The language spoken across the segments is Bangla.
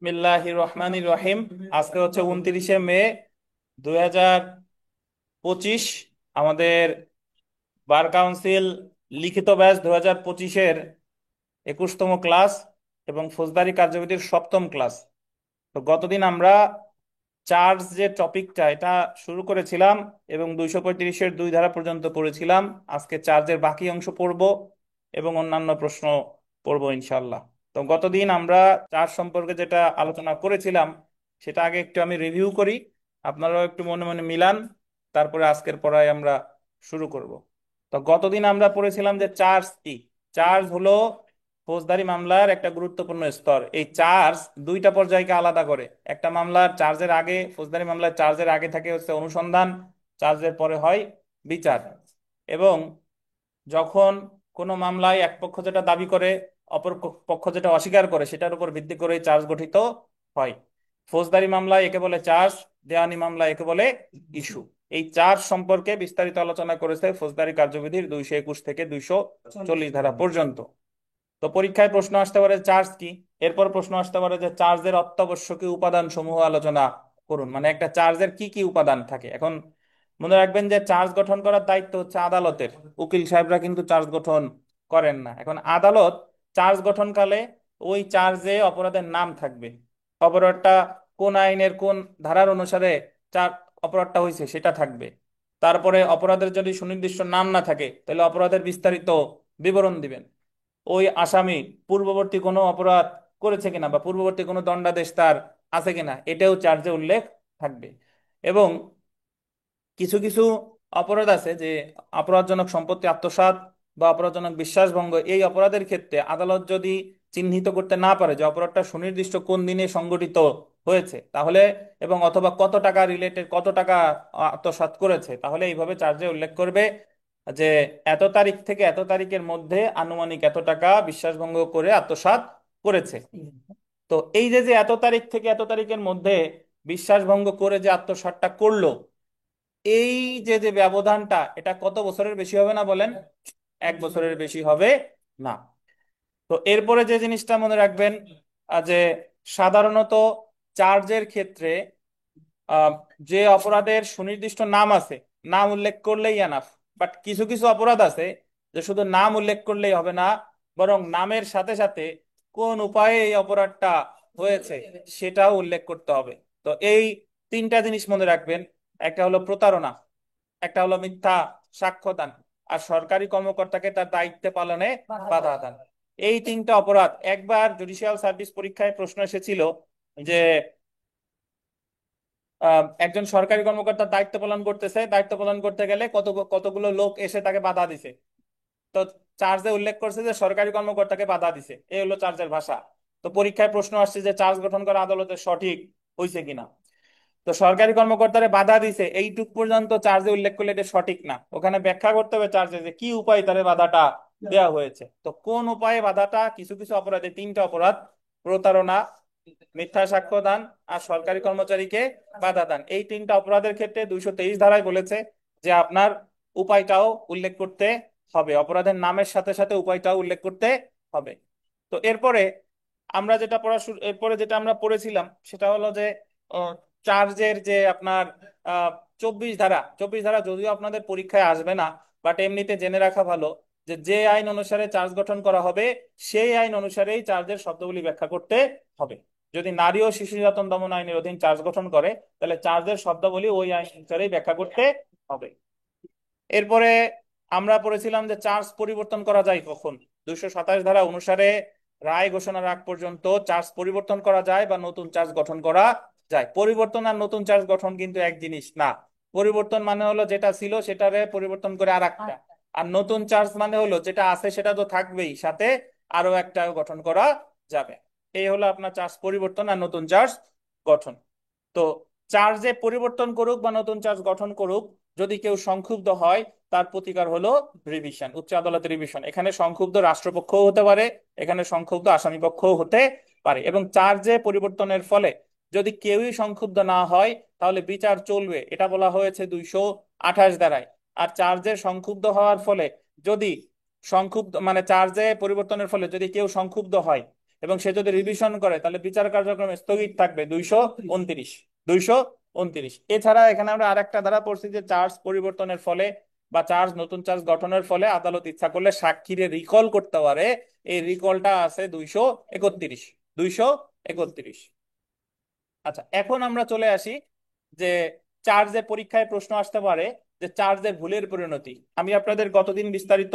বিসমিল্লাহির রহমানির রহিম। আজকে হচ্ছে 29শে মে 2025। আমাদের বার কাউন্সিল লিখিত ব্যাচ 2025-এর 21তম ক্লাস এবং ফৌজদারি কার্যবিধির 7ম ক্লাস। তো গতদিন আমরা চার্জ যে টপিকটা এটা শুরু করেছিলাম এবং 235-এর 2 ধারা পর্যন্ত পড়েছিলাম। আজকে চার্জের বাকি অংশ পড়ব এবং অন্যান্য প্রশ্ন পড়ব ইনশাল্লাহ। তো গতদিন আমরা চার্জ সম্পর্কে যেটা আলোচনা করেছিলাম সেটা আগে একটু আমি রিভিউ করি, আপনারাও একটু মনে মনে মিলান, তারপরে আজকের পড়ায় আমরা শুরু করব। তো গতদিন আমরা পড়েছিলাম যে চার্জ কি। চার্জ হলো ফৌজদারি মামলার একটা গুরুত্বপূর্ণ স্তর। এই চার্জ দুইটা পর্যায়কে আলাদা করে। একটা মামলার চার্জের আগে, ফৌজদারি মামলার চার্জের আগে থাকে হচ্ছে অনুসন্ধান, চার্জের পরে হয় বিচার। এবং যখন কোনো মামলায় এক পক্ষ যেটা দাবি করে অপর পক্ষ যেটা অস্বীকার করে সেটার উপর ভিত্তি করে চার্জ গঠিত হয়। ফৌজদারি মামলায় একে বলে চার্জ, দেওয়ানি মামলায় একে বলে ইস্যু। এই চার্জ সম্পর্কে বিস্তারিত আলোচনা করেছে ফৌজদারি কার্যবিধির 221 থেকে 240 ধারা পর্যন্ত। তো পরীক্ষায় প্রশ্ন আসতে পারে চার্জ কি। এরপর প্রশ্ন আসতে পারে যে চার্জের অত্যাবশ্যকীয় উপাদান সমূহ আলোচনা করুন, মানে একটা চার্জের কি কি উপাদান থাকে। এখন মনে রাখবেন যে চার্জ গঠন করার দায়িত্ব হচ্ছে আদালতের, উকিল সাহেবরা কিন্তু চার্জ গঠন করেন না। এখন আদালত চার্জ গঠনকালে ওই চার্জে অপরাধের নাম থাকবে, অপরাধটা কোন আইনের কোন ধারার অনুসারে চার অপরাধটা হয়েছে সেটা থাকবে। তারপরে অপরাধের যদি সুনির্দিষ্ট নাম না থাকে তাহলে অপরাধের বিস্তারিত বিবরণ দিবেন। ওই আসামি পূর্ববর্তী কোনো অপরাধ করেছে কিনা বা পূর্ববর্তী কোনো দণ্ডাদেশ তার আছে কিনা এটাও চার্জে উল্লেখ থাকবে। এবং কিছু কিছু অপরাধ আছে যে অপরাধজনক সম্পত্তি আত্মসাৎ বা অপরাধজনক বিশ্বাসভঙ্গ, এই অপরাধের ক্ষেত্রে আদালত যদি চিহ্নিত করতে না পারে যে অপরাধটা সুনির্দিষ্ট কোন দিনে সংঘটিত হয়েছে তাহলে, এবং অথবা কত টাকা রিলেটেড, কত টাকা আত্মসাৎ করেছে, তাহলে এইভাবে চার্জে উল্লেখ করবে যে এত তারিখ থেকে এত তারিখের মধ্যে আনুমানিক এত টাকা বিশ্বাসভঙ্গ করে আত্মসাৎ করেছে। তো এই যে যে এত তারিখ থেকে এত তারিখের মধ্যে বিশ্বাসভঙ্গ করে যে আত্মসাৎটা করলো, এই যে যে ব্যবধানটা এটা কত বছরের বেশি হবে না বলেন? 1 বছরের বেশি হবে না। তো এরপরে যে জিনিসটা মনে রাখবেন, যে সাধারণত চার্জের ক্ষেত্রে আহ, যে অপরাধের সুনির্দিষ্ট নাম আছে, নাম উল্লেখ করলেই এনাফ। বাট কিছু কিছু অপরাধ আছে যে শুধু নাম উল্লেখ করলেই হবে না, বরং নামের সাথে সাথে কোন উপায়ে এই অপরাধটা হয়েছে সেটাও উল্লেখ করতে হবে। তো এই 3টা জিনিস মনে রাখবেন। একটা হলো প্রতারণা, একটা হলো মিথ্যা সাক্ষ্যদান, আর সরকারি কর্মকর্তাকে তার দায়িত্ব পালনে বাধা দান। এই 3টা অপরাধ একবার জুডিশিয়াল সার্ভিস পরীক্ষায় প্রশ্ন এসেছিল যে একজন সরকারি কর্মকর্তা দায়িত্ব পালন করতেছে, দায়িত্ব পালন করতে গেলে কতগুলো লোক এসে তাকে বাধা দিছে। তো চার্জে উল্লেখ করছে যে সরকারি কর্মকর্তাকে বাধা দিছে, এই হলো চার্জের ভাষা। তো পরীক্ষায় প্রশ্ন আসছে যে চার্জ গঠন করা আদালতের সঠিক হয়েছে কিনা। তো সরকারি কর্মকর্তারে বাধা দিছে এইটুক পর্যন্ত চার্জে উল্লেখ করলে এটা সঠিক না, ওখানে ব্যাখ্যা করতে হবে চার্জে যে কি উপায় তারে বাধাটা দেওয়া হয়েছে। তো কোন উপায়ে বাধাটা, কিছু কিছু অপরাধে 3টা অপরাধ: প্রতারণা, মিথ্যা সাক্ষ্য দান, আর সরকারি কর্মচারীকে বাধা দান। এই 3টা অপরাধের ক্ষেত্রে 223 ধারায় বলেছে যে আপনার উপায়টাও উল্লেখ করতে হবে, অপরাধের নামের সাথে সাথে উপায়টাও উল্লেখ করতে হবে। তো এরপরে আমরা যেটা এরপরে যেটা আমরা পড়েছিলাম সেটা হলো যে চার্জের যে আপনার আহ 24 ধারা যদিও আপনাদের পরীক্ষায় আসবে না, বাট এমনিতে জেনে রাখা ভালো যে যে আইন অনুসারে চার্জ গঠন করা হবে সেই আইন অনুসারেই চার্জের শব্দগুলি ব্যাখ্যা করতে হবে। যদি নারী ও শিশু নির্যাতন দমন আইনের অধীন চার্জ গঠন করে তাহলে চার্জের শব্দাবলী ওই আইন অনুসারেই ব্যাখ্যা করতে হবে। এরপরে আমরা পড়েছিলাম যে চার্জ পরিবর্তন করা যায় কখন। 227 ধারা অনুসারে রায় ঘোষণার আগ পর্যন্ত চার্জ পরিবর্তন করা যায় বা নতুন চার্জ গঠন করা যায়। পরিবর্তন আর নতুন চার্জ গঠন কিন্তু এক জিনিস না। পরিবর্তন মানে হলো যেটা ছিল সেটারে পরিবর্তন করে আর একটা, আর নতুন চার্জ মানে হলো যেটা আছে সেটা তো থাকবেই, সাথে আরো একটা গঠন করা যাবে। এই হলো আপনার চার্জ পরিবর্তন আর নতুন চার্জ গঠন। তো চার্জে পরিবর্তন করুক বা নতুন চার্জ গঠন করুক, যদি কেউ সংক্ষুব্ধ হয় তার প্রতিকার হলো রিভিশন, উচ্চ আদালতের রিভিশন। এখানে সংক্ষুব্ধ রাষ্ট্রপক্ষও হতে পারে, এখানে সংক্ষুব্ধ আসামি পক্ষও হতে পারে। এবং চার্জে পরিবর্তনের ফলে যদি কেউই সংক্ষুব্ধ না হয় তাহলে বিচার চলবে, এটা বলা হয়েছে 228 ধারায়। আর চার্জে সংক্ষুব্ধ হওয়ার ফলে যদি সংক্ষুব্ধ মানে চার্জে পরিবর্তনের ফলে যদি কেউ সংক্ষুব্ধ হয় এবং সে যদি রিভিশন করে তাহলে বিচার কার্যক্রমে স্থগিত থাকবে 229। 229। এছাড়া এখানে আমরা আরেকটা ধারা পড়ছি যে চার্জ পরিবর্তনের ফলে বা চার্জ নতুন চার্জ গঠনের ফলে আদালত ইচ্ছা করলে সাক্ষীরে রিকল করতে পারে। এই রিকলটা আছে 231। 231। আচ্ছা, এখন আমরা চলে আসি যে চার্জের পরীক্ষায় প্রশ্ন আসতে পারে যে চার্জের ভুলের পরিণতি। আমি আপনাদের গতদিন বিস্তারিত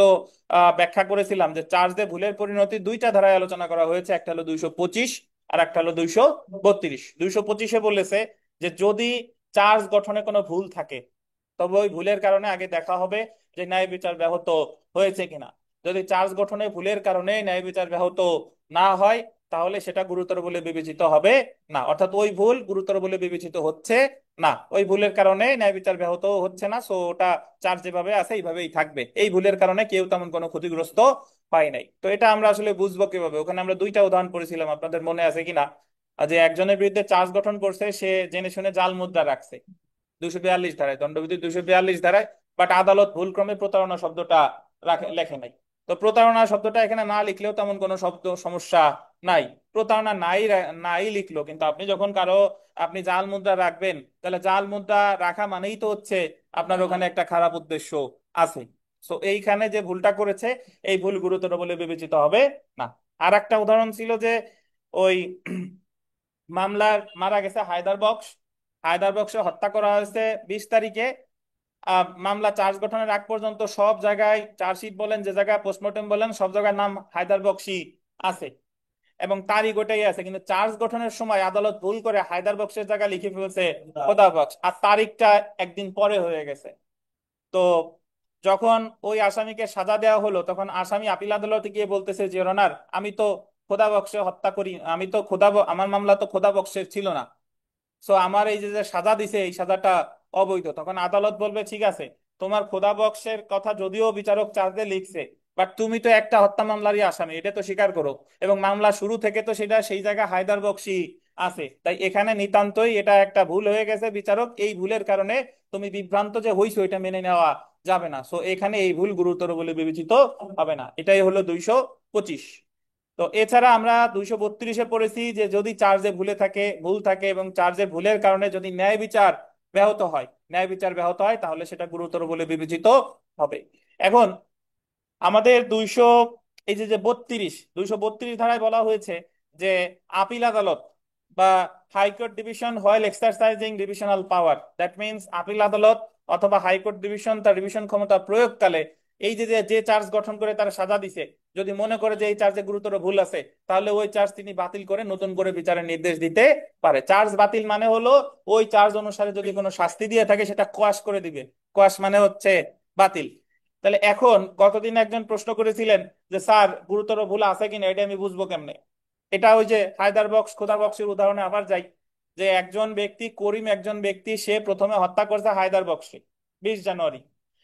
ব্যাখ্যা করেছিলাম যে চার্জের ভুলের পরিণতি দুইটা ধারায় আলোচনা করা হয়েছে, একটা হলো 225 আর একটা হলো 232। 225-এ বলেছে যে যদি চার্জ গঠনে কোনো ভুল থাকে তবে ওই ভুলের কারণে আগে দেখা হবে যে ন্যায় বিচার ব্যাহত হয়েছে কিনা। যদি চার্জ গঠনে ভুলের কারণে ন্যায় বিচার ব্যাহত না হয় তাহলে সেটা গুরুতর বলে বিবেচিত হবে না, অর্থাৎ ওই ভুল গুরুতর বলে বিবেচিত হচ্ছে না, ওই ভুলের কারণে ন্যায় বিচার ব্যাহত হচ্ছে না, সো ওটা চার্জ যেভাবে আছে এইভাবেই থাকবে, এই ভুলের কারণে কেউ তেমন কোনো ক্ষতিগ্রস্ত হয় নাই। তো এটা আমরা আসলে বুঝবো কিভাবে? ওখানে আমরা দুইটা উদাহরণ পড়েছিলাম, আপনাদের মনে আছে কিনা? যে একজনের বিরুদ্ধে চার্জ গঠন করছে, সে জেনে শুনে জাল মুদ্রা রাখছে 242 ধারায়, দণ্ডবিধি 242 ধারায়, বাট আদালত ভুলক্রমে প্রতারণা শব্দটা লেখে নাই। তো প্রতারণা শব্দটা এখানে না লিখলেও তেমন কোনো শব্দ সমস্যা নাই। প্রতারণা নাই নাই লিখলো, কিন্তু আপনি যখন কারো আপনি জাল মুদ্রা রাখবেন তাহলে জাল মুদ্রা রাখা মানেই তো হচ্ছে আপনার ওখানে একটা খারাপ উদ্দেশ্য আছে। তো এইখানে যে ভুলটা করেছে এই ভুল গুরুতর বলে বিবেচিত হবে না। আর একটা উদাহরণ ছিল যে ওই মামলার মারা গেছে হায়দার বক্স, হায়দার বক্সে হত্যা করা হয়েছে 20 তারিখে। মামলা চার্জ গঠনের আগ পর্যন্ত সব জায়গায় চার্জশিট বলেন, যে জায়গায় পোস্টমর্টেম বলেন, সব জায়গায় নাম হায়দার বক্সই আছে এবং তারিখ ওটাই আছে, কিন্তু চার্জ গঠনের সময় আদালত ভুল করে হায়দার বক্সের জায়গায় লিখে ফেলছে খোদা বক্স, আর তারিখটা একদিন পরে হয়ে গেছে। তো যখন ওই আসামিকে সাজা দেওয়া হলো তখন আসামি আপিল আদালতে গিয়ে বলতেছে যে অনার, আমি তো খোদা বক্সে হত্যা করি, আমি তো আমার মামলা তো খোদা বক্সের ছিল না, সো আমার এই যে যে সাজা দিছে এই সাজাটা অবৈধ। তখন আদালত বলবে ঠিক আছে, তোমার খোদা বক্সের কথা যদিও বিচারক চার্জে লিখছে, বাট তুমি তো একটা হত্যা মামলারই আসামি, এটা তো স্বীকার করো, এবং মামলা শুরু থেকে তো সেটা সেই জায়গায় হায়দার বক্সই আছে, তাই এখানে নিতান্তই এটা একটা ভুল হয়ে গেছে বিচারক, এই ভুলের কারণে তুমি বিভ্রান্ত যে হইছো এটা মেনে নেওয়া যাবে না, সো এখানে এই ভুল গুরুতর বলে বিবেচিত হবে না। এটাই হলো 225। তো এছাড়া আমরা 232-এ পড়েছি যে যদি চার্জে ভুল থাকে এবং চার্জে ভুলের কারণে যদি ন্যায় বিচার ব্যাহত হয়, ন্যায় বিচার ব্যাহত হয় তাহলে সেটা গুরুতর বলে বিবেচিত হবে। এখন আমাদের এই যে যে 232 ধারায় বলা হয়েছে যে আপিল আদালত বা high court division while exercising divisional power, that means appeal আদালত অথবা হাইকোর্ট ডিভিশন তার ডিভিশন ক্ষমতা প্রয়োগকালে এই যে যে যে চার্জ গঠন করে তার সাজা দিছে, যদি মনে করে যে এই চার্জে গুরুতর ভুল আছে তাহলে ওই চার্জ তিনি বাতিল করে নতুন করে বিচারের নির্দেশ দিতে পারে। চার্জ বাতিল মানে হলো ওই চার্জ অনুসারে যদি কোনো শাস্তি দিয়ে থাকে সেটা কোয়াশ করে দিবে। কোয়াশ মানে হচ্ছে বাতিল। তাহলে এখন গতদিন একজন প্রশ্ন করেছিলেন যে স্যার গুরুতর ভুল আছে কিনা এটা আমি বুঝবো কেমনে? এটা ওই যে হায়দার বক্স খোদা বক্সের উদাহরণে আবার যাই, যে একজন ব্যক্তি করিম একজন ব্যক্তি সে প্রথমে হত্যা করছে হায়দার বক্সে 20 জানুয়ারি,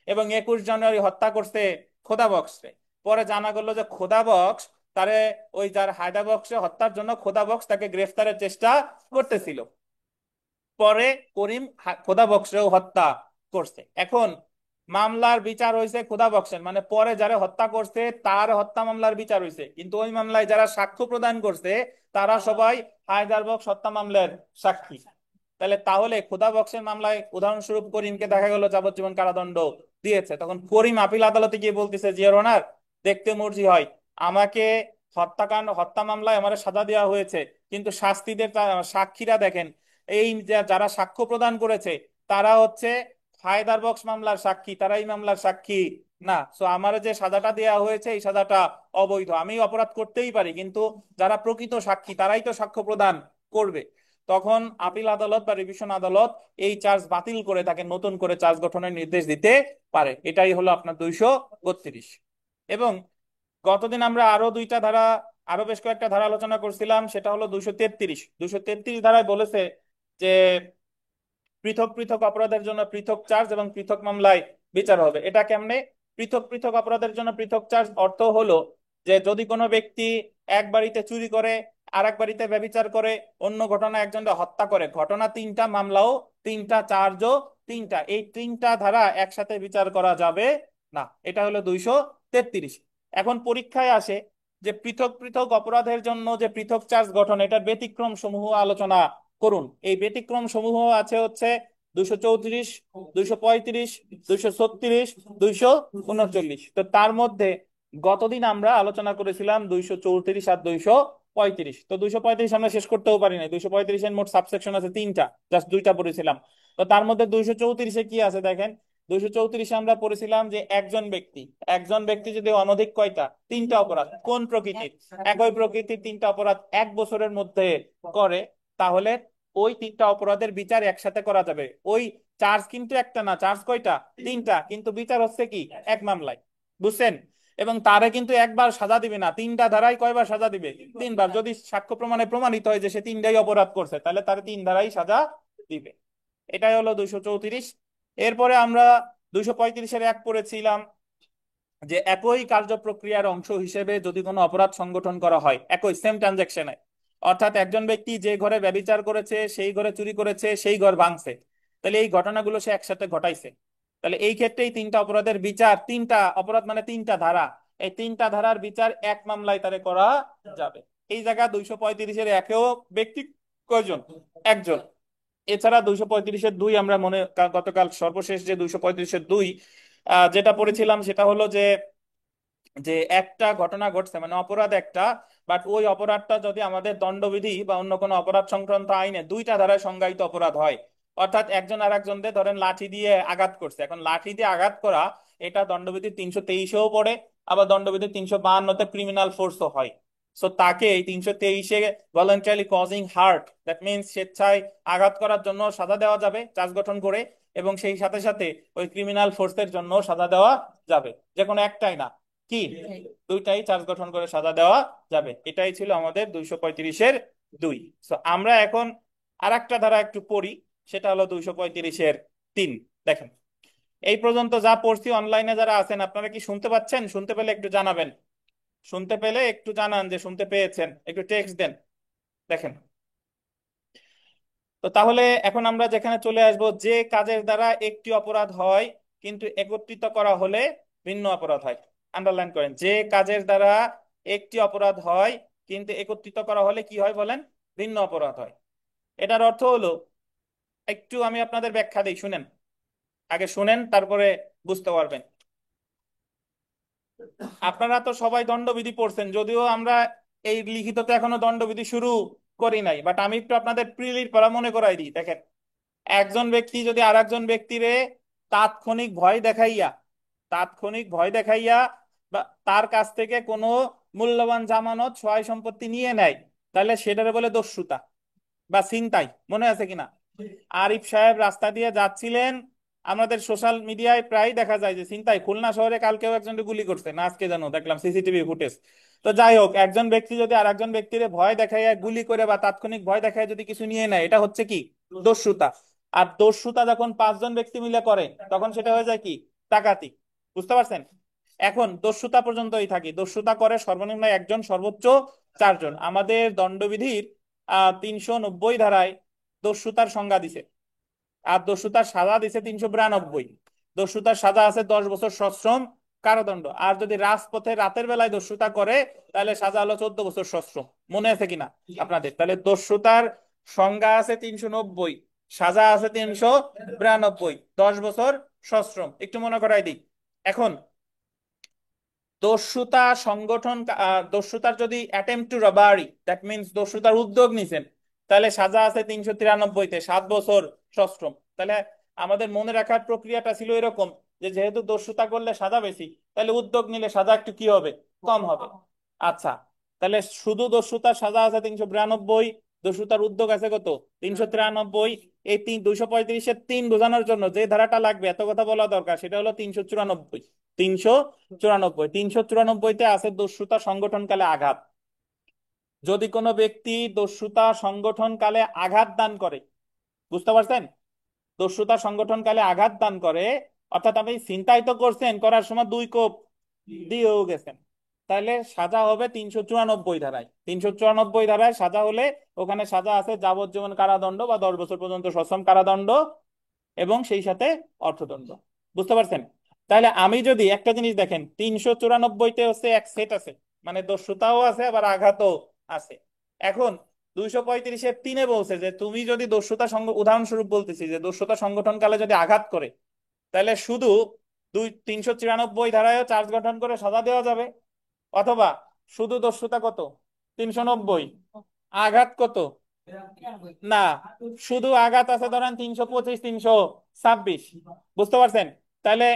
এবং 21 জানুয়ারি হত্যা করছে খোদা বক্সে। পরে জানা গেল যে খোদা বক্স তারে ওই যার হায়দার বক্সে হত্যার জন্য খোদা বক্স তাকে গ্রেফতারের চেষ্টা করতেছিল। পরে করিম খোদা বক্সেও হত্যা করছে। এখন মামলার বিচার হয়েছে খোদা বক্সের, মানে পরে যারা হত্যা করছে তার হত্যা মামলার বিচার হয়েছে, কিন্তু ওই মামলায় যারা সাক্ষ্য প্রদান করছে তারা সবাই হায়দার বক্স হত্যা মামলার সাক্ষী। তাহলে খোদা বক্সের মামলায় উদাহরণস্বরূপ করিমকে দেখা গেল যাবজ্জীবন কারাদণ্ড দিয়েছে, তখন করিম আপিল আদালতে গিয়ে বলতেছে জিয়র অনার, দেখতে মর্জি হয়, আমাকে হত্যাকাণ্ড হত্যা মামলায় আমার সাজা দেওয়া হয়েছে, কিন্তু শাস্তিদের সাক্ষীরা দেখেন, এই যারা সাক্ষ্য প্রদান করেছে তারা হচ্ছে হায়দার বক্স মামলার সাক্ষী, তারা এই মামলার সাক্ষী না, সো আমার যে সাজাটা দেওয়া হয়েছে এই সাজাটা অবৈধ। আমি অপরাধ করতেই পারি কিন্তু যারা প্রকৃত সাক্ষী তারাই তো সাক্ষ্য প্রদান করবে। তখন আপিল আদালত বা রিভিশন আদালত এই চার্জ বাতিল করে তাকে নতুন করে চার্জ গঠনের নির্দেশ দিতে পারে। এটাই হলো আপনার 232। এবং গতদিন আমরা আরো দুইটা ধারা, আরো বেশ কয়েকটা ধারা আলোচনা করছিলাম, সেটা হলো 233। 233 ধারায় বলেছে যে পৃথক পৃথক অপরাধের জন্য পৃথক চার্জ এবং পৃথক মামলায় বিচার হবে। এটা কেমনে? পৃথক পৃথক অপরাধের জন্য পৃথক চার্জ অর্থ হলো যে যদি কোনো ব্যক্তি এক বাড়িতে চুরি করে, আর এক বাড়িতে ব্যভিচার করে, অন্য ঘটনা একজনকে হত্যা করে, ঘটনা তিনটা, মামলাও তিনটা, চার্জও তিনটা, এই তিনটা ধারা একসাথে বিচার করা যাবে না। এটা হলো 233। এখন পরীক্ষায় আসে যে পৃথক পৃথক অপরাধের জন্য যে পৃথক চার্জ গঠন, এটার ব্যতিক্রম সমূহ আলোচনা করুন। এই ব্যতিক্রম সমূহ আছে হচ্ছে 234, 235, 236, 239। তো তার মধ্যে গতদিন আমরা আলোচনা করেছিলাম 234 আর 235। তো 235 আমরা শেষ করতেও পারি না, 235-এর মোট সাবসেকশন আছে তিনটা, জাস্ট দুইটা পড়েছিলাম। তো তার মধ্যে 234-এ কি আছে দেখেন। 234-এ আমরা পড়েছিলাম যে একজন ব্যক্তি যদি অনধিক কয়টা, তিনটা অপরাধ কোন প্রকৃতির, একই প্রকৃতির তিনটা অপরাধ 1 বছরের মধ্যে করে, তাহলে ওই তিনটা অপরাধের বিচার একসাথে করা যাবে। ওই চার্জ কিন্তু একটা না, চার্জ কয়টা, তিনটা, কিন্তু বিচার হচ্ছে কি এক মামলায়, বুঝছেন? এবং তারে কিন্তু একবার সাজা দিবে না, তিনটা ধারায় কয়বার সাজা দিবে, তিনবার। যদি সাক্ষ্য প্রমাণে প্রমাণিত হয় যে সে তিনটাই অপরাধ করছে, তাহলে তার তিন ধারায় সাজা দিবে। এটাই হলো 234। এরপরে আমরা 235-এর এক পড়েছিলাম যে একই কার্য প্রক্রিয়ার অংশ হিসেবে যদি কোনো অপরাধ সংগঠন করা হয় একই সেম ট্রানজাকশনে, অর্থাৎ একজন ব্যক্তি যে ঘরে ব্যভিচার করেছে, সেই ঘরে চুরি করেছে, সেই ঘর ভাঙছে, তাহলে এই ঘটনাগুলো সে একসাথে ঘটাইছে, তাহলে এই ক্ষেত্রে এই তিনটা অপরাধের বিচার, তিনটা অপরাধ মানে তিনটা ধারা, এই তিনটা ধারার বিচার এক মামলায় তারে করা যাবে। এই জায়গা 235-এর একেও ব্যক্তি কয়জন, একজন। এছাড়া 235-এর 2 আমরা গতকাল সর্বশেষ যে 235-এর 2 যেটা পড়েছিলাম সেটা হলো যে যে একটা ঘটনা ঘটছে মানে অপরাধ একটা, বাট ওই অপরাধটা যদি আমাদের দণ্ডবিধি বা অন্য কোনো অপরাধ সংক্রান্ত আইনে দুইটা ধারায় সংজ্ঞায়িত অপরাধ হয়, অর্থাৎ একজন আর একজনকে ধরেন লাঠি দিয়ে আঘাত করছে, এখন লাঠি দিয়ে আঘাত করা এটা দণ্ডবিধি 323-এও পড়ে, আবার দণ্ডবিধি 352-তে ক্রিমিনাল ফোর্সও হয়। সো তাকে এই 323-এ voluntarily causing hurt, that means স্বেচ্ছায় আঘাত করার জন্য সাজা দেওয়া যাবে চার্জ গঠন করে, এবং সেই সাথে সাথে ওই ক্রিমিনাল ফোর্সের জন্য সাজা দেওয়া যাবে, যে কোনো একটাই না, কি দুইটাই চার্জ গঠন করে সাজা দেওয়া যাবে। এটাই ছিল আমাদের 235-এর 2। তো আমরা এখন আর একটা ধারা একটু পড়ি, সেটা হলো 235-এর 3। দেখেন, এই পর্যন্ত যা পড়ছি, অনলাইনে যারা আছেন আপনারা কি শুনতে পাচ্ছেন? শুনতে পেলে একটু জানাবেন, শুনতে পেলে একটু জানান যে শুনতে পেয়েছেন, একটু টেক্সট দেন। দেখেন, তো তাহলে এখন আমরা যেখানে চলে আসব, যে কাজের দ্বারা একটি অপরাধ হয় কিন্তু একত্রিত করা হলে ভিন্ন অপরাধ হয়। আন্ডারলাইন করেন, যে কাজের দ্বারা একটি অপরাধ হয় কিন্তু একত্রিত করা হলে কি হয় বলেন, ভিন্ন অপরাধ হয়। এটার অর্থ হলো, একটু আমি আপনাদের ব্যাখ্যা দিই, শুনেন, আগে শুনেন তারপরে বুঝতে পারবেন। আপনারা তো সবাই দণ্ডবিধি পড়ছেন, যদিও আমরা এই লিখিততে এখনো দণ্ডবিধি শুরু করি নাই, বাট আমি একটু আপনাদের প্রিলির পড়া মনে করাই দিই। দেখেন, একজন ব্যক্তি যদি আর একজন ব্যক্তিরে তাৎক্ষণিক ভয় দেখাইয়া, তাৎক্ষণিক ভয় দেখাইয়া বা তার কাছ থেকে কোনো মূল্যবান জামানত সহায় সম্পত্তি নিয়ে নেয়, তাহলে সেটারে বলে দস্যুতা বা ছিনতাই। মনে আছে কিনা? আরিফ সাহেব রাস্তা দিয়ে যাচ্ছিলেন, আমাদের সোশ্যাল মিডিয়ায় প্রায় দেখা যায় যে ছিনতাই, খুলনা শহরে কালকেও একজনকে গুলি করছে না, আজকে জানো দেখলাম সিসিটিভি ফুটেজ। তো যাই হোক, একজন ব্যক্তি যদি আর একজন ব্যক্তির ভয় দেখাইয়া গুলি করে বা তাৎক্ষণিক ভয় দেখায় যদি কিছু নিয়ে নেয়, এটা হচ্ছে কি, দস্যুতা। আর দস্যুতা যখন 5জন ব্যক্তি মিলে করে, তখন সেটা হয়ে যায় কি, ডাকাতি। বুঝতে পারছেন? এখন দস্যুতা পর্যন্তই থাকি, দস্যুতা করে সর্বনিম্ন একজন, সর্বোচ্চ 4জন। আমাদের দণ্ডবিধির 390 ধারায় দস্যুতার সংজ্ঞা দিছে, আর দস্যুতার সাজা দিছে 392। দস্যুতার সাজা আছে 10 বছর সশ্রম কারাদণ্ড, আর যদি রাজপথে রাতের বেলায় দস্যুতা করে তাহলে সাজা হলো 14 বছর সশ্রম। মনে আছে কিনা আপনাদের? তাহলে দস্যুতার সংজ্ঞা আছে 390, সাজা আছে 392, 10 বছর সশ্রম। একটু মনে করাই দিই। এখন দস্যুতা সংগঠন, দস্যুতার যদি attempt to robbery, that means দস্যুতার উদ্যোগ নিছেন, তাহলে সাজা আছে 393-তে, 7 বছর সশ্রম। তাহলে আমাদের মনে রাখার প্রক্রিয়াটা ছিল এরকম, যে যেহেতু দস্যুতা করলে সাজা বেশি, তাহলে উদ্যোগ নিলে সাজা একটু কি হবে, কম হবে। আচ্ছা, তাহলে শুধু দস্যুতার সাজা আছে 392, দস্যুতার উদ্যোগ আছে কত, 393। এই 235-এর 3 বোঝানোর জন্য যে ধারাটা লাগবে, এত কথা বলা দরকার, সেটা হলো 394। 394তে আছে দস্যুতা সংগঠনকালে আঘাত। যদি কোনো ব্যক্তি দস্যুতা সংগঠনকালে আঘাত দান করে, বুঝতে পারছেন? দস্যুতা সংগঠনকালে আঘাত দান করে, অর্থাৎ আপনি ছিনতাই তো করছেন, করার সময় 2 কোপ দিয়েও গেছেন, তাহলে সাজা হবে 394 ধারায়। 394 ধারায় সাজা হলে ওখানে সাজা আছে যাবজ্জীবন কারাদণ্ড বা 10 বছর পর্যন্ত সশ্রম কারাদণ্ড, এবং সেই সাথে অর্থদণ্ড। বুঝতে পারছেন? তাহলে আমি যদি একটা জিনিস দেখেন, 394-তে হচ্ছে এক সেট আছে, মানে দস্যুতাও আছে আবার আঘাতও আছে। এখন 235-3 বলছে যে তুমি যদি দস্যুতা উদাহরণস্বরূপ বলতেছি যে দস্যুতা সংগঠনকালে যদি আঘাত করে, তাহলে শুধু 394 ধারায় চার্জ গঠন করে সাজা দেওয়া যাবে, অথবা শুধু দস্যুতা কত 390, আঘাত কত না, শুধু আঘাত আছে ধরেন 325, 326। বুঝতে পারছেন? তাহলে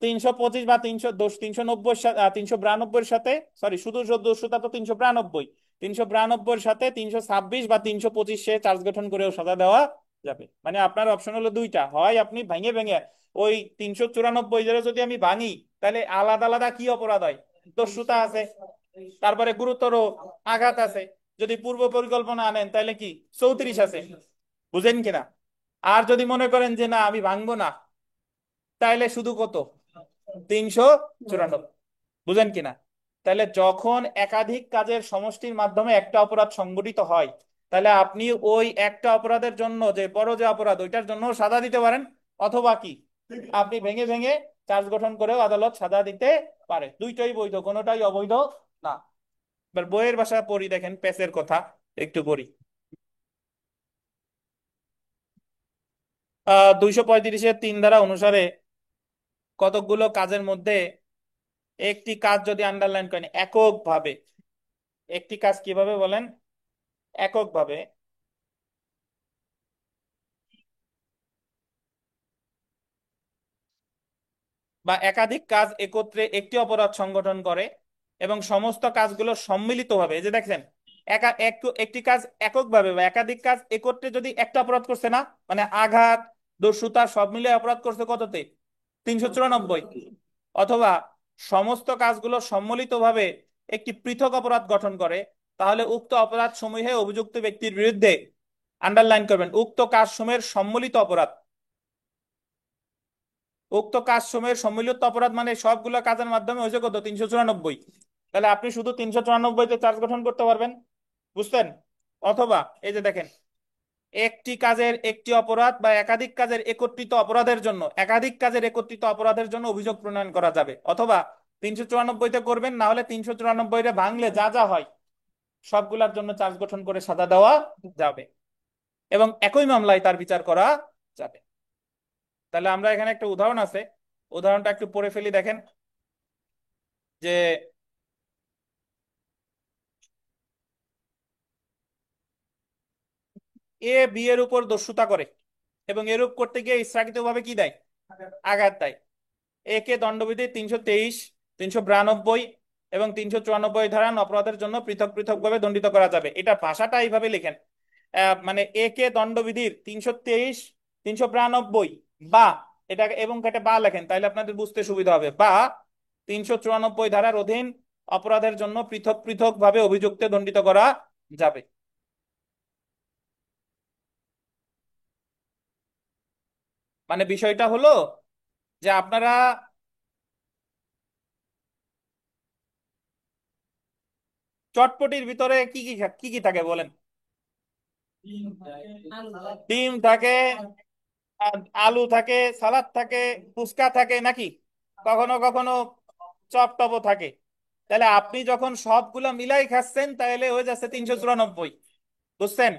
325 বা 390 392 সাথে, সরি শুধু দস্যুতা তো 392, 392 সাথে 326 বা 325 চার্জ গঠন করেও সাজা দেওয়া যাবে। মানে আপনার অপশন হলো দুইটা, হয় আপনি ভেঙে ভেঙে ওই 394 যদি আমি ভাঙি, তাহলে আলাদা আলাদা কি অপরাধ হয়, দস্যুতা আছে, তারপরে গুরুতর আঘাত আছে, যদি পূর্ব পরিকল্পনা আনেন তাহলে কি 34 আছে। বুঝেন কিনা? আর যদি মনে করেন যে না আমি ভাঙবো না, তাহলে শুধু কত 394। বুঝেন কিনা? তাহলে যখন একাধিক কাজের সমষ্টির মাধ্যমে একটা অপরাধ সংগঠিত হয়, তাহলে আপনি ওই একটা অপরাধের জন্য যে বড় যে অপরাধ ওইটার জন্য সাজা দিতে পারেন, অথবা কি আপনি ভেঙে ভেঙে চার্জ গঠন করেও আদালত সাজা দিতে পারে। দুইটাই বৈধ, কোনোটাই অবৈধ না। এবার বইয়ের ভাষা পড়ি, দেখেন প্যাচের কথা একটু পড়ি। 235-3 ধারা অনুসারে কতকগুলো কাজের মধ্যে একটি কাজ যদি আন্ডারলাইন করেন এককভাবে, একটি কাজ কিভাবে বলেন, এককভাবে বা একাধিক কাজ একত্রে একটি অপরাধ সংগঠন করে এবং সমস্ত কাজগুলো সম্মিলিতভাবে, এই যে দেখছেন একটি কাজ এককভাবে বা একাধিক কাজ একত্রে যদি একটা অপরাধ করছে না, মানে আঘাত দস্যুতা সব মিলে অপরাধ করছে কততে 394, অথবা সমস্ত কাজগুলো সম্মিলিতভাবে একটি পৃথক অপরাধ গঠন করে, তাহলে উক্ত অপরাধ সমূহে অভিযুক্ত ব্যক্তির বিরুদ্ধে, আন্ডারলাইন করবেন, উক্ত কাজ সমূহের সম্মিলিত অপরাধ, উক্ত কাজ সমূহের সম্মিলিত অপরাধ মানে সবগুলো কাজের মাধ্যমে হয়েছে কত 394, তাহলে আপনি শুধু 394-তে চার্জ গঠন করতে পারবেন। বুঝছেন? অথবা এই যে দেখেন, একটি কাজের একটি অপরাধ বা একাধিক কাজের একত্রিত অপরাধের জন্য, একাধিক কাজের একত্রিত অপরাধের জন্য অভিযোগ প্রণয়ন করা যাবে, অথবা 394-তে করবেন, না হলে 394-তে ভাঙলে যা যা হয় সবগুলোর জন্য চার্জ গঠন করে সাজা দেওয়া যাবে এবং একই মামলায় তার বিচার করা যাবে। তাহলে আমরা এখানে একটা উদাহরণ আছে, উদাহরণটা একটু পড়ে ফেলি, দেখেন যে এ বি এর উপর দস্যুতা করে এবং এরূপ করতে গিয়ে ইচ্ছাকৃতভাবে কি দেয়, আঘাত দেয়। একে দণ্ডবিধি 323, 392 এবং 394 ধারা অপরাধের জন্য পৃথক পৃথক ভাবে দণ্ডিত করা যাবে। এটা ভাষাটা এইভাবে লিখেন, মানে একে দণ্ডবিধির 323, 392 বা এটা এবং কেটে বা লেখেন, তাহলে আপনাদের বুঝতে সুবিধা হবে, বা 394 ধারার অধীন অপরাধের জন্য পৃথক পৃথক ভাবে অভিযুক্ত দণ্ডিত করা যাবে। মানে বিষয়টা হলো যে আপনারা চটপটির ভিতরে কি কি কি কি থাকে বলেন? ডিম থাকে, আলু থাকে, সালাদ থাকে, ফুচকা থাকে নাকি, কখনো কখনো চপ টপও থাকে। তাহলে আপনি যখন সবগুলো মিলাই খাচ্ছেন তাহলে হয়ে যাচ্ছে 394। বুঝছেন?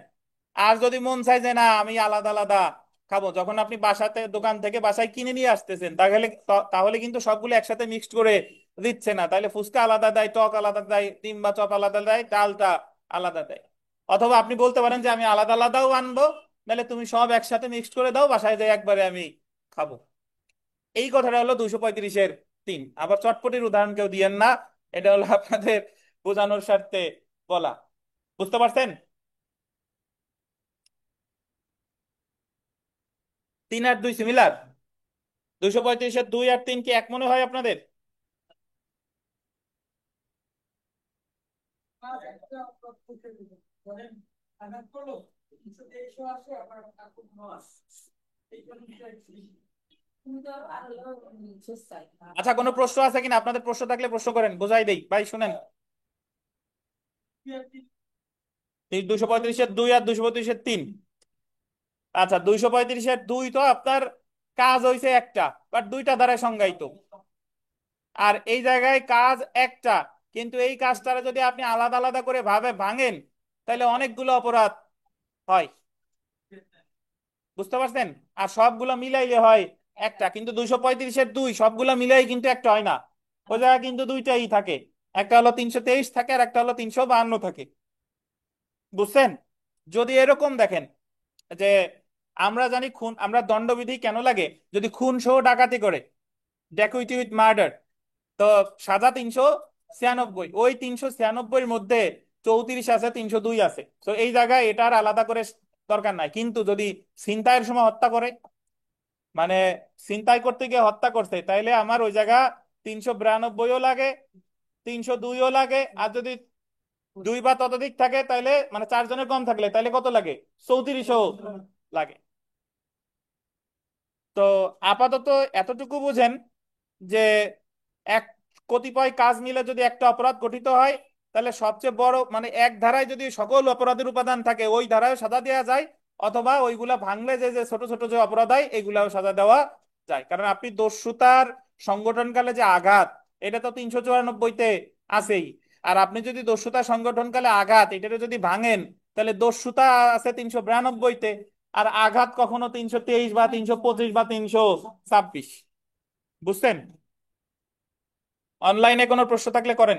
আর যদি মন চায় যে না আমি আলাদা আলাদা খাবো, যখন আপনি বাসাতে দোকান থেকে বাসায় কিনে নিয়ে আসতেছেন, তাহলে তাহলে কিন্তু সবগুলো একসাথে মিক্সড করে দিচ্ছে না, তাহলে ফুচকা আলাদা দেয়, টক আলাদা দেয়, ডিম বা চপ আলাদা দেয়, ডালটা আলাদা দেয়। অথবা আপনি বলতে পারেন যে আমি আলাদা আলাদাও আনবো, তাহলে তুমি সব একসাথে মিক্সড করে দাও, বাসায় যাই একবারে আমি খাবো। এই কথাটা হলো 235-3। আবার চটপটির উদাহরণ কেউ দিয়েন না, এটা হলো আপনাদের বোঝানোর স্বার্থে বলা। বুঝতে পারছেন? 3 আর 2 সিমিলার, 235-2 আর 3 কি এক মনে হয় আপনাদের? আচ্ছা, কোনো প্রশ্ন আছে কিনা আপনাদের? প্রশ্ন থাকলে প্রশ্ন করেন, বোঝাই দেই ভাই, শুনেন। 235-2 আর 235-3। আচ্ছা, 235-2 তো আপনার কাজ হইছে একটা, বাট দুইটা দ্বারা সংজ্ঞায়িত। আর এই জায়গায় কাজ একটা, কিন্তু এই কাজটারে যদি আপনি আলাদা আলাদা করে ভাবে ভাঙেন, তাহলে অনেকগুলো অপরাধ হয়। বুঝতে পারছেন? আর সবগুলো মিলাইলে হয় একটা, কিন্তু 235-এর 2 সবগুলো মিলাই কিন্তু একটা হয় না। ওই জায়গায় কিন্তু দুইটাই থাকে, একটা হলো 323 থাকে আর একটা হলো 352 থাকে। বুঝছেন? যদি এরকম দেখেন যে আমরা জানি খুন, আমরা দণ্ডবিধি কেন লাগে, যদি খুন সহ ডাকাতি করে, ড্যাকুইটি উইথ মার্ডার, তো সাজা 396, ওই 396-এর মধ্যে 34 আছে, 302 আছে, তো এই জায়গায় এটার আলাদা করে দরকার নাই। কিন্তু যদি ছিনতাইয়ের সময় হত্যা করে, মানে ছিনতাই করতে গিয়ে হত্যা করছে, তাইলে আমার ওই জায়গা 392ও লাগে, 302ও লাগে, আর যদি দুই বা ততোধিক থাকে তাইলে, মানে চারজনের কম থাকলে তাইলে কত লাগে, 34ও লাগে। তো আপাতত এতটুকু বুঝেন যে এক কতিপয় কাজ মিলে যদি একটা অপরাধ গঠিত হয়, তাহলে সবচেয়ে বড় মানে এক ধারায় যদি সকল অপরাধের উপাদান থাকে ওই ধারায় সাজা দেওয়া যায়, অথবা ওইগুলা ভাঙলে যে যে ছোট ছোট যে অপরাধ হয় এগুলাও সাজা দেওয়া যায়। কারণ আপনি দস্যুতার সংগঠনকালে যে আঘাত, এটা তো 394-তে আছেই। আর আপনি যদি দস্যুতা সংগঠনকালে আঘাত এটাকে যদি ভাঙেন, তাহলে দস্যুতা আছে 392-তে, আর আঘাত কখনো 323 বা 325 বা 326। বুঝছেন? অনলাইনে কোনো প্রশ্ন থাকলে করেন।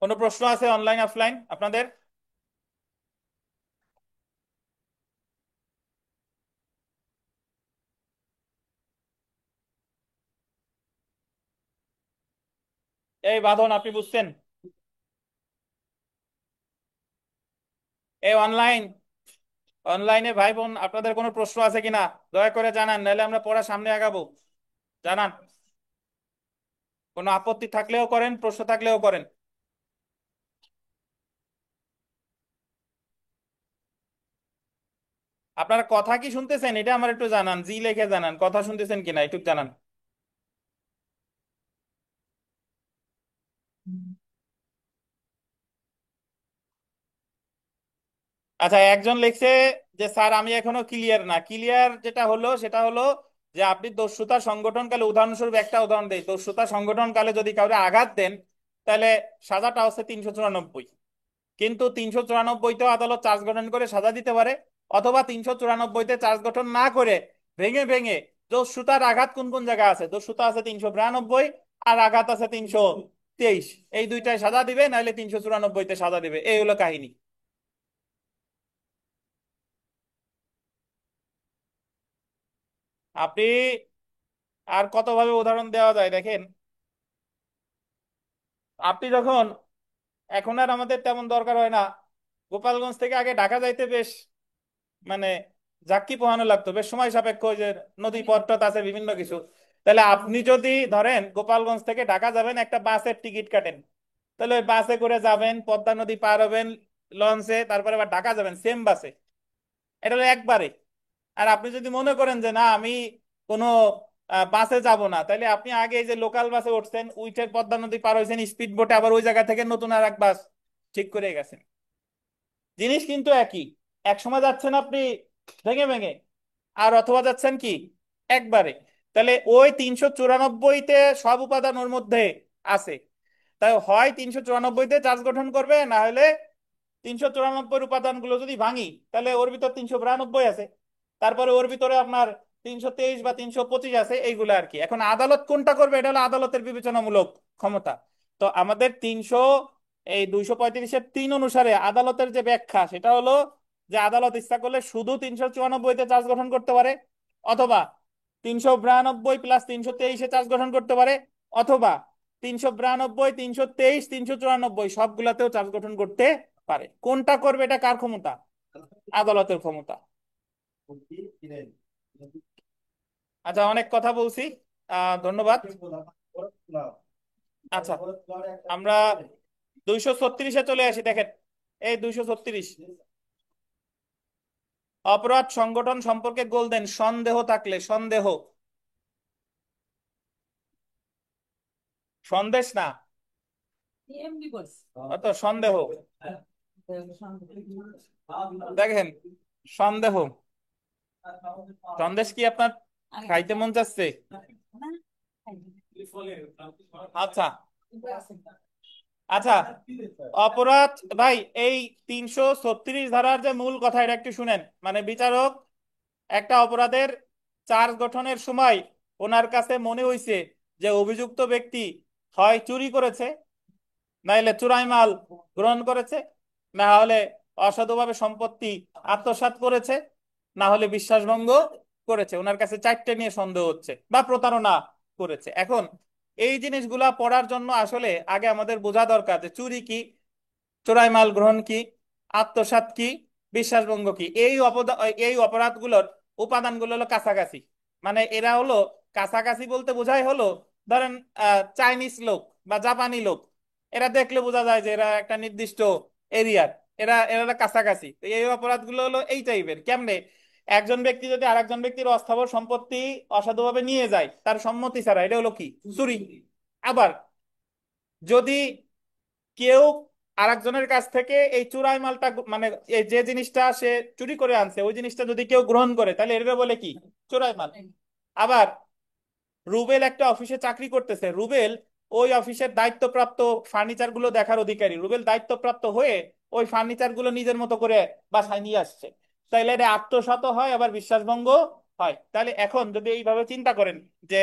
কোনো প্রশ্ন আছে অনলাইন অফলাইন আপনাদের? এই বাঁধন আপনি বুঝছেন? এই অনলাইন, অনলাইনে ভাই বোন আপনাদের কোনো প্রশ্ন আছে কিনা দয়া করে জানান, নাহলে আমরা পড়া সামনে আগাবো। জানান, কোনো আপত্তি থাকলেও করেন, প্রশ্ন থাকলেও করেন। আপনারা কথা কি শুনতেছেন এটা আমার একটু জানান, জি লিখে জানান কথা শুনতেছেন কিনা, একটু জানান। আচ্ছা, একজন লিখছে যে স্যার আমি এখনো ক্লিয়ার না। ক্লিয়ার যেটা হলো সেটা হলো যে আপনি দস্যুতা সংগঠনকালে, উদাহরণস্বরূপ একটা উদাহরণ দেই, দস্যুতা সংগঠনকালে যদি কাউকে আঘাত দেন, তাহলে সাজাটা হচ্ছে 394। কিন্তু 394-তেও আদালত চার্জ গঠন করে সাজা দিতে পারে, অথবা 394-তে চার্জ গঠন না করে ভেঙে ভেঙে দস্যুতার আঘাত কোন কোন জায়গা আছে, দস্যুতা আছে 392 আর আঘাত আছে 323, এই দুইটায় সাজা দিবে, নাহলে 394-তে সাজা দিবে। এই হলো কাহিনী। আপনি আর কতভাবে উদাহরণ দেওয়া যায় দেখেন। আপনি যখন, এখন আর আমাদের তেমন দরকার হয় না, গোপালগঞ্জ থেকে আগে ঢাকা যাইতে বেশ মানে ঝাক্কি পোহানো লাগতো, বেশ সময় সাপেক্ষ, ওই যে নদী পথ আছে বিভিন্ন কিছু। তাহলে আপনি যদি ধরেন গোপালগঞ্জ থেকে ঢাকা যাবেন, একটা বাসের টিকিট কাটেন, তাহলে ওই বাসে করে যাবেন, পদ্মা নদী পার হবেন লঞ্চে, তারপরে আবার ঢাকা যাবেন সেম বাসে, এটা হলো একবারে। আর আপনি যদি মনে করেন যে না আমি কোনো বাসে যাব না, তাহলে আপনি আগে এই যে লোকাল বাসে উঠছেন, উইঠে পদ্মা নদী পার হয়েছেন স্পিড বোটে, আবার ওই জায়গা থেকে নতুন আর এক বাস ঠিক করে গেছেন। জিনিস কিন্তু একই। এক সময় যাচ্ছেন আপনি ভেঙে ভেঙে, আর অথবা যাচ্ছেন কি একবারে। তাহলে ওই 394-তে সব উপাদান ওর মধ্যে আছে, তাই হয় 394-তে চার্জ গঠন করবে, না হলে 394 উপাদানগুলো যদি ভাঙি, তাহলে ওর ভিতর 392 আছে, তারপরে ওর ভিতরে আপনার 323 বা 325 আছে, এইগুলো আর কি। এখন আদালত কোনটা করবে এটা হলো আদালতের বিবেচনামূলক ক্ষমতা। তো আমাদের 235-এর 3 অনুসারে আদালতের যে ব্যাখ্যা সেটা হলো যে আদালত ইচ্ছা করলে শুধু 394-তে চার্জ গঠন করতে পারে, অথবা 392 + 323-এ চার্জ গঠন করতে পারে, অথবা 392, 323, 394 সবগুলাতেও চার্জ গঠন করতে পারে। কোনটা করবে এটা কার ক্ষমতা? আদালতের ক্ষমতা। আচ্ছা, অনেক কথা বলছি, ধন্যবাদ। আচ্ছা, আমরা 236-এ চলে আসি, দেখেন এই 236, অপরাধ সংগঠন সম্পর্কে গোল দেন সন্দেহ থাকলে, সন্দেহ, সন্দেশ না, অত সন্দেহ। দেখেন, সন্দেহ। সন্দেশ কি আপনার খাইতে মন চাচ্ছে? আচ্ছা, আচ্ছা। অপরাধ, ভাই, এই 336 ধারার যে মূল কথা, এটা একটু শুনেন। মানে বিচারক একটা অপরাধের চার্জ গঠনের সময় ওনার কাছে মনে হইছে যে অভিযুক্ত ব্যক্তি হয় চুরি করেছে, নাইলে চোরাই মাল গ্রহণ করেছে, না হলে অসাধুভাবে সম্পত্তি আত্মসাৎ করেছে, না হলে বিশ্বাসভঙ্গ করেছে। ওনার কাছে চারটে নিয়ে সন্দেহ হচ্ছে, বা প্রতারণা করেছে। এখন এই জিনিসগুলা পড়ার জন্য আসলে আগে আমাদের বোঝা দরকার যে চুরি কি, চোরাই মাল গ্রহণ কি, আত্মসাৎ কি, বিশ্বাসভঙ্গ কি। এই অপরাধগুলোর উপাদানগুলো হলো কাছাকাছি। মানে এরা হলো কাছাকাছি, বলতে বোঝায় হলো, ধরেন চাইনিজ লোক বা জাপানি লোক, এরা দেখলে বোঝা যায় যে এরা একটা নির্দিষ্ট এরিয়ার, এরা এরা কাছাকাছি। তো এই অপরাধগুলো হলো এই টাইপের। কেমনে? একজন ব্যক্তি যদি আরেকজন ব্যক্তির অস্থাবর সম্পত্তি অসাধুভাবে নিয়ে যায় তার সম্মতি ছাড়া, এটা হলো কি? চুরি। আবার যদি কেউ আরেকজনের কাছ থেকে এই চুরাই মালটা মানে এই যে জিনিসটা সে চুরি করে আনছে ওই জিনিসটা যদি কেউ গ্রহণ করে, তাহলে এটা বলে কি? চোরাই মাল। আবার রুবেল একটা অফিসে চাকরি করতেছে, রুবেল ওই অফিসের দায়িত্বপ্রাপ্ত ফার্নিচার গুলো দেখার অধিকারী, রুবেল দায়িত্বপ্রাপ্ত হয়ে ওই ফার্নিচার গুলো নিজের মতো করে বাসায় নিয়ে আসছে, তাইলে এটা আত্মসাৎ হয়, আবার বিশ্বাসভঙ্গ হয়। তাহলে এখন যদি এইভাবে চিন্তা করেন যে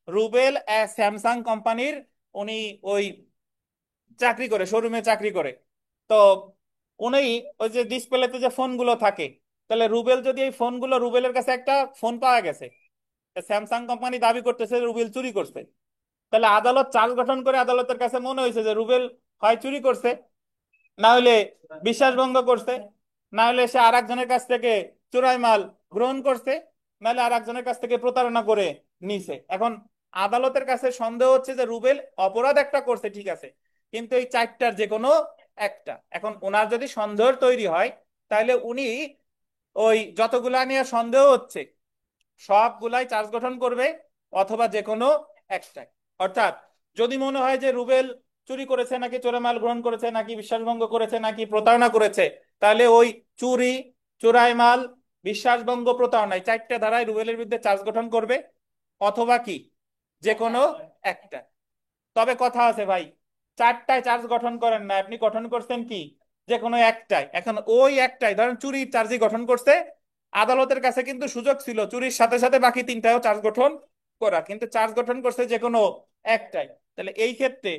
রুবেল স্যামসাং কোম্পানির, উনি ওই চাকরি করে, শোরুমে চাকরি করে, তো উনি ওই যে ডিসপ্লেতে যে ফোনগুলো থাকে, তাহলে রুবেল যদি এই ফোনগুলো, রুবেলের কাছে একটা ফোন পাওয়া গেছে, স্যামসাং কোম্পানি দাবি করতেছে রুবেল চুরি করছে, তাহলে আদালত চার্জ গঠন করে আদালতের কাছে মনে হয়েছে যে রুবেল হয় চুরি করছে, না হলে বিশ্বাসভঙ্গ করছে, না হলে সে আর একজনের কাছ থেকে চোরাই মাল গ্রহণ করছে, নাহলে আর একজনের কাছ থেকে প্রতারণা করে নিছে। এখন আদালতের কাছে সন্দেহ হচ্ছে যে রুবেল অপরাধ একটা করছে, ঠিক আছে, কিন্তু এই চারটার যে কোনো একটা। এখন ওনার যদি সন্দেহ তৈরি হয়, তাহলে উনি ওই যতগুলা নিয়ে সন্দেহ হচ্ছে সবগুলাই চার্জ গঠন করবে, অথবা যে কোনো একটাই। অর্থাৎ যদি মনে হয় যে রুবেল চুরি করেছে, নাকি চোরা মাল গ্রহণ করেছে, নাকি বিশ্বাসভঙ্গ করেছে, নাকি প্রতারণা করেছে, তাহলে ওই চুরি, চোরাই মাল, বিশ্বাসভঙ্গ, প্রতারণা, এই চারটা ধারায় রুবেলের বিরুদ্ধে চার্জ গঠন করবে, অথবা কি যে কোনো একটা। তবে কথা আছে ভাই, চারটায় চার্জ গঠন করেন না, আপনি গঠন করছেন কি যে কোনো একটাই। এখন ওই একটাই, ধরেন চুরির চার্জই গঠন করছে, আদালতের কাছে কিন্তু সুযোগ ছিল চুরির সাথে সাথে বাকি তিনটাও চার্জ গঠন করা, কিন্তু চার্জ গঠন করছে যে কোনো একটাই। তাহলে এই ক্ষেত্রে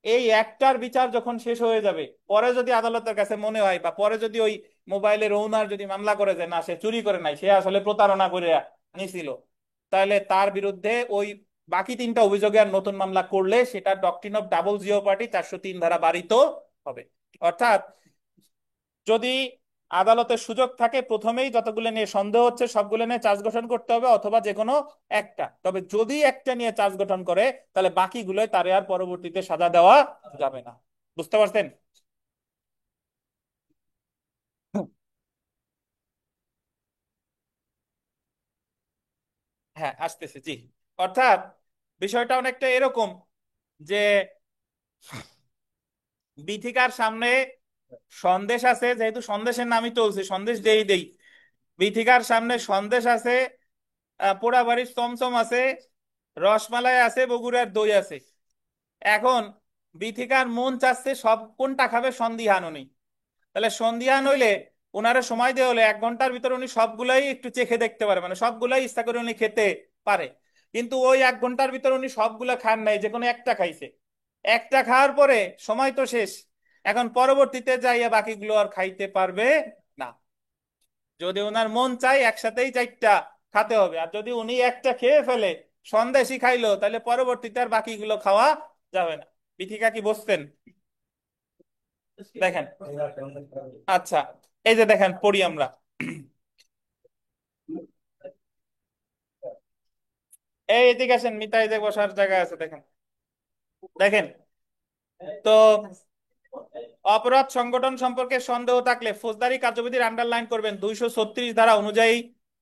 এই একটার বিচার যখন শেষ হয়ে যাবে, পরে যদি আদালতের কাছে মনে হয়, বা পরে যদি ওই মোবাইলের ওনার যদি মামলা করে যে না সে চুরি করে নাই, সে আসলে প্রতারণা করে নিছিল, তাহলে তার বিরুদ্ধে ওই বাকি তিনটা অভিযোগে আর নতুন মামলা করলে সেটা ডকট্রিন অফ ডাবল জিওপার্টি 403 ধারা বারিত হবে। অর্থাৎ যদি আদালতের সুযোগ থাকে, প্রথমেই যতগুলো নিয়ে সন্দেহ হচ্ছে সবগুলো নিয়ে চার্জ গঠন করতে হবে, অথবা যে কোনো একটা। তবে যদি একটা নিয়ে চার্জ গঠন করে, তাহলে বাকিগুলোয় তারে আর পরবর্তীতে সাজা দেওয়া যাবে না। বুঝতে পারছেন? হ্যাঁ, আসতেছে, জি। অর্থাৎ বিষয়টা অনেকটা এরকম যে বিথিকার সামনে সন্দেশ আছে, যেহেতু সন্দেশের নামই চলছে, সন্দেশ দেই দেই। বিথিকার সামনে সন্দেশ আছে, পোড়াবাড়ির চমচম আছে, রসমালাই আছে, বগুড়ার দই আছে। এখন বিথিকার মন চাচ্ছে সব কোনটা খাবে, সন্দিহান উনি। তাহলে সন্দিহান হইলে ওনারে সময় দেওয়া হলে 1 ঘন্টার ভিতরে উনি সবগুলাই একটু চেখে দেখতে পারে, মানে সবগুলাই ইচ্ছা করে উনি খেতে পারে। কিন্তু ওই 1 ঘন্টার ভিতরে উনি সবগুলা খান নাই, যে কোনো একটা খাইছে। একটা খাওয়ার পরে সময় তো শেষ, এখন পরবর্তীতে যাইয়া বাকিগুলো আর খাইতে পারবে না। যদি ওনার মন চাই একসাথেই চারটা খাতে হবে, আর যদি উনি একটা খেয়ে ফেলে, সন্দেশই খাইলো, তাহলে পরবর্তীতে আর বাকিগুলো খাওয়া যাবে না। বিথিকা কি বসতেন? দেখেন, আচ্ছা, এই যে দেখেন পড়ি আমরা। এই এদিকে আসেন, মিতাই যে বসার জায়গা আছে দেখেন। দেখেন তো, অপরাধ সংগঠন সম্পর্কে সন্দেহ থাকলে ফৌজদারি কার্যবিধির আন্ডারলাইন করবেন 236 ধারা অনুযায়ী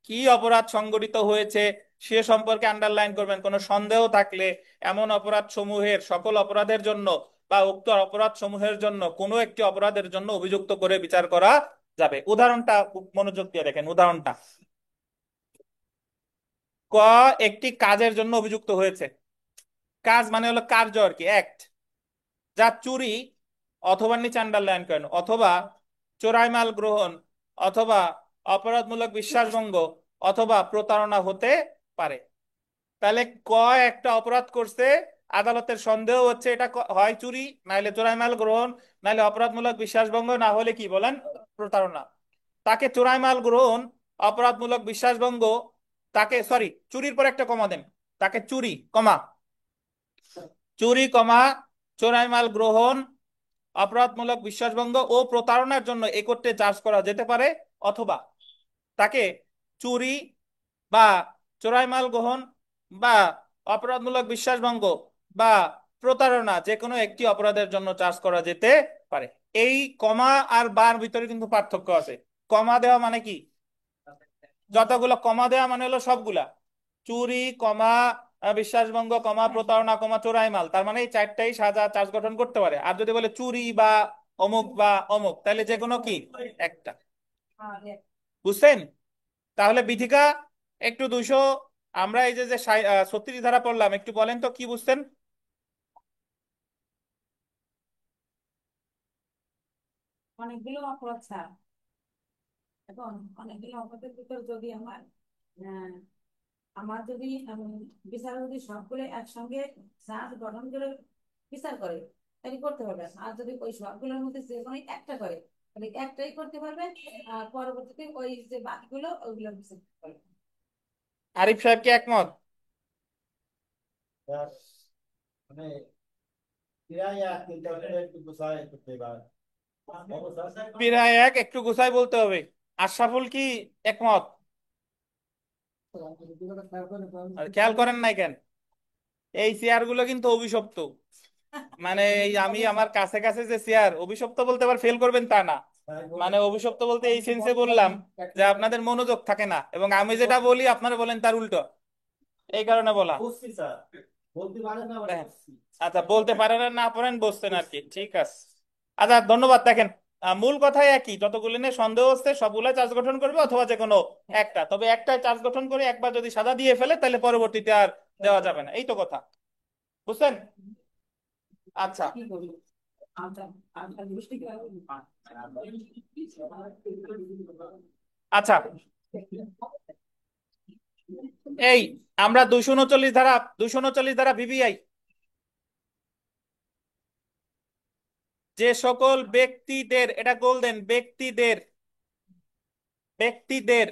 কি অপরাধ সংগঠিত হয়েছে সে সম্পর্কে আন্ডারলাইন করবেন। কোনো সন্দেহ থাকলে এমন অপরাধ সমূহের সকল অপরাধের জন্য বা উক্ত অপরাধ সমূহের জন্য কোনো একটি অপরাধের জন্য অভিযুক্ত করে বিচার করা যাবে। উদাহরণটা খুব মনোযোগ দিয়ে দেখেন, উদাহরণটা। ক, একটি কাজের জন্য অভিযুক্ত হয়েছে। কাজ মানে হলো কার্য আর কি, অ্যাক্ট, যা চুরি অথবা নিচে আন্ডারলাইন করেন, অথবা চোরাই মাল গ্রহণ, অথবা অপরাধমূলক বিশ্বাসভঙ্গ, অথবা প্রতারণা হতে পারে। তাহলে ক একটা অপরাধ করছে, আদালতের সন্দেহ হচ্ছে এটা হয় চুরি, নাইলে চোরাই মাল গ্রহণ, নাইলে অপরাধমূলক বিশ্বাসভঙ্গ, না হলে কি বলেন, প্রতারণা। তাকে চোরাই মাল গ্রহণ, অপরাধমূলক বিশ্বাসভঙ্গ, তাকে সরি চুরির পর একটা কমা দেন, তাকে চুরি কমা, চুরি কমা চোরাই মাল গ্রহণ, অপরাধমূলক বিশ্বাসভঙ্গ ও প্রতারণার জন্য একত্রে চার্জ করা যেতে পারে, অথবা তাকে চুরি বা চোরাই মাল গ্রহণ বা অপরাধমূলক বিশ্বাসভঙ্গ বা প্রতারণা যে কোনো একটি অপরাধের জন্য চার্জ করা যেতে পারে। এই কমা আর বার ভিতরে কিন্তু পার্থক্য আছে। কমা দেওয়া মানে কি, যতগুলো কমা দেওয়া মানে হলো সবগুলা, চুরি কমা বিশ্বাসভঙ্গ কমা প্রতারণা কমা চোরাই মাল, তার মানে এই চারটাই সাজা চার্জ গঠন করতে পারে। আর যদি বলে চুরি বা অমুক বা অমুক, তাহলে যে কোনো কি একটা। বুঝছেন? তাহলে বিথিকা একটু 200, আমরা এই যে যে 36 ধারা পড়লাম, একটু বলেন তো কি বুঝছেন। অনেকগুলো অপরাধ ছাড়। এখন অনেকগুলো অপরাধের ভিতর যদি আহ, আমার যদি বিচার যদি সবগুলো একসঙ্গে চার্জ গঠন করে বিচার করে, তাহলে করতে পারবে। আর যদি ওই সবগুলোর মধ্যে যে কোনো একটা করে, তাহলে একটাই করতে পারবে। আর পরবর্তীতে ওই যে বাকিগুলো ওইগুলো বিচার করতে পারবে। আরিফ সাহেব কি একমত? প্রায় এক, একটু গুছাই বলতে হবে। আশরাফুল কি একমত? আর খেয়াল করেন নাই কেন, এই চেয়ার গুলো কিন্তু অভিশপ্ত। মানে এই আমি আমার কাছে কাছে যে চেয়ার, অভিশপ্ত বলতে আবার ফেল করবেন তা না, মানে অভিশপ্ত বলতে এই সেন্সে বললাম যে আপনাদের মনোযোগ থাকে না, এবং আমি যেটা বলি আপনারা বলেন তার উল্টো, এই কারণে বলা। দেখেন, আচ্ছা বলতে পারেন আর না পারেন বসছেন আর কি, ঠিক আছে। আচ্ছা ধন্যবাদ। দেখেন, মূল কথাই একই, যতগুলো নিয়ে সন্দেহ হচ্ছে সবগুলো চার্জ গঠন করবে, অথবা যে কোনো একটা, তবে একটাই চার্জ গঠন করে একবার যদি সাদা দিয়ে ফেলে তাহলে পরবর্তীতে আর দেওয়া যাবে না, এই তো কথা। বুঝছেন? আচ্ছা। কি করি আমরা, আমরা দৃষ্টি আচ্ছা, এই আমরা 239 ধারা, 239 ধারা ভিভিআই, যে সকল ব্যক্তিদের, এটা গোল্ডেন, ব্যক্তিদের, ব্যক্তিদের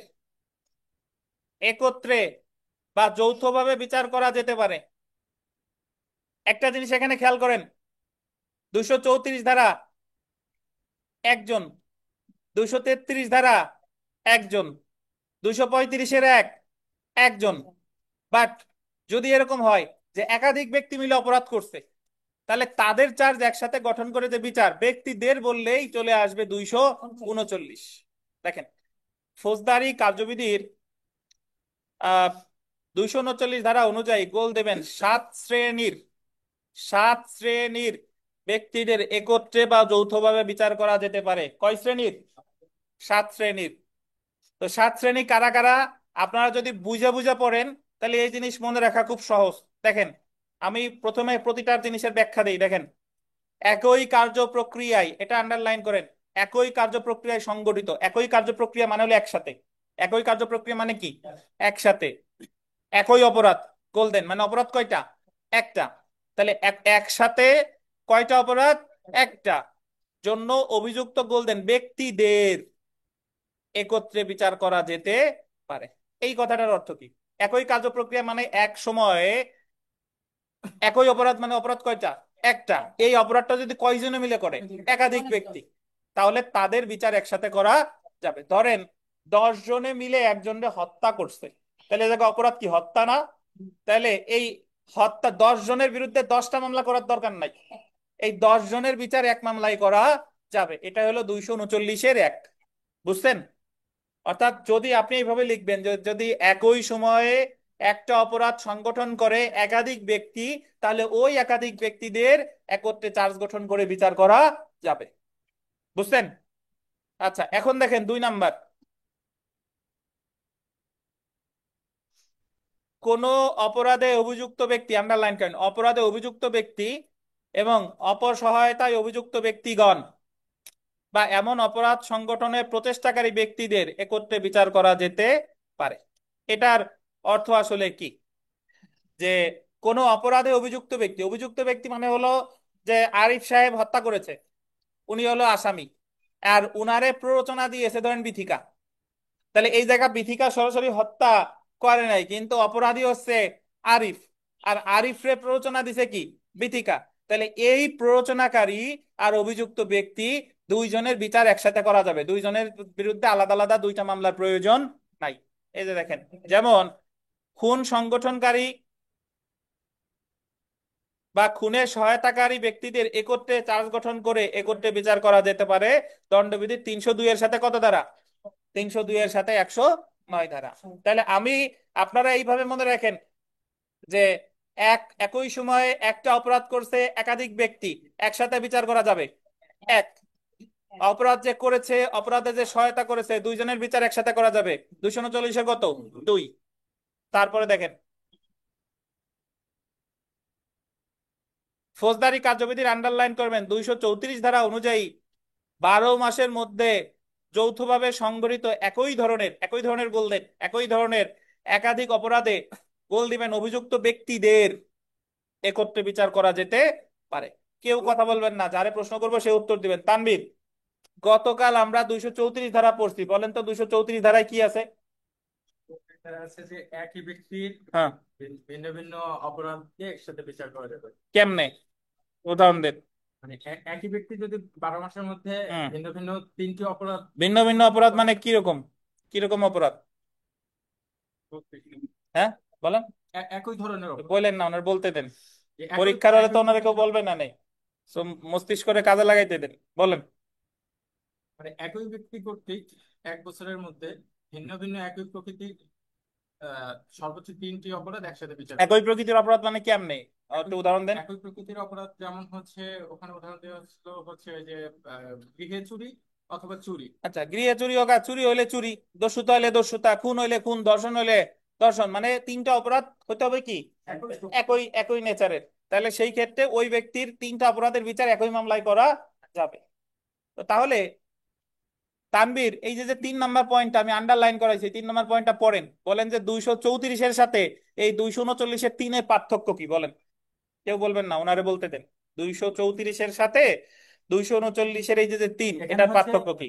একত্রে বা যৌথভাবে বিচার করা যেতে পারে। একটা জিনিস এখানে খেয়াল করেন, 234 ধারা একজন, 233 ধারা একজন, 235-এর এক একজন। বাট যদি এরকম হয় যে একাধিক ব্যক্তি মিলে অপরাধ করছে, তাহলে তাদের চার্জ একসাথে গঠন করে যে বিচার, ব্যক্তিদের বললেই চলে আসবে 239। দেখেন, ফৌজদারি কার্যবিধির 239 ধারা অনুযায়ী গোল দেবেন 7 শ্রেণীর, 7 শ্রেণীর ব্যক্তিদের একত্রে বা যৌথভাবে বিচার করা যেতে পারে। কয় শ্রেণীর? 7 শ্রেণীর। তো 7 শ্রেণী কারা কারা, আপনারা যদি বুঝে বুঝে পড়েন তাহলে এই জিনিস মনে রাখা খুব সহজ। দেখেন, আমি প্রথমে প্রতিটার জিনিসের ব্যাখ্যা দিই। দেখেন, একই কার্য প্রক্রিয়ায়, এটা আন্ডারলাইন করেন, একই কার্য প্রক্রিয়ায় সংগঠিত, একই কার্য প্রক্রিয়া মানে হলো একসাথে, একই কার্য প্রক্রিয়া মানে কি, একসাথে, একই অপরাধ, গোল্ডেন মানে অপরাধ কয়টা, একটা। তাহলে একসাথে কয়টা অপরাধ, একটা, জন্য অভিযুক্ত গোল্ডেন ব্যক্তিদের একত্রে বিচার করা যেতে পারে। এই কথাটার অর্থ কি, একই কার্য প্রক্রিয়া মানে এক সময়ে একই অপরাধ, মানে অপরাধ কয়টা, একটা। এই অপরাধটা যদি কয়জনে মিলে করে, একাধিক ব্যক্তি, তাহলে তাদের বিচার একসাথে করা যাবে। ধরেন 10 জনে মিলে একজনকে হত্যা করছে, তাহলে এই জায়গায় অপরাধ কি, হত্যা না? তাহলে এই হত্যা, 10 জনের বিরুদ্ধে 10টা মামলা করার দরকার নাই, এই 10 জনের বিচার এক মামলায় করা যাবে। এটা হলো 239-এর এক। বুঝছেন? অর্থাৎ যদি আপনি এইভাবে লিখবেন যে যদি একই সময়ে একটা অপরাধ সংগঠন করে একাধিক ব্যক্তি, তাহলে ওই একাধিক ব্যক্তিদের একত্রে চার্জ গঠন করে বিচার করা যাবে। বুঝছেন? আচ্ছা, এখন দেখেন 2 নাম্বার। কোন অপরাধে অভিযুক্ত ব্যক্তি, আন্ডারলাইন করেন, অপরাধে অভিযুক্ত ব্যক্তি এবং অপর সহায়তায় অভিযুক্ত ব্যক্তিগণ বা এমন অপরাধ সংগঠনের প্রচেষ্টাকারী ব্যক্তিদের একত্রে বিচার করা যেতে পারে। এটার অর্থ আসলে কি? যে কোন অপরাধে অভিযুক্ত ব্যক্তি, অভিযুক্ত ব্যক্তি মানে হলো যে আরিফ সাহেব হত্যা করেছে, উনি হলো আসামি, আর উনারে প্ররোচনা দিয়েছে ধরেন বিথিকা। তাহলে এই জায়গা বিথিকা সরাসরি হত্যা করে নাই, কিন্তু অপরাধী হচ্ছে আরিফ, আর আরিফরে প্ররোচনা দিছে কি? বিথিকা। তাহলে এই প্ররোচনাকারী আর অভিযুক্ত ব্যক্তি দুইজনের বিচার একসাথে করা যাবে, দুইজনের বিরুদ্ধে আলাদা আলাদা দুইটা মামলার প্রয়োজন নাই। এই যে দেখেন, যেমন খুন সংগঠনকারী বা খুনের সহায়তাকারী ব্যক্তিদের একত্রে চার্জ গঠন করে একত্রে বিচার করা যেতে পারে দণ্ডবিধির 302 এর সাথে কত ধারা? 302 এর সাথে 109 ধারা। তাহলে আমি, আপনারা এইভাবে মনে রাখেন যে একই সময়ে একটা অপরাধ করছে একাধিক ব্যক্তি, একসাথে বিচার করা যাবে। এক, অপরাধ যে করেছে, অপরাধে যে সহায়তা করেছে, দুইজনের বিচার একসাথে করা যাবে। 239-এ কত? 2। তারপরে দেখেন, ফৌজদারি কার্যবিধির আন্ডারলাইন করবেন 234 ধারা অনুযায়ী 12 মাসের মধ্যে যৌথভাবে সংগঠিত একই ধরনের গোল দেন, একই ধরনের একাধিক অপরাধে গোল দিবেন অভিযুক্ত ব্যক্তিদের একত্রে বিচার করা যেতে পারে। কেউ কথা বলবেন না, যারে প্রশ্ন করবো সে উত্তর দিবেন। তানভীর, গতকাল আমরা 234 ধারা পড়ছি, বলেন তো 234 ধারায় কি আছে? এটা আছে যে একই ব্যক্তির হ্যাঁ, ভিন্ন ভিন্ন অপরাধকে একসাথে বিচার করা যাবে। কেমনে? উদাহরণ দেন। মানে একই ব্যক্তি যদি 12 মাসের মধ্যে হুম, ভিন্ন ভিন্ন 3টি অপরাধ ভিন্ন ভিন্ন অপরাধ মানে কিরকম? কিরকম অপরাধ? করতে- হ্যাঁ, বলেন। একই ধরনের অপরাধ, বলেন না, ওনার বলতে দেন। যে একই পরীক্ষার হলে তো একই ওনারা কেউ বলবে না নেই। So, মস্তিষ্ক করে কাজে লাগাইতে দেন, বলেন। মানে একই ব্যক্তি কর্তৃক 1 বছরের মধ্যে ভিন্ন ভিন্ন একই প্রকৃতির সর্বোচ্চ 3টি অপরাধ একসাথে বিচার করা। একই প্রকৃতির অপরাধ মানে কেমনে? একটু উদাহরণ দেন। একই প্রকৃতির অপরাধ যেমন হচ্ছে, ওখানে উদাহরণ দেওয়া হচ্ছিল হচ্ছে ওই যে গৃহে চুরি অথবা চুরি। আচ্ছা, গৃহে চুরি হোক, আর চুরি হইলে চুরি, দস্যুতা হইলে দস্যুতা, খুন হইলে খুন, ধর্ষণ হইলে ধর্ষণ, মানে তিনটা অপরাধ হতে হবে কি? একই একই একই নেচারের। তাহলে সেই ক্ষেত্রে ওই ব্যক্তির তিনটা অপরাধের বিচার একই মামলায় করা যাবে। তো তাহলে তানবীর, এই যে যে 3 নাম্বার পয়েন্ট আমি আন্ডারলাইন করাইছি, 3 নাম্বার পয়েন্টটা পড়েন, বলেন যে 234-এর সাথে এই 239-এর 3-এর পার্থক্য কি বলেন। কেউ বলবেন না, ওনারে বলতে দেন। 234-এর সাথে 239-এর এই যে যে 3, এখানে এটার হচ্ছে পার্থক্য কি?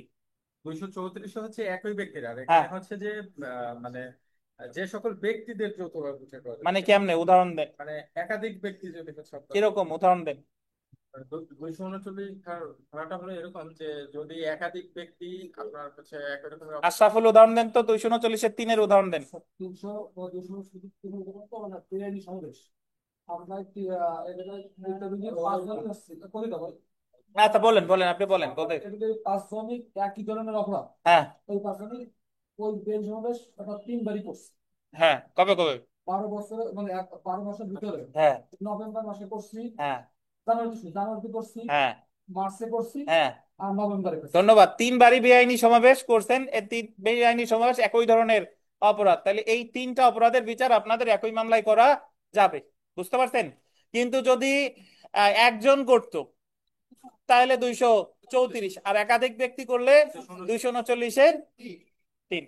234 হচ্ছে একই ব্যক্তির, আর হ্যাঁ, এখানে হচ্ছে যে মানে যে সকল ব্যক্তিদের যৌথভাবে বিচার করা যাবে। মানে কেমনে? উদাহরণ দেন। মানে একাধিক ব্যক্তি যদি হচ্ছে অপরাধ করে। কিরকম? উদাহরণ দেন। 239 ধারাটা হলো এরকম যে যদি একাধিক ব্যক্তি আপনার হচ্ছে একই রকমের আশরাফুল, উদাহরণ দেন তো, 239-এর 3-এর উদাহরণ দেন। 300 সমাবেশ আমরা একটি আচ্ছা, বলেন বলেন, আপনি বলেন বলতে। 5 শ্রমিক একই ধরনের অপরাধ। হ্যাঁ। ওই 5 শ্রমিক ওই বেল সমাবেশ অর্থাৎ 3 বারই করছে। হ্যাঁ, কবে কবে? 12 বছরে মানে 12 মাসের ভিতরে। হ্যাঁ। নভেম্বর মাসে করছি, হ্যাঁ। জানুয়ারিতে করছি, হ্যাঁ। মার্চে করছি, হ্যাঁ, আর নভেম্বরে করছি। ধন্যবাদ। 3 বারই বেআইনি সমাবেশ করছেন, এই 3 বেআইনি সমাবেশ একই ধরনের অপরাধ, তাহলে এই 3টা অপরাধের বিচার আপনাদের একই মামলায় করা যাবে। বুঝতে পারছেন? কিন্তু যদি একজন করতো তাহলে 234, আর একাধিক ব্যক্তি করলে 239-এর 3।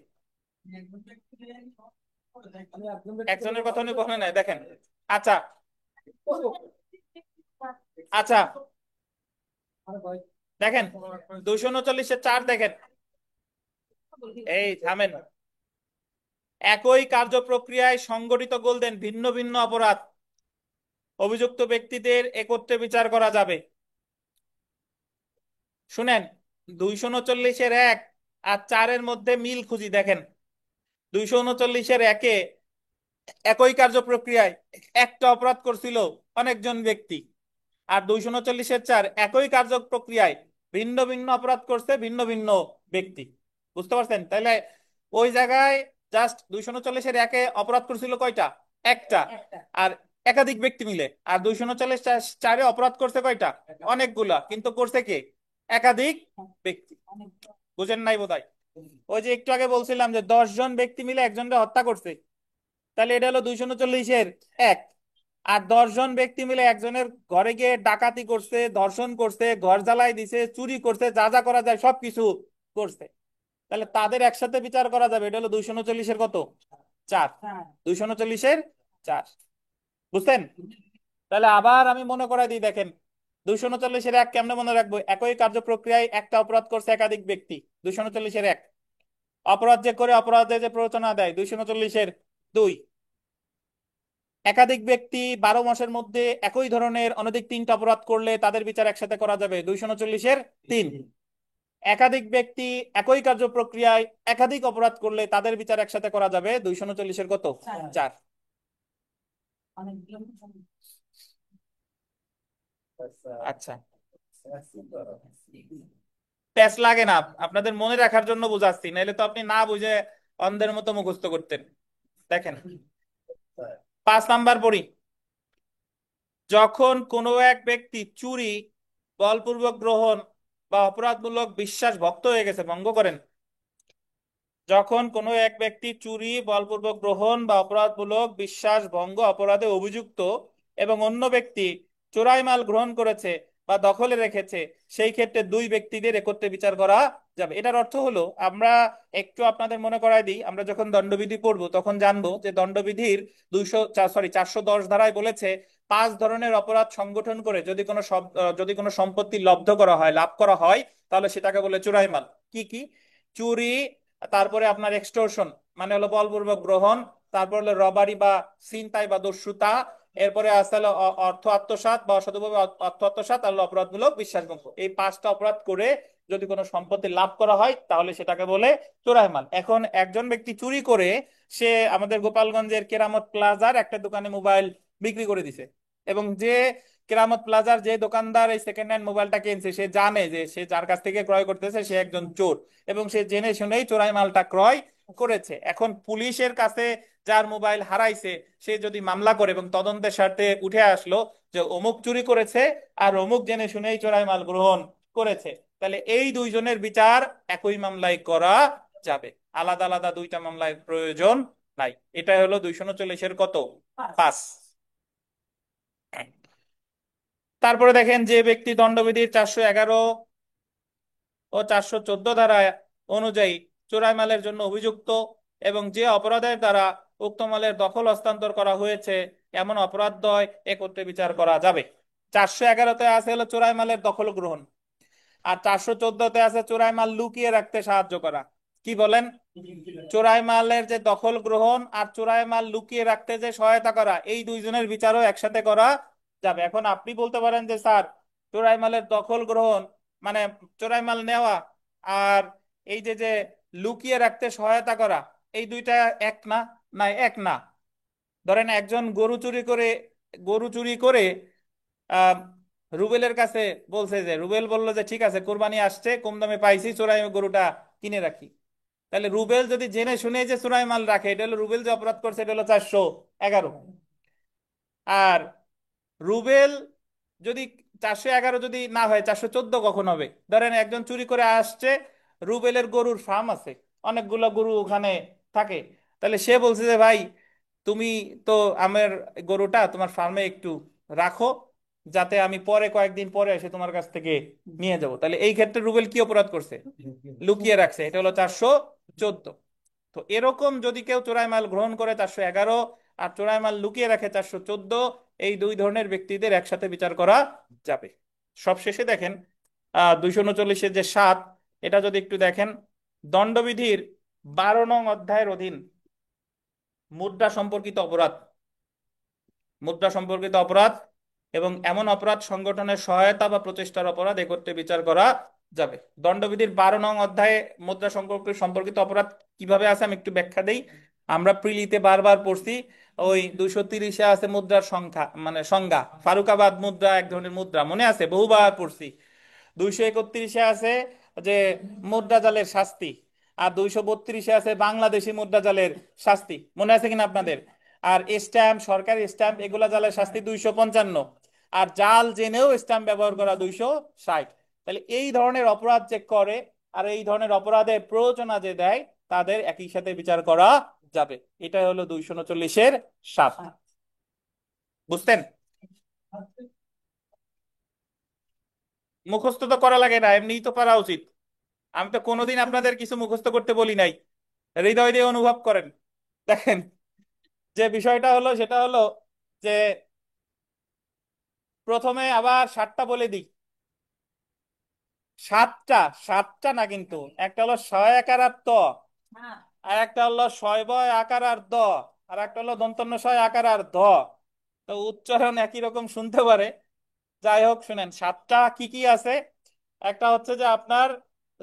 একজনের কথা উনি কখনো নাই, দেখেন। আচ্ছা। আচ্ছা, দেখেন 239-এর 4 দেখেন। এই থামেন। একই কার্য প্রক্রিয়ায় সংগঠিত গোলদেন ভিন্ন ভিন্ন অপরাধ অভিযুক্ত ব্যক্তিদের একত্রে বিচার করা যাবে। শুনেন, 239-এর 1 আর 4-এর মধ্যে মিল খুঁজি, দেখেন। 239-এর 1-এ একই কার্য প্রক্রিয়ায় একটা অপরাধ করছিল অনেকজন ব্যক্তি, আর 239-এর 4 একই কার্য প্রক্রিয়ায় ভিন্ন ভিন্ন অপরাধ করছে ভিন্ন ভিন্ন ব্যক্তি। বুঝতে পারছেন? তাহলে ওই জায়গায় জাস্ট 239-এর একে অপরাধ করছিল কয়টা? একটা। একটা। আর একাধিক ব্যক্তি মিলে। আর 239-4 অপরাধ করছে কয়টা? অনেকগুলা, কিন্তু করছে কে? একাধিক ব্যক্তি। অনেক। বুঝেন নাই বোধহয়। ওই যে একটু আগে বলছিলাম যে 10 জন ব্যক্তি মিলে একজনকে হত্যা করছে, তাহলে এটা হলো 239-এর এক। আর 10 জন ব্যক্তি মিলে একজনের ঘরে গিয়ে ডাকাতি করছে, ধর্ষণ করছে, ঘর জ্বালাই দিছে, চুরি করছে, যা যা করা যায় সবকিছু করছে, তাহলে তাদের একসাথে বিচার করা যাবে। এটা হলো 239-এর কত? 4। হ্যাঁ। 239-এর 4। বুঝছেন? তাহলে আবার আমি মনে করাই দিই, দেখেন 239-এর এক কেমনে মনে রাখবো? একই কার্য প্রক্রিয়ায় একটা অপরাধ করছে একাধিক ব্যক্তি, 239-এর এক। অপরাধ যে করে অপরাধে যে প্ররোচনা দেয়, 239-এর 2। একাধিক ব্যক্তি 12 মাসের মধ্যে একই ধরনের অনধিক 3টা অপরাধ করলে তাদের বিচার একসাথে করা যাবে, 239-এর 3। একাধিক ব্যক্তি একই কার্য প্রক্রিয়ায় একাধিক অপরাধ করলে তাদের বিচার একসাথে করা যাবে, 239-এর কত? 4। অনেকগুলো। আচ্ছা, প্যাচ লাগে না, আপনাদের মনে রাখার জন্য বুঝাচ্ছি, নাহলে তো আপনি না বুঝে অন্ধের মতো মুখস্থ করতেন। দেখেন 5 নাম্বার পড়ি। যখন কোনো এক ব্যক্তি চুরি, বলপূর্বক গ্রহণ বা অপরাধমূলক বিশ্বাস ভঙ্গ হয়ে গেছে, ভঙ্গ করেন। যখন কোনো এক ব্যক্তি চুরি, বলপূর্বক গ্রহণ বা অপরাধমূলক বিশ্বাস ভঙ্গ অপরাধে অভিযুক্ত এবং অন্য ব্যক্তি চোরাই মাল গ্রহণ করেছে বা দখলে রেখেছে, সেই ক্ষেত্রে দুই ব্যক্তিদের একত্রে বিচার করা যাবে। এটার অর্থ হলো, আমরা একটু আপনাদের মনে করায় দিই, আমরা যখন দণ্ডবিধি পড়বো তখন জানবো যে দণ্ডবিধির 410 ধারায় বলেছে 5 ধরনের অপরাধ সংগঠন করে যদি কোনো সম্পত্তি লব্ধ করা হয়, লাভ করা হয়, তাহলে সেটাকে বলে চোরাই মাল। কি কি? চুরি, তারপরে আপনার এক্সটর্শন মানে হলো বলপূর্বক গ্রহণ, তারপর হলো রবারি বা ছিনতাই বা দস্যুতা, এরপরে আসতে হলো অর্থ আত্মসাৎ বা অসৎভাবে অর্থ আত্মসাৎ, আর হলো অপরাধমূলক বিশ্বাসভঙ্গ। এই 5টা অপরাধ করে যদি কোনো সম্পত্তি লাভ করা হয় তাহলে সেটাকে বলে চোরাই মাল। এখন একজন ব্যক্তি চুরি করে সে আমাদের গোপালগঞ্জের কেরামত প্লাজার একটা দোকানে মোবাইল বিক্রি করে দিছে, এবং যে কেরামত প্লাজার যে দোকানদার এই সেকেন্ড হ্যান্ড মোবাইলটা কিনছে সে জানে যে সে যার কাছ থেকে ক্রয় করতেছে সে একজন চোর, এবং সে জেনে শুনেই চোরাই মালটা ক্রয় করেছে। এখন পুলিশের কাছে যার মোবাইল হারাইছে সে যদি মামলা করে এবং তদন্তের স্বার্থে উঠে আসলো যে অমুক চুরি করেছে আর অমুক জেনে শুনেই চোরাই মাল গ্রহণ করেছে, তাহলে এই দুইজনের বিচার একই মামলায় করা যাবে, আলাদা আলাদা দুইটা মামলায় প্রয়োজন নাই। এটা হলো 239-এর কত? 5। তারপরে দেখেন, যে ব্যক্তি দণ্ডবিধির 411 ও 414 ধারা অনুযায়ী চোরাই মালের জন্য অভিযুক্ত এবং যে অপরাধের দ্বারা উক্ত মালের দখল হস্তান্তর করা হয়েছে, এমন অপরাধদ্বয় একত্রে বিচার করা যাবে। 411-তে আছে হলো চোরাই মালের দখল গ্রহণ, আর 414-তে আছে চোরাই মাল লুকিয়ে রাখতে সাহায্য করা। কি বলেন? চোরাই মালের যে দখল গ্রহণ আর চোরাই মাল লুকিয়ে রাখতে যে সহায়তা করা, এই দুইজনের বিচারও একসাথে করা যাবে। এখন আপনি বলতে পারেন যে স্যার, চোরাই মালের দখল গ্রহণ মানে চোরাই মাল নেওয়া, আর এই যে যে লুকিয়ে রাখতে সহায়তা করা, এই দুইটা এক না? না, এক না। ধরেন একজন গরু চুরি করে আহ রুবেলের কাছে বলছে, যে রুবেল বলল যে ঠিক আছে কোরবানি আসছে, কম দামে পাইছি, চোরাই গরুটা কিনে রাখি। তাহলে রুবেল যদি জেনে শুনে যে চোরাই মাল রাখে, এটা হলো রুবেল যে অপরাধ করছে, এটা হলো 411। আর রুবেল যদি 411 যদি না হয়, 414 কখন হবে? ধরেন একজন চুরি করে আসছে, রুবেলের গরুর ফার্ম আছে, অনেকগুলো গরু ওখানে থাকে, তাহলে সে বলছে যে ভাই তুমি তো আমার গরুটা তোমার ফার্মে একটু রাখো, যাতে আমি পরে কয়েকদিন পরে এসে তোমার কাছ থেকে নিয়ে যাব। তাহলে এই ক্ষেত্রে রুবেল কি অপরাধ করছে? লুকিয়ে রাখছে, এটা হলো 414। তো এরকম যদি কেউ চোরাই মাল গ্রহণ করে 411, আর চোরাই মাল লুকিয়ে রাখে 414, এই দুই ধরনের ব্যক্তিদের একসাথে বিচার করা যাবে। সবশেষে দেখেন 239-এর যে 7, এটা যদি একটু দেখেন, দণ্ডবিধির 12 নং অধ্যায়ের অধীন মুদ্রা সম্পর্কিত অপরাধ, মুদ্রা সম্পর্কিত অপরাধ এবং এমন অপরাধ সংগঠনের সহায়তা বা প্রচেষ্টার অপরাধ একত্রে বিচার করা যাবে। দণ্ডবিধির 12 নং অধ্যায়ে মুদ্রা সম্পর্কিত অপরাধ কিভাবে আছে আমি একটু ব্যাখ্যা দেই। আমরা প্রিলিতে বারবার পড়ছি, ওই 230-এ আছে মুদ্রার সংখ্যা মানে সংজ্ঞা, ফারুকাবাদ মুদ্রা এক ধরনের মুদ্রা, মনে আছে? বহুবার পড়ছি। 231-এ আছে যে মুদ্রা জালের শাস্তি, আর 232-এ আছে বাংলাদেশি মুদ্রা জালের শাস্তি, মনে আছে কিনা আপনাদের? আর স্ট্যাম্প, সরকারি স্ট্যাম্প এগুলা জালের শাস্তি 255। আর জাল জেনেও স্ট্যাম্প ব্যবহার করা 260। তাহলে এই ধরনের অপরাধ যে করে আর এই ধরনের অপরাধের প্ররোচনা যে দেয় তাদের একই সাথে বিচার করা যাবে। এটা হলো 239-এর 7। বুঝতেন? মুখস্থ তো করা লাগে না, এমনিই তো পারা উচিত। আমি তো কোনোদিন আপনাদের কিছু মুখস্থ করতে বলি নাই, হৃদয় দিয়ে অনুভব করেন। দেখেন, যে বিষয়টা হলো সেটা হলো যে প্রথমে আবার 7টা বলে দিই। 7টা, 7টা না কিন্তু, একটা হলো সয় আকার আর ত, হ্যাঁ। আর একটা হলো শয় আকার আর দ, আর একটা হলো দন্তন্য শয় আকার আর ধ। তো উচ্চারণ একই রকম শুনতে পারে। যাই হোক, শুনেন 7টা কি কি আছে। একটা হচ্ছে যে আপনার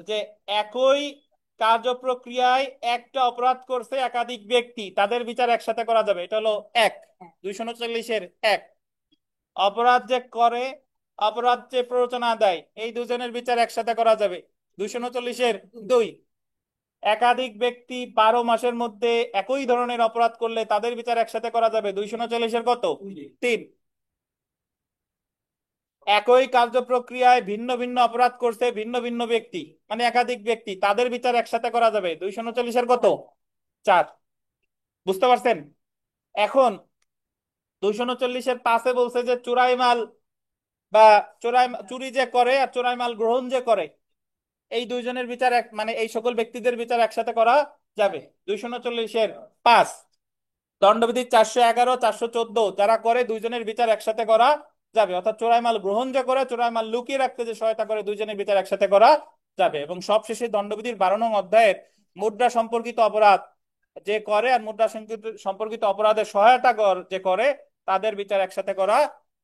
যে একই কার্যপ্রক্রিয়ায় একটা অপরাধ করছে একাধিক ব্যক্তি, তাদের বিচার একসাথে করা যাবে, এটা হলো এক। 239-এর 1। অপরাধ যে করে, অপরাধ যে প্ররোচনা দেয়, এই দুজনের বিচার একসাথে করা যাবে, 239-এর 2। একাধিক ব্যক্তি 12 মাসের মধ্যে একই ধরনের অপরাধ করলে তাদের বিচার একসাথে করা যাবে, 239-এর কত? 3। একই কার্যপ্রক্রিয়ায় ভিন্ন ভিন্ন অপরাধ করছে ভিন্ন ভিন্ন ব্যক্তি, মানে একাধিক ব্যক্তি, তাদের বিচার একসাথে করা যাবে, 239-এর কত? 4। বুঝতে পারছেন? এখন 239-এর 5-এ বলছে যে চোরাই মাল বা চুরি যে করে আর চোরাই মাল গ্রহণ যে করে, এই দুইজনের বিচার এক, মানে এই সকল ব্যক্তিদের বিচার একসাথে করা যাবে, 239-এর 5। দণ্ডবিধি 411, 414 যারা করে দুইজনের বিচার একসাথে করা যাবে, অর্থাৎ চোরাই মাল গ্রহণ যে করে, চোরাই মাল লুকিয়ে রাখতে যে সহায়তা করে, দুইজনের বিচার একসাথে করা যাবে। এবং সবশেষে দণ্ডবিধির 12 নং অধ্যায়ের মুদ্রা সম্পর্কিত অপরাধ যে করে আর মুদ্রা সম্পর্কিত অপরাধের সহায়তা যে করে, তাদের বিচার একসাথে করা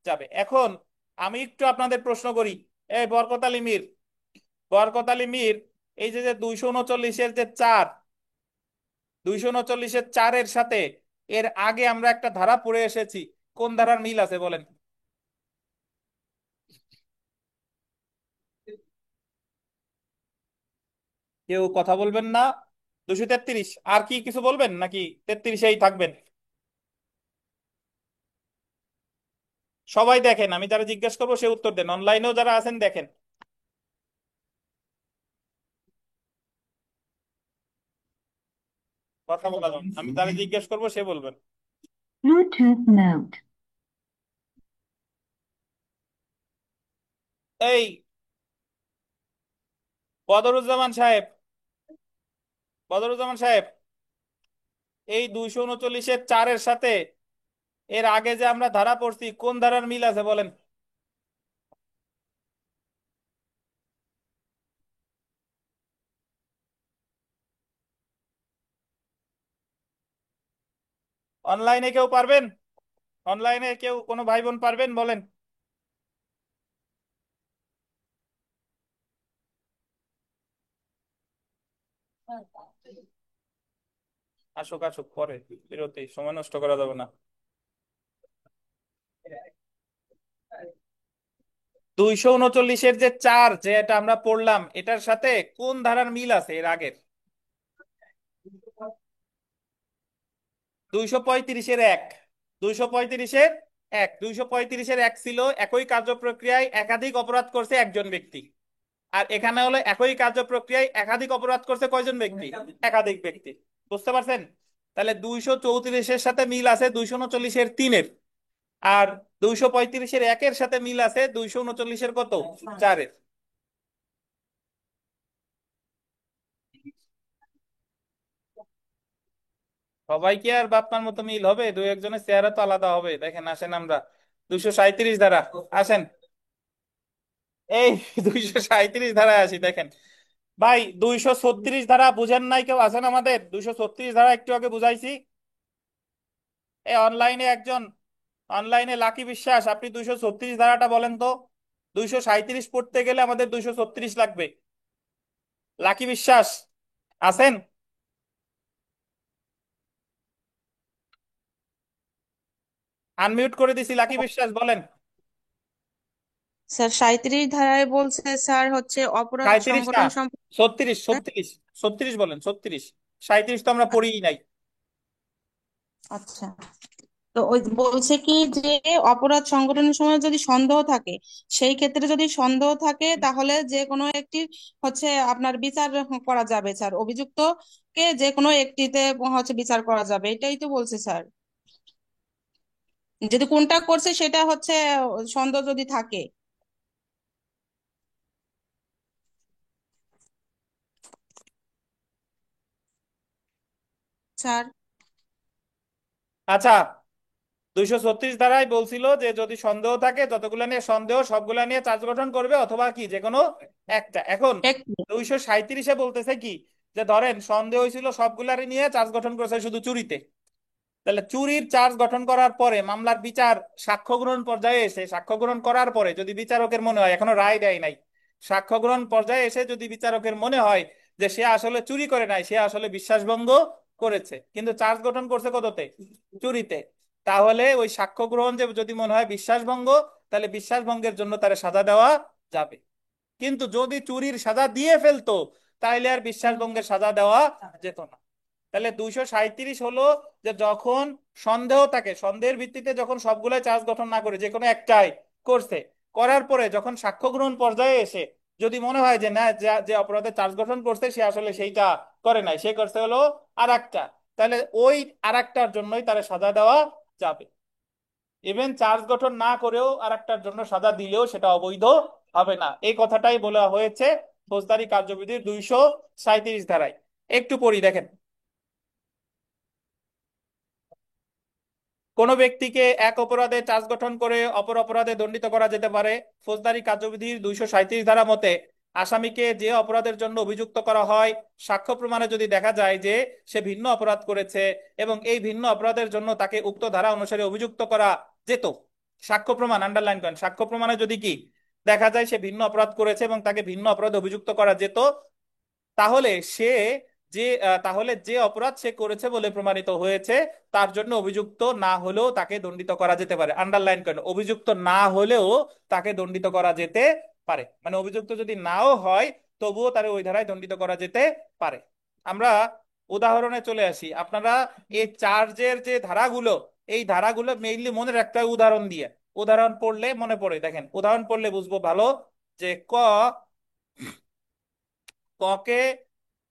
যাবে। এখন আমি একটু আপনাদের প্রশ্ন করি, এই বরকত আলী মীর, বরকত আলী মীর, এই যে যে 239-এর যে 4, 239-এর 4-এর সাথে এর আগে আমরা একটা ধারা পড়ে এসেছি, কোন ধারার মিল আছে বলেন? কেউ কথা বলবেন না? 233 আর কি কিছু বলবেন নাকি 33-এই থাকবেন? সবাই দেখেন, আমি যারা জিজ্ঞেস করবো সে উত্তর দেন, অনলাইনেও যারা আছেন দেখেন। কথা বলা যাবে না। আমি যারা জিজ্ঞেস করবো সে বলবেন। Bluetooth mode. এই বদরুজ্জামান সাহেব, বদরুজ্জামান সাহেব, এই 239-এর 4-এর সাথে এর আগে যে আমরা ধারা পড়ছি কোন ধারার মিল আছে বলেন? অনলাইনে কেউ পারবেন? অনলাইনে কেউ কোনো ভাই বোন পারবেন বলেন? আসুক আসুক, পরে বিরতি, সময় নষ্ট করা যাবে না। 239-এর যে 4 যেটা আমরা পড়লাম, এটার সাথে কোন ধারার মিল আছে এর আগের? 235-এর 1। 235-এর 1, 235-এর 1 ছিল একই কার্যপ্রক্রিয়ায় একাধিক অপরাধ করছে একজন ব্যক্তি। আর এখানে হলো একই কার্যপ্রক্রিয়ায় একাধিক অপরাধ করছে কয়জন ব্যক্তি? একাধিক ব্যক্তি। বুঝতে পারছেন? তাহলে 234-এর সাথে মিল আছে 239-এর 3-এর। আর 235-এর 1-এর সাথে মিল আছে 239-এর কত? 4-এর। সবাই কি আর বাপমার মতো মিল হবে? দুই একজনের চেহারা তো আলাদা হবে। দেখেন, আসেন আমরা 237 ধারা, আসেন। এই 237 ধারায় আসি, দেখেন ভাই, 236 ধারা বুঝেন নাই কেউ? আছেন আমাদের? 236 ধারা একটু আগে বুঝাইছি। এই অনলাইনে একজন, অনলাইনে লাকি বিশ্বাস, আপনি 236 ধারাটা বলেন তো। 237 পড়তে গেলে আমাদের 236 লাগবে। লাকি বিশ্বাস আছেন? আনমিউট করে দিছি, লাকি বিশ্বাস বলেন। স্যার 37 ধারায় বলছে স্যার হচ্ছে অপরাধ 37 না, সংগঠন সম্পর্কে। 36, 36, 36 বলেন, 36। 37 তো আমরা পড়িই নাই। আচ্ছা, তো ওই বলছে কি যে অপরাধ সংগঠনের সময় যদি সন্দেহ থাকে, সেই ক্ষেত্রে যদি সন্দেহ থাকে তাহলে যে কোনো একটি হচ্ছে আপনার বিচার করা যাবে স্যার, অভিযুক্তকে যে কোনো একটিতে হচ্ছে বিচার করা যাবে, এটাই তো বলছে স্যার। যদি কোনটা করছে সেটা হচ্ছে সন্দেহ যদি থাকে স্যার। আচ্ছা, 236 ধারায় বলছিল যে যদি সন্দেহ থাকে, যতগুলো নিয়ে সন্দেহ সবগুলা নিয়ে চার্জ গঠন করবে, অথবা কি যে কোনো একটা। এখন এক 237-এ বলতেছে কি, যে ধরেন সন্দেহ হয়েছিল সবগুলারই নিয়ে চার্জ গঠন করেছে শুধু চুরিতে। তাহলে চুরির চার্জ গঠন করার পরে মামলার বিচার সাক্ষ্য গ্রহণ পর্যায়ে এসে, সাক্ষ্য গ্রহণ করার পরে যদি বিচারকের মনে হয়, এখনো রায় দেয় নাই, সাক্ষ্য গ্রহণ পর্যায়ে এসে যদি বিচারকের মনে হয় যে সে আসলে চুরি করে নাই, সে আসলে বিশ্বাসভঙ্গ করেছে, কিন্তু চার্জ গঠন করছে কততে? চুরিতে। তাহলে ওই সাক্ষ্য গ্রহণ যে যদি মনে হয় বিশ্বাসভঙ্গ, তাহলে বিশ্বাসভঙ্গের জন্য তার সাজা দেওয়া যাবে। কিন্তু যদি চুরির সাজা দিয়ে ফেলতো, তাহলে আর বিশ্বাসভঙ্গের সাজা দেওয়া যেত না। তাহলে 237 হলো যে যখন সন্দেহ থাকে, সন্দেহের ভিত্তিতে যখন সবগুলাই চার্জ গঠন না করে যে কোনো একটাই করছে, করার পরে যখন সাক্ষ্য গ্রহণ পর্যায়ে এসে যদি মনে হয় যে না, যে যে অপরাধে চার্জ গঠন করছে সে আসলে সেইটা করে নাই, সে করছে হলো আর একটা, তাহলে ওই আর একটার জন্যই তার সাজা দেওয়া যাবে। ইভেন চার্জ গঠন না করেও আর একটার জন্য সাজা দিলেও সেটা অবৈধ হবে না। এই কথাটাই বলা হয়েছে ফৌজদারি কার্যবিধির 237 ধারায়। একটু পড়ি দেখেন। কোনো ব্যক্তিকে এক অপরাধে চার্জ গঠন করে অপর অপরাধে দণ্ডিত করা যেতে পারে। ফৌজদারি কার্যবিধির 237 ধারা মতে আসামিকে যে অপরাধের জন্য অভিযুক্ত করা হয়, সাক্ষ্য প্রমাণে যদি দেখা যায় যে সে ভিন্ন অপরাধ করেছে এবং এই ভিন্ন অপরাধের জন্য তাকে উক্ত ধারা অনুসারে অভিযুক্ত করা যেত। সাক্ষ্য প্রমাণ, আন্ডারলাইন করেন, সাক্ষ্য প্রমাণে যদি কি দেখা যায় সে ভিন্ন অপরাধ করেছে এবং তাকে ভিন্ন অপরাধে অভিযুক্ত করা যেত, তাহলে সে তাহলে যে অপরাধ সে করেছে বলে প্রমাণিত হয়েছে, তার জন্য অভিযুক্ত না হলেও তাকে দণ্ডিত করা যেতে পারে। আন্ডারলাইন করেন, অভিযুক্ত না হলেও তাকে দণ্ডিত করা যেতে পারে, মানে অভিযুক্ত যদি নাও হয় তবুও তারে ওই ধারায় দণ্ডিত করা যেতে পারে। আমরা উদাহরণে চলে আসি। আপনারা এই চার্জের যে ধারাগুলো, এই ধারাগুলো মেইনলি মনে রাখতে হয় উদাহরণ দিয়ে। উদাহরণ পড়লে মনে পড়ে, দেখেন উদাহরণ পড়লে বুঝবো ভালো। যে ককে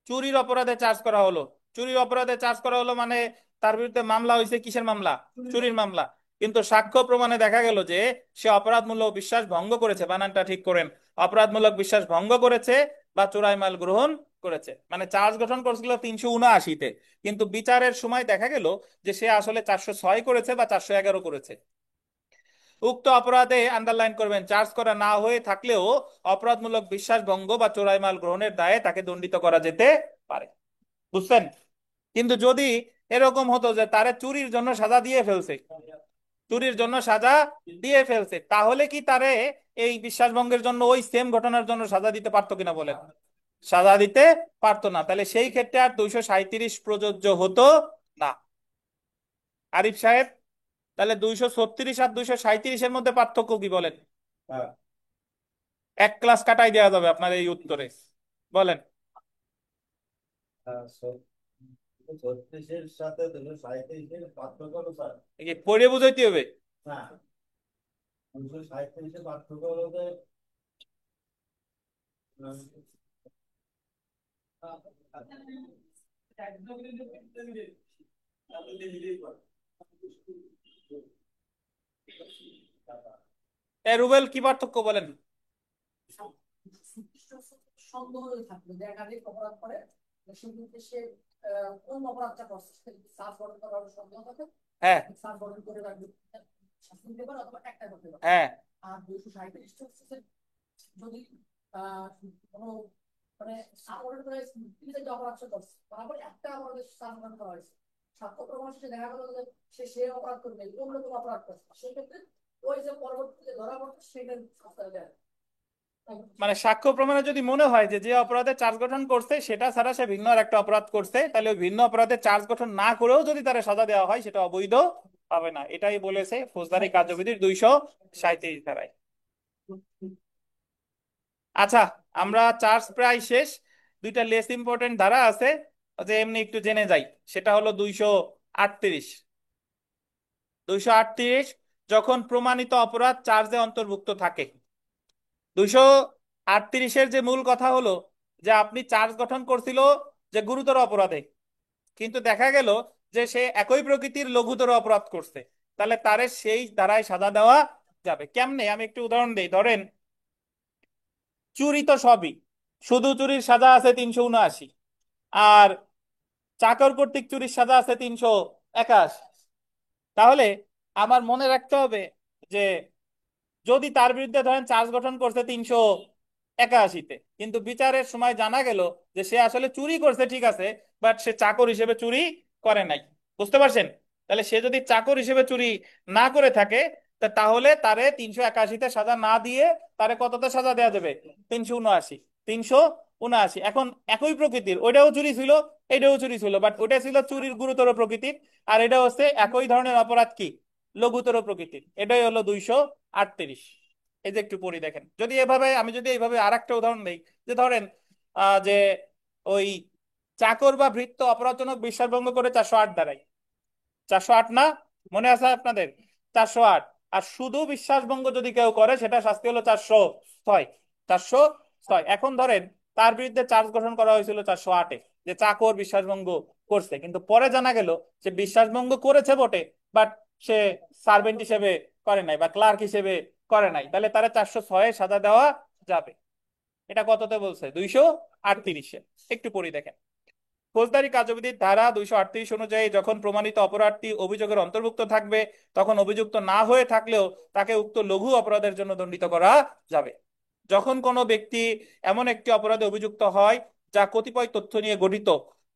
চুরির অপরাধে চার্জ করা হলো। চুরির অপরাধে চার্জ করা হলো মানে তার বিরুদ্ধে মামলা হয়েছে কিসের মামলা? চুরির মামলা। কিন্তু সাক্ষ্য প্রমাণে দেখা গেল যে সে অপরাধমূলক বিশ্বাস ভঙ্গ করেছে, বানানটা ঠিক করেন, অপরাধমূলক বিশ্বাস ভঙ্গ করেছে বা চোরাই মাল গ্রহণ করেছে। মানে চার্জ গঠন করেছিল 379-তে, কিন্তু বিচারের সময় দেখা গেল যে সে আসলে 406 করেছে বা 411 করেছে। উক্ত অপরাধে, আন্ডারলাইন করবেন, চার্জ করা না হয়ে থাকলেও অপরাধমূলক বিশ্বাস ভঙ্গ বা চোরাই মাল গ্রহণের দায়ে তাকে দণ্ডিত করা যেতে পারে। বুঝছেন? কিন্তু যদি এরকম হতো যে তারে চুরির জন্য সাজা দিয়ে ফেলছে, চুরির জন্য সাজা দিয়ে ফেলছে, তাহলে কি তারে এই বিশ্বাস ভঙ্গের জন্য ওই সেম ঘটনার জন্য সাজা দিতে পারতো কিনা বলেন? সাজা দিতে পারতো না। তাহলে সেই ক্ষেত্রে আর 237 প্রযোজ্য হতো না। আরিফ সাহেব, তাহলে 236 আর 237-এর মধ্যে পার্থক্য কি বলেন? এক ক্লাস কাটাই দেওয়া যাবে আপনার এই উত্তরে, বলেন। 36-এর সাথে 237-এর পার্থক্য হলো স্যার, এই পড়ে বুঝাইতে হবে। না 237-এর পার্থক্য হলো যে রুবেল, কি পার্থক্য বলেন? সন্দেহ থাকবে যে একাধিক অপরাধ করে, সেক্ষেত্রে সে কোন অপরাধটা করছে সার্চ গঠন করার সন্দেহ থাকে, হ্যাঁ, সার্চ গঠন করে রাখবে, শাস্তি দিতে পারে অথবা একটা করতে পারে। হ্যাঁ, আর 237 হচ্ছে যদি কোনো মানে সাপোর্ট করে তিনি যে অপরাধ করছে বরাবর একটা অপরাধের সামনা করা হয়েছে, সাক্ষ্য প্রমাণ শেষে দেখা গেল যে সে অপরাধ করবে, অন্য কোনো অপরাধ করছে, সেক্ষেত্রে ওই যে পরবর্তীতে ধরা পড়ছে সেটার শাস্তি দেয়। মানে সাক্ষ্য প্রমাণে যদি মনে হয় যে যে অপরাধে চার্জ গঠন করছে সেটা ছাড়া সে ভিন্ন আর একটা অপরাধ করছে, তাহলে ওই ভিন্ন অপরাধে চার্জ গঠন না করেও যদি তার সাজা দেওয়া হয় সেটা অবৈধ হবে না। এটাই বলেছে ফৌজদারি কার্যবিধির 237 ধারায়। আচ্ছা, আমরা চার্জ প্রায় শেষ। দুইটা লেস ইম্পর্টেন্ট ধারা আছে, যে এমনি একটু জেনে যাই। সেটা হলো 238। 238 যখন প্রমাণিত অপরাধ চার্জে অন্তর্ভুক্ত থাকে। 238-এর যে মূল কথা হলো যে আপনি চার্জ গঠন করছিল যে গুরুতর অপরাধে, কিন্তু দেখা গেল যে সে একই প্রকৃতির লঘুতর অপরাধ করছে, তাহলে তারে সেই ধারায় সাজা দেওয়া যাবে। কেমনে, আমি একটু উদাহরণ দিই। ধরেন, চুরি তো সবই, শুধু চুরির সাজা আছে 379, আর চাকর কর্তৃক চুরির সাজা আছে 381। তাহলে আমার মনে রাখতে হবে যে যদি তার বিরুদ্ধে ধরেন চার্জ গঠন করছে 381-তে, কিন্তু বিচারের সময় জানা গেল যে সে আসলে চুরি করছে, ঠিক আছে, বাট সে চাকর হিসেবে চুরি করে নাই। বুঝতে পারছেন? তাহলে সে যদি চাকর হিসেবে চুরি না করে থাকে, তাহলে তারে 381-তে সাজা না দিয়ে তারে কততে সাজা দেওয়া যাবে? 379। 379। এখন একই প্রকৃতির, ওইটাও চুরি ছিল, এটাও চুরি ছিল, বাট ওটা ছিল চুরির গুরুতর প্রকৃতির, আর এটা হচ্ছে একই ধরনের অপরাধ, কি, লঘুতর প্রকৃতির। এটাই হলো 238। এই যে একটু পড়ি দেখেন, যদি এভাবে, আমি যদি এইভাবে আর একটা উদাহরণ দিই, যে ধরেন যে ওই চাকর বা ভৃত্য অপরাধজনক বিশ্বাসভঙ্গ করে 408 দ্বারাই। 408 না? মনে আছে আপনাদের? 408। আর শুধু বিশ্বাসভঙ্গ যদি কেউ করে, সেটা শাস্তি হলো 406। 406। এখন ধরেন তার বিরুদ্ধে চার্জ গঠন করা হয়েছিল 408-এ, যে চাকর বিশ্বাসভঙ্গ করছে, কিন্তু পরে জানা গেল যে বিশ্বাসভঙ্গ করেছে বটে, বাট সে সার্ভেন্ট হিসেবে করে নাই বা ক্লার্ক হিসেবে করে নাই, তাহলে তারা 406-এ সাজা দেওয়া যাবে। এটা কততে বলছে? 238-এ। একটু পড়ি দেখেন। ফৌজদারি কার্যবিধির ধারা 238 অনুযায়ী যখন প্রমাণিত অপরাধটি অভিযোগের অন্তর্ভুক্ত থাকবে, তখন অভিযুক্ত না হয়ে থাকলেও তাকে উক্ত লঘু অপরাধের জন্য দণ্ডিত করা যাবে। যখন কোনো ব্যক্তি এমন একটি অপরাধে অভিযুক্ত হয় যা কতিপয় তথ্য নিয়ে গঠিত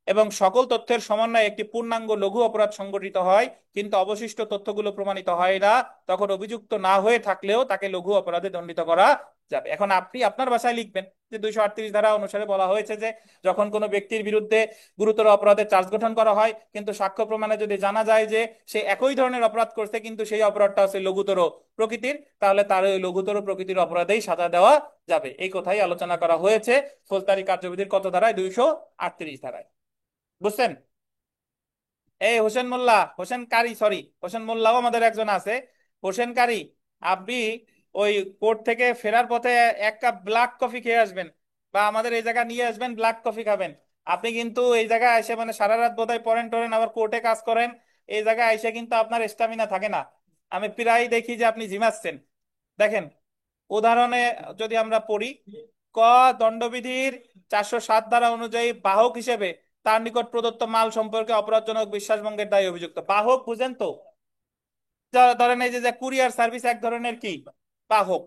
এবং সকল তথ্যের সমন্বয়ে একটি পূর্ণাঙ্গ লঘু অপরাধ সংগঠিত হয়, কিন্তু অবশিষ্ট তথ্যগুলো প্রমাণিত হয় না, তখন অভিযুক্ত না হয়ে থাকলেও তাকে লঘু অপরাধে দণ্ডিত করা যাবে। এখন আপনি আপনার ভাষায় লিখবেন যে 238 ধারা অনুসারে বলা হয়েছে যে যখন কোনো ব্যক্তির বিরুদ্ধে গুরুতর অপরাধের চার্জ গঠন করা হয়, কিন্তু সাক্ষ্য প্রমাণে যদি জানা যায় যে সে একই ধরনের অপরাধ করছে, কিন্তু সেই অপরাধটা হচ্ছে লঘুতর প্রকৃতির, তাহলে তার ওই লঘুতর প্রকৃতির অপরাধেই সাজা দেওয়া যাবে। এই কথাই আলোচনা করা হয়েছে ফৌজদারি কার্যবিধির কত ধারায়? 238 ধারায়। বুঝছেন? এই হোসেন মোল্লা, হোসেন কারি, সরি, হোসেন মোল্লাও আমাদের একজন আছে। হোসেন কারি, আপনি ওই কোর্ট থেকে ফেরার পথে 1 কাপ ব্ল্যাক কফি খেয়ে আসবেন, বা আমাদের এই জায়গা নিয়ে আসবেন, ব্ল্যাক কফি খাবেন। আপনি কিন্তু এই জায়গায় এসে মানে সারা রাত বোধহয় পড়েন টরেন, আবার কোর্টে কাজ করেন, এই জায়গায় এসে কিন্তু আপনার স্টামিনা থাকে না। আমি প্রায় দেখি যে আপনি জিমাচ্ছেন। দেখেন, উদাহরণে যদি আমরা পড়ি, ক, দণ্ডবিধির 407 ধারা অনুযায়ী বাহক হিসেবে তার নিকট প্রদত্ত মাল সম্পর্কে অপরাধজনক বিশ্বাসভঙ্গের দায়ে অভিযুক্ত। বাহক বুঝেন তো? ধরেন এই যে কুরিয়ার সার্ভিস এক ধরনের কি বাহক।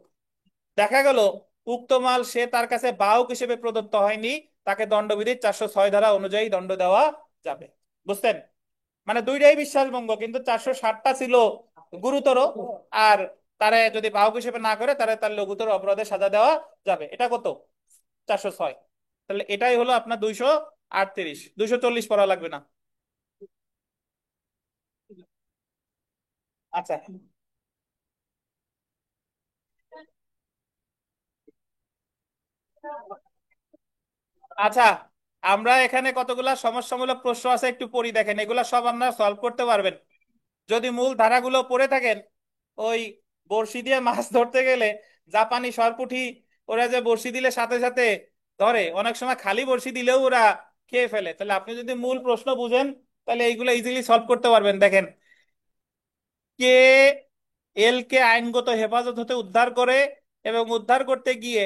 দেখা গেল উক্ত মাল সে তার কাছে বাহক হিসেবে প্রদত্ত হয়নি, তাকে দণ্ডবিধির 406 ধারা অনুযায়ী দণ্ড দেওয়া যাবে। বুঝছেন? মানে দুইটাই বিশ্বাসভঙ্গ, কিন্তু 407টা ছিল গুরুতর, আর তারে যদি বাহক হিসেবে না করে, তারে তার লঘুতর অপরাধে সাজা দেওয়া যাবে। এটা কত? 406। তাহলে এটাই হলো আপনার 238। 240 পড়া লাগবে না। আচ্ছা। আচ্ছা, আমরা এখানে কতগুলা সমস্যামূলক প্রশ্ন আছে, একটু পড়ি দেখেন, এগুলা সব আপনারা সলভ করতে পারবেন যদি মূল ধারাগুলো পড়ে থাকেন। ওই বড়শি দিয়ে মাছ ধরতে গেলে জাপানি সরপুঁটি, ওরা যে বড়শি দিলে সাথে সাথে ধরে, অনেক সময় খালি বড়শি দিলেও ওরা খেয়ে ফেলে। তাহলে আপনি যদি মূল প্রশ্ন বুঝেন, তাহলে এইগুলো ইজিলি সলভ করতে পারবেন। দেখেন, কে এল কে আইনগত হেফাজত হতে উদ্ধার করে, এবং উদ্ধার করতে গিয়ে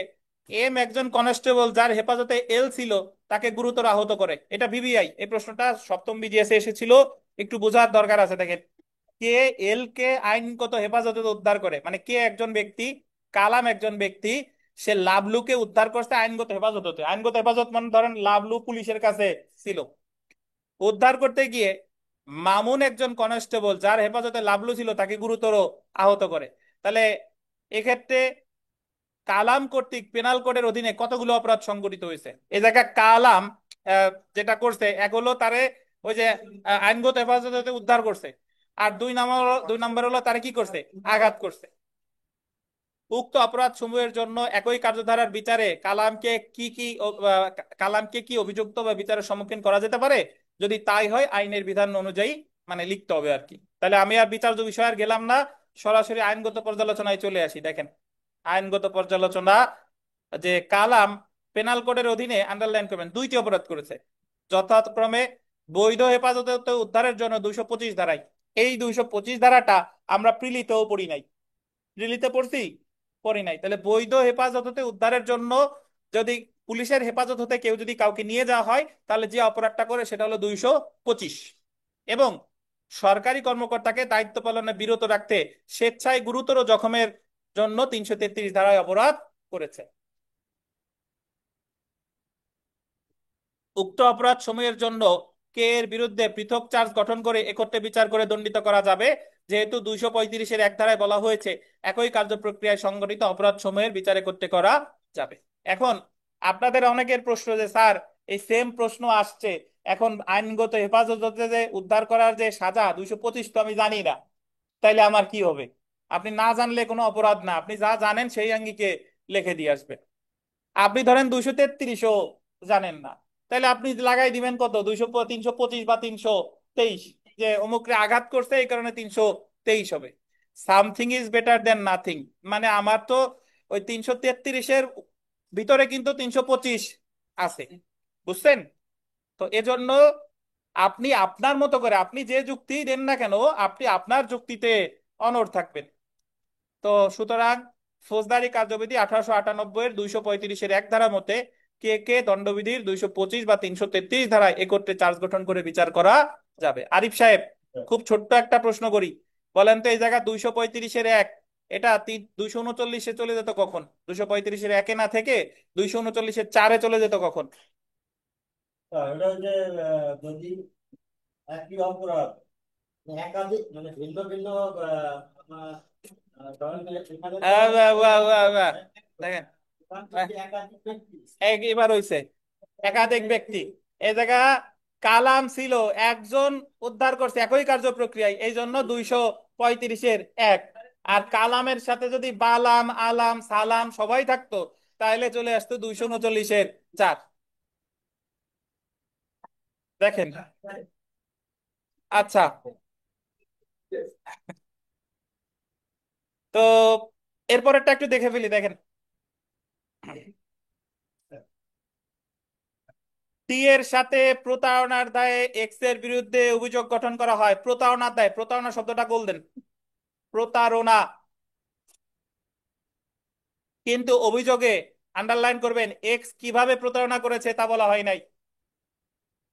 এম একজন কনস্টেবল যার হেফাজতে এল ছিল তাকে গুরুতর আহত করে। এটা ভিভিআই, এই প্রশ্নটা সপ্তম বিজিএসে এসেছিল, একটু বোঝার দরকার আছে। দেখেন, কে এল কে আইনগত হেফাজতে উদ্ধার করে, মানে কে একজন ব্যক্তি, কালাম একজন ব্যক্তি, সে লাবলুকে উদ্ধার করছে আইনগত হেফাজত হতে। আইনগত হেফাজত মানে ধরেন লাবলু পুলিশের কাছে ছিল। উদ্ধার করতে গিয়ে মামুন একজন কনস্টেবল যার হেফাজতে লাবলু ছিল তাকে গুরুতর আহত করে। তাহলে এক্ষেত্রে কালাম কর্তৃক পেনাল কোডের অধীনে কতগুলো অপরাধ সংঘটিত হয়েছে? এই জায়গায় কালাম যেটা করছে, এক হলো তারে ওই যে আইনগত হেফাজতে উদ্ধার করছে, আর 2 নম্বর হলো তারে কি করছে? আঘাত করছে। উক্ত অপরাধ সমূহের জন্য একই কার্যধারার বিচারে কালামকে কি অভিযুক্ত বা বিচারের সম্মুখীন করা যেতে পারে? যদি তাই হয় আইনের বিধান অনুযায়ী মানে লিখতে হবে আর কি। তাহলে আমি আর বিচার্য বিষয় আর গেলাম না, সরাসরি আইনগত পর্যালোচনায় চলে আসি। দেখেন আইনগত পর্যালোচনা, যে কালাম পেনাল কোডের অধীনে, আন্ডারলাইন করবেন, দুইটি অপরাধ করেছে যথাক্রমে বৈধ হেফাজতে উদ্ধারের জন্য 225 ধারায়। এই 225 ধারাটা আমরা প্রিলিতেও পড়ি নাই। প্রিলিতে পড়ছি? পড়ি নাই। তাহলে বৈধ হেফাজত হতে উদ্ধারের জন্য যদি পুলিশের হেফাজত হতে কেউ যদি কাউকে নিয়ে যাওয়া হয়, তাহলে যে অপরাধটা করে সেটা হলো 225। এবং সরকারি কর্মকর্তাকে দায়িত্ব পালনে বিরত রাখতে স্বেচ্ছায় গুরুতর জখমের জন্য 333 ধারায় অপরাধ করেছে। উক্ত অপরাধ সমূহের জন্য কে এর বিরুদ্ধে পৃথক চার্জ গঠন করে একত্রে বিচার করে দণ্ডিত করা যাবে, যেহেতু 235-এর এক ধারায় বলা হয়েছে একই কার্য প্রক্রিয়ায় সংগঠিত অপরাধ সমূহের বিচার একত্রে করা যাবে। এখন আপনাদের অনেকের প্রশ্ন যে স্যার এই সেম প্রশ্ন আসছে, এখন আইনগত হেফাজত হতে যে উদ্ধার করার যে সাজা 225 তো আমি জানি না, তাইলে আমার কি হবে? আপনি না জানলে কোনো অপরাধ না, আপনি যা জানেন সেই আঙ্গিকে লিখে দিয়ে আসবেন। আপনি ধরেন 233ও জানেন না, তাহলে আপনি লাগাই দিবেন কত, 325 বা 323, যে অমুকরে আঘাত করছে এই কারণে 323 হবে। Something is better then nothing. মানে আমার তো ওই 333-এর ভিতরে কিন্তু 325 আছে, বুঝছেন? তো এজন্য আপনি আপনার মতো করে আপনি যে যুক্তি দেন না কেন, আপনি আপনার যুক্তিতে অনড় থাকবেন। তো সুতরাং ফৌজদারি কার্যবিধি 1898-এর 235-এর এক ধারা মতে কে কে দণ্ডবিধির 225 বা 333 ধারায় একত্রে চার্জ গঠন করে বিচার করা যাবে। আরিফ সাহেব, খুব ছোট্ট একটা প্রশ্ন করি, বলেন তো এই জায়গা 235-এর এক, এটা 239-এ চলে যেত কখন? 235-এর একে না থেকে 239-এর চারে চলে যেত কখন? এটা হচ্ছে যদি একই অপরাধ একাধিক মানে ভিন্ন ভিন্ন আপনার, ধরেন যে এখানে তো আহ, বাহ, বাহ, বাহ, বাহ। দেখেন একাধিক ব্যক্তি। এবার হইছে একাধিক ব্যক্তি। এই জায়গা কালাম ছিল একজন, উদ্ধার করছে একই কার্য প্রক্রিয়ায়, এই জন্য 235-এর এক। আর কালামের সাথে যদি বালাম আলাম সালাম সবাই থাকতো, তাহলে চলে আসতো 239-এর চার। দেখেন, আচ্ছা, তো এরপরেরটা একটু দেখে ফেলি। দেখেন টি এর সাথে প্রতারণার দায়ে এক্স এর বিরুদ্ধে অভিযোগ গঠন করা হয়। প্রতারণার দায়, প্রতারণা শব্দটা বললেন, প্রতারণা। কিন্তু অভিযোগে আন্ডারলাইন করবেন এক্স কিভাবে প্রতারণা করেছে তা বলা হয় নাই।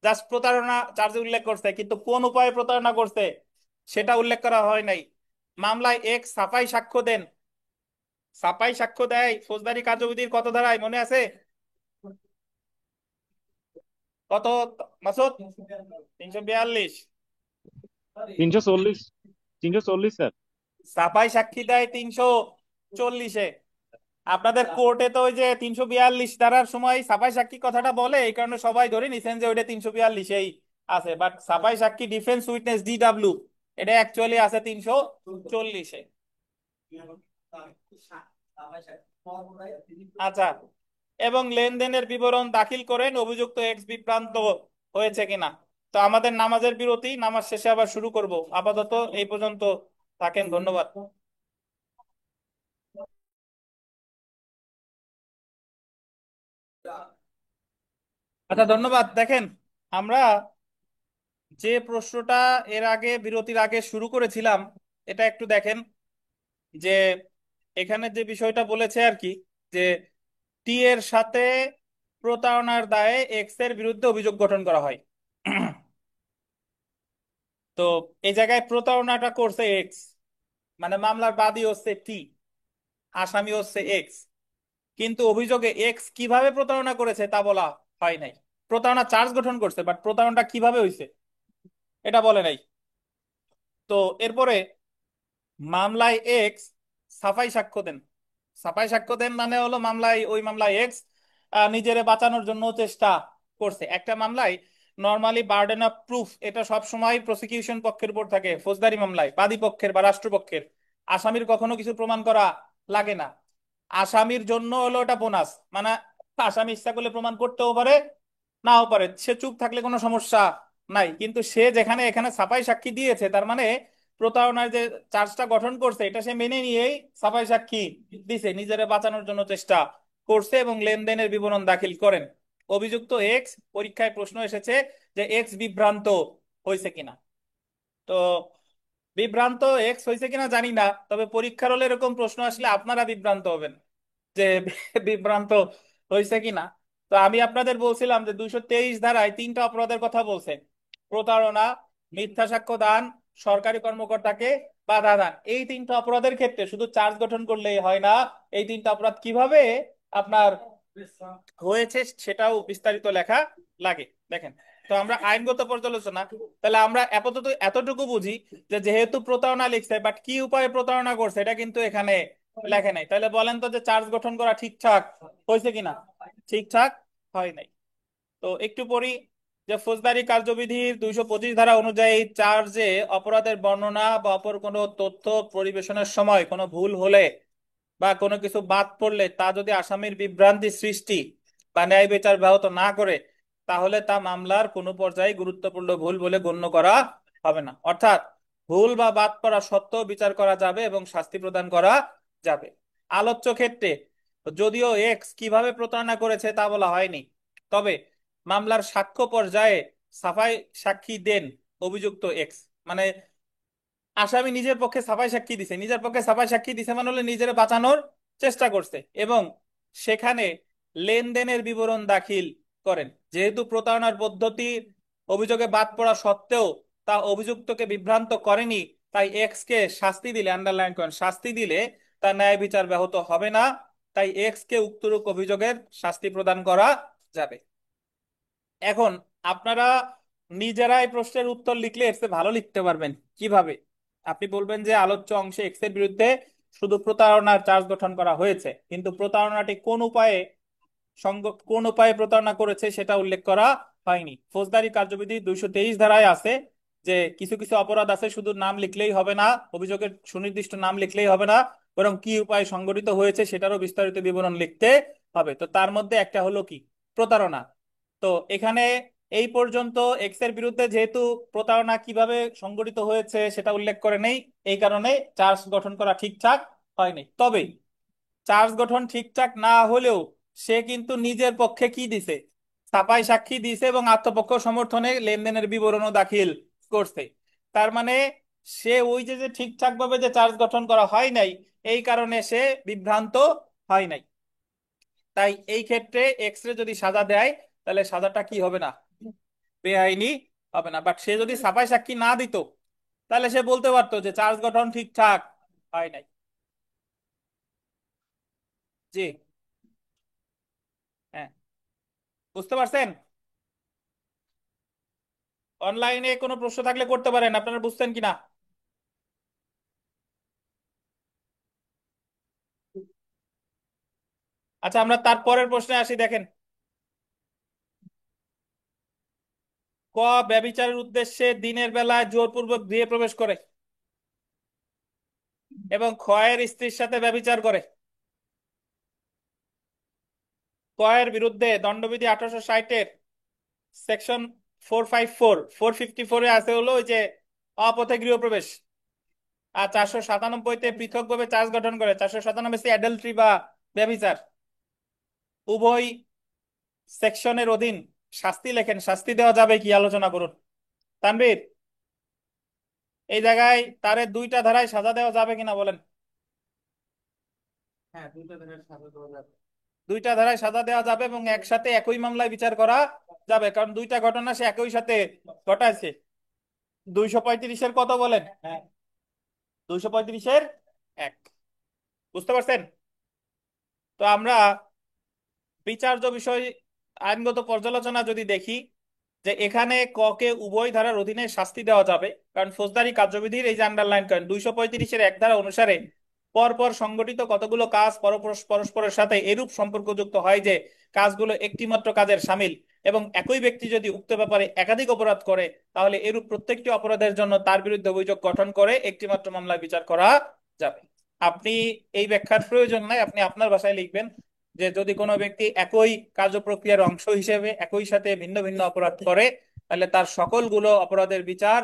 জাস্ট প্রতারণা চার্জে উল্লেখ করছে, কিন্তু কোন উপায়ে প্রতারণা করছে সেটা উল্লেখ করা হয় নাই। মামলায় এক্স সাফাই সাক্ষ্য দেন। সাফাই সাক্ষ্য দেয় ফৌজদারি কার্যবিধির কত ধারায় মনে আছে? কত মাসুদ? 342। 340, 340 স্যার। সাফাই সাক্ষী দেয় 340-এ। আপনাদের কোর্টে তো ওই যে 342 ধারার সময় সাফাই সাক্ষী কথাটা বলে, এই কারণে সবাই ধরে নিছেন যে ওইটা 342-এই আছে, বাট সাফাই সাক্ষী ডিফেন্স উইটনেস DW এটা অ্যাকচুয়ালি আছে 340-এ। আচ্ছা, এবং লেনদেনের বিবরণ দাখিল করেন অভিযুক্ত এক্স বিভ্রান্ত হয়েছে কিনা। তো আমাদের নামাজের বিরতি, নামাজ শেষে আবার শুরু করব। আপাতত এই পর্যন্ত থাকেন, ধন্যবাদ। আচ্ছা ধন্যবাদ। দেখেন আমরা যে প্রশ্নটা এর আগে বিরতির আগে শুরু করেছিলাম, এটা একটু দেখেন, যে এখানে যে বিষয়টা বলেছে আর কি, যে টি এর সাথে প্রতারণার দায়ে এক্স এর বিরুদ্ধে অভিযোগ গঠন করা হয়। তো এই জায়গায় প্রতারণাটা করছে এক্স, মানে মামলার বাদী হচ্ছে টি, আসামি হচ্ছে এক্স, কিন্তু অভিযোগে এক্স কিভাবে প্রতারণা করেছে তা বলা হয় নাই। প্রতারণা চার্জ গঠন করছে, বাট প্রতারণাটা কিভাবে হয়েছে এটা বলে নাই। তো এরপরে মামলায় এক্স সাফাই সাক্ষ্য দেন। সাফাই সাক্ষ্য দেন মানে হলো ওই মামলায় এক্স নিজেরে বাঁচানোর জন্য চেষ্টা করছে। একটা মামলায় নর্মালি বার্ডেন অফ প্রুফ এটা সব সময় প্রসিকিউশন পক্ষের উপর থাকে। ফৌজদারি মামলায় বাদী পক্ষের বা রাষ্ট্রপক্ষের, আসামির কখনো কিছু প্রমাণ করা লাগে না। আসামির জন্য হলো ওটা বোনাস, মানে আসামি ইচ্ছা করলে প্রমাণ করতেও পারে, নাও পারে, সে চুপ থাকলে কোনো সমস্যা নাই। কিন্তু সে যেখানে এখানে ছাপাই সাক্ষী দিয়েছে, তার মানে প্রতারণার যে চার্জটা গঠন করছে এটা সে মেনে নিয়েই ছাপাই সাক্ষী দিছে, নিজেরা বাঁচানোর জন্য চেষ্টা করছে এবং লেনদেনের বিবরণ দাখিল করেন। অভিযুক্ত এক্স, পরীক্ষায় প্রশ্ন এসেছে যে এক্স বিভ্রান্ত হয়েছে কিনা। তো বিভ্রান্ত এক্স হয়েছে কিনা জানি না, তবে পরীক্ষার হলে এরকম প্রশ্ন আসলে আপনারা বিভ্রান্ত হবেন যে বিভ্রান্ত হয়েছে কিনা। তো আমি আপনাদের বলছিলাম যে 223 ধারায় তিনটা অপরাধের কথা বলছে: প্রতারণা, মিথ্যা সাক্ষ্য দান, সরকারি কর্মকর্তাকে বাধা দান। এই তিনটা অপরাধের ক্ষেত্রে শুধু চার্জ গঠন করলেই হয় না, এই তিনটা অপরাধ কিভাবে আপনার হয়েছে সেটাও বিস্তারিত লেখা লাগে। দেখেন, তো আমরা আইনগত পর্যালোচনা, তাহলে আমরা আপাতত এতটুকু বুঝি যে যেহেতু প্রতারণা লিখছে, বাট কি উপায়ে প্রতারণা করছে এটা কিন্তু এখানে লেখে নাই। তাহলে বলেন তো যে চার্জ গঠন করা ঠিকঠাক হয়েছে কিনা? ঠিকঠাক হয় নাই। তো একটু পড়ি যে ফৌজদারি কার্যবিধির 225 ধারা অনুযায়ী চার্জে অপরাধের বর্ণনা বা অপর কোনো তথ্য পরিবেশনের সময় কোনো ভুল হলে বা কোনো কিছু বাদ পড়লে তা যদি আসামির বিভ্রান্তি সৃষ্টি বা ন্যায় বিচার ব্যাহত না করে, তাহলে তা মামলার কোনো পর্যায়ে গুরুত্বপূর্ণ ভুল বলে গণ্য করা হবে না। অর্থাৎ ভুল বা বাদ পড়া সত্ত্বেও বিচার করা যাবে এবং শাস্তি প্রদান করা যাবে। আলোচ্য ক্ষেত্রে যদিও এক্স কিভাবে প্রতারণা করেছে তা বলা হয়নি, তবে মামলার সাক্ষ্য পর্যায়ে সাফাই সাক্ষী দেন অভিযুক্ত এক্স, মানে আসামি নিজের পক্ষে সাফাই সাক্ষী দিছে, নিজের পক্ষে সাফাই সাক্ষী দিছে মানে হলো নিজের বাঁচানোর চেষ্টা করছে, এবং সেখানে লেনদেনের বিবরণ দাখিল করেন। যেহেতু প্রতারণার পদ্ধতির অভিযোগে বাদ পড়া সত্ত্বেও তা অভিযুক্তকে বিভ্রান্ত করেনি, তাই এক্স কে শাস্তি দিলে, আন্ডারলাইন করেন, শাস্তি দিলে তার ন্যায় বিচার ব্যাহত হবে না। তাই এক্স কে উক্তরূপ অভিযোগের শাস্তি প্রদান করা যাবে। এখন আপনারা নিজেরাই প্রশ্নের উত্তর লিখলে এর চেয়ে ভালো লিখতে পারবেন। কিভাবে? আপনি বলবেন যে আলোচ্য অংশে এক্স এর বিরুদ্ধে শুধু প্রতারণার চার্জ গঠন করা হয়েছে, কিন্তু প্রতারণাটি কোন উপায়ে প্রতারণা করেছে সেটা উল্লেখ করা হয়নি। ফৌজদারি কার্যবিধি 223 ধারায় আছে যে কিছু কিছু অপরাধ আছে শুধু নাম লিখলেই হবে না, অভিযোগের সুনির্দিষ্ট নাম লিখলেই হবে না, বরং কি উপায়ে সংগঠিত হয়েছে সেটারও বিস্তারিত বিবরণ লিখতে হবে। তো তার মধ্যে একটা হলো কি? প্রতারণা। তো এখানে এই পর্যন্ত এক্স এর বিরুদ্ধে যেহেতু প্রতারণা কিভাবে সংগঠিত হয়েছে সেটা উল্লেখ করে নেই, এই কারণে চার্জ গঠন করা ঠিকঠাক হয়নি। তবে চার্জ গঠন ঠিকঠাক না হলেও সে কিন্তু নিজের পক্ষে কি দিছে? ছাপাই সাক্ষী দিছে এবং আত্মপক্ষ সমর্থনে লেনদেনের বিবরণও দাখিল করছে। তার মানে সে ওই যে যে ঠিকঠাক ভাবে যে চার্জ গঠন করা হয় নাই, এই কারণে সে বিভ্রান্ত হয় নাই। তাই এই ক্ষেত্রে এক্স রে যদি সাজা দেয়, তাহলে সাজাটা কি হবে না? বেআইনি হবে না। বাট সে যদি ছাপাই সাক্ষী না দিত, তাহলে সে বলতে পারতো যে চার্জ গঠন ঠিকঠাক হয় নাই। জি, হ্যাঁ, বুঝতে পারছেন? অনলাইনে কোনো প্রশ্ন থাকলে করতে পারেন, আপনারা বুঝছেন কিনা। আচ্ছা, আমরা তারপরের প্রশ্নে আসি। দেখেন, ক ব্যভিচারের উদ্দেশ্যে দিনের বেলায় জোরপূর্বক গৃহে প্রবেশ করে এবং ক্ষয়ের স্ত্রীর সাথে ব্যভিচার করে। কয়ের বিরুদ্ধে দণ্ডবিধি 1860-এর সেকশন 454 আছে হলো ওই যে অপথে গৃহপ্রবেশ। আর 497-তে পৃথকভাবে চার্জ গঠন করে। 497 অ্যাডাল্ট্রি বা ব্যভিচার। উভয় সেকশনের অধীন শাস্তি লেখেন, শাস্তি দেওয়া যাবে কি আলোচনা করুন। তানভীর, এই জায়গায় তারে দুইটা ধারায় সাজা দেওয়া যাবে কিনা বলেন। হ্যাঁ, দুইটা দিনের সাজা দেওয়া যাবে। দুইটা ধারায় সাজা দেওয়া যাবে এবং একসাথে একই মামলায় বিচার করা যাবে, কারণ দুইটা ঘটনা সে একই সাথে ঘটাইছে। 235-এর কত বলেন? হ্যাঁ, 235-এর 1। বুঝতে পারছেন? তো আমরা বিচার্য বিষয় আইনগত পর্যালোচনা যদি দেখি, যে এখানে ক কে উভয় ধারার অধীনে শাস্তি দেওয়া যাবে, কারণ ফৌজদারি কার্যবিধির এই যে আন্ডারলাইন করেন 235-এর 1 ধারা অনুসারে পরপর সংগঠিত কতগুলো কাজ পরস্পরের সাথে এরূপ সম্পর্কযুক্ত হয় যে কাজগুলো একটিমাত্র কাজের সামিল, এবং একই ব্যক্তি যদি উক্ত ব্যাপারে একাধিক অপরাধ করে, তাহলে এরূপ প্রত্যেকটি অপরাধের জন্য তার বিরুদ্ধে অভিযোগ গঠন করে একটিমাত্র মামলায় বিচার করা যাবে। আপনি এই ব্যাখ্যার প্রয়োজন নাই, আপনি আপনার ভাষায় লিখবেন যে যদি কোনো ব্যক্তি একই কার্যপ্রক্রিয়ার অংশ হিসেবে একই সাথে ভিন্ন ভিন্ন অপরাধ করে, তাহলে তার সকলগুলো অপরাধের বিচার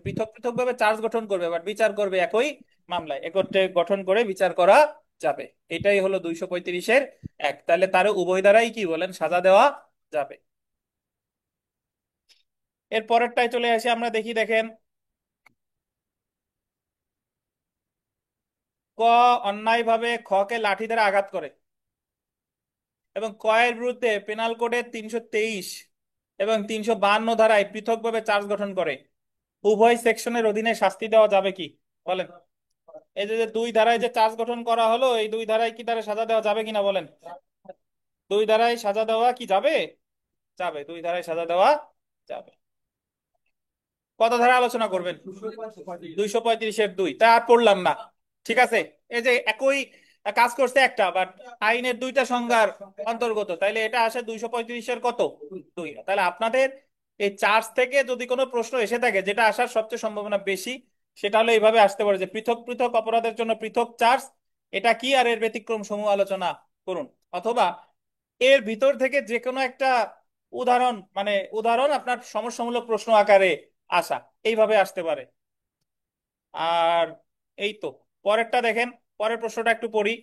পৃথক পৃথক ভাবে চার্জ গঠন করবে, বাট বিচার করবে একই মামলায়, একত্রে গঠন করে বিচার করা যাবে। এটাই হলো 235-এর এক। তাহলে তার উভয় দ্বারাই কি বলেন সাজা দেওয়া যাবে। এর পরেরটায় চলে আসি, আমরা দেখি, দেখেন, ক অন্যায়ভাবে খকে লাঠি দ্বারা আঘাত করে এবং কয়ের বিরুদ্ধে পেনাল কোডের 323 এবং 352 ধারায় পৃথকভাবে চার্জ গঠন করে, উভয় সেকশনের অধীনে শাস্তি দেওয়া যাবে কি বলেন? এই যে যে দুই ধারায় যে চার্জ গঠন করা হলো, এই দুই ধারায় কি তারা সাজা দেওয়া যাবে কিনা বলেন? দুই ধারায় সাজা দেওয়া কি যাবে? যাবে, দুই ধারায় সাজা দেওয়া যাবে। কত ধারা আলোচনা করবেন? 235-এর 2, তা আর পড়লাম না। ঠিক আছে, এই যে একই কাজ করছে একটা, বাট আইনের দুইটা সংজ্ঞার অন্তর্গত, তাইলে এটা আসে 235-এর কত? 2। তাহলে আপনাদের এই চার্জ থেকে যদি কোনো প্রশ্ন এসে থাকে, যেটা আসার সবচেয়ে সম্ভাবনা বেশি, সেটা হলো এইভাবে আসতে পারে যে পৃথক পৃথক অপরাধের জন্য পৃথক চার্জ, এটা কি আর এর ব্যতিক্রম সমূহ আলোচনা করুন। অথবা এর ভিতর থেকে যে কোনো একটা উদাহরণ, মানে উদাহরণ আপনার সমস্যামূলক প্রশ্ন আকারে আসা, এইভাবে আসতে পারে। আর এই তো, পরেরটা দেখেন, পরের প্রশ্নটা একটু পড়ি।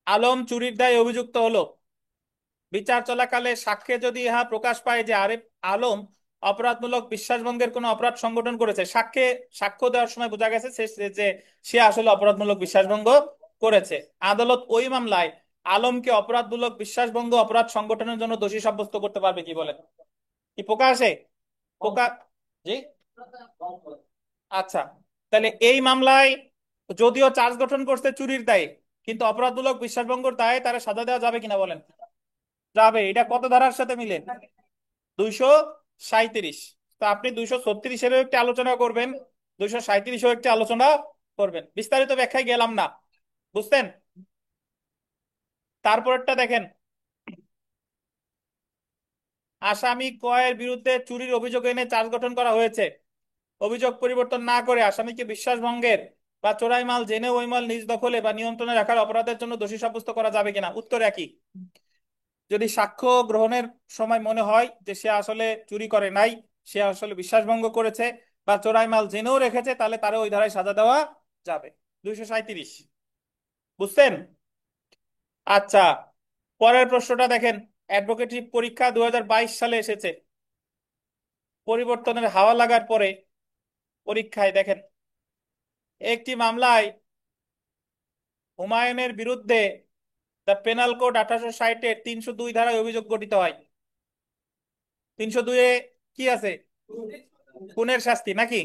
আলম চুরির দায়ে অভিযুক্ত হলো, বিচার চলাকালে সাক্ষ্যে যদি ইহা প্রকাশ পায় যে আরিফ আলম অপরাধমূলক বিশ্বাসভঙ্গের কোনো অপরাধ সংগঠন করেছে, সাক্ষ্য দেওয়ার সময় বোঝা গেছে যে সে আসলে অপরাধমূলক বিশ্বাসভঙ্গ করেছে, আদালত ওই মামলায় আলমকে অপরাধমূলক বিশ্বাসভঙ্গ অপরাধ সংগঠনের জন্য দোষী সাব্যস্ত করতে পারবে কি বলেন? কি প্রকাশে প্রকাশ? জি, আচ্ছা। তাহলে এই মামলায় যদিও চার্জ গঠন করছে চুরির দায়ে, কিন্তু অপরাধমূলক বিশ্বাসভঙ্গের দায়ে তারা সাজা দেওয়া যাবে কিনা বলেন? যাবে। এটা কত ধারার সাথে মিলে? 237। তো আপনি 236-এরও একটি আলোচনা করবেন, 237-এও একটি আলোচনা করবেন, বিস্তারিত ব্যাখ্যায় গেলাম না, বুঝতেন? তারপরেরটা দেখেন, আসামি কয়ের বিরুদ্ধে চুরির অভিযোগ এনে চার্জ গঠন করা হয়েছে, অভিযোগ পরিবর্তন না করে আসামিকে বিশ্বাসভঙ্গের বা চোরাই মাল জেনে ওই মাল নিজ দখলে বা নিয়ন্ত্রণে রাখার অপরাধের জন্য দোষী সাব্যস্ত করা যাবে কিনা? উত্তর একই। যদি সাক্ষ্য গ্রহণের সময় মনে হয় যে সে আসলে চুরি করে নাই, সে আসলে বিশ্বাসভঙ্গ করেছে বা চোরাই মাল জেনেও রেখেছে, তাহলে তারা ওই ধারায় সাজা দেওয়া যাবে। 237, বুঝছেন? আচ্ছা, পরের প্রশ্নটা দেখেন, অ্যাডভোকেটিভ পরীক্ষা 2022 সালে এসেছে, পরিবর্তনের হাওয়া লাগার পরে পরীক্ষায় দেখেন, একটি মামলায় হুমায়ুনের বিরুদ্ধে দ্য পেনাল কোড 1860-এর 302 ধারায় অভিযোগ গঠিত হয়। 302-এ কি আছে? খুনের শাস্তি নাকি?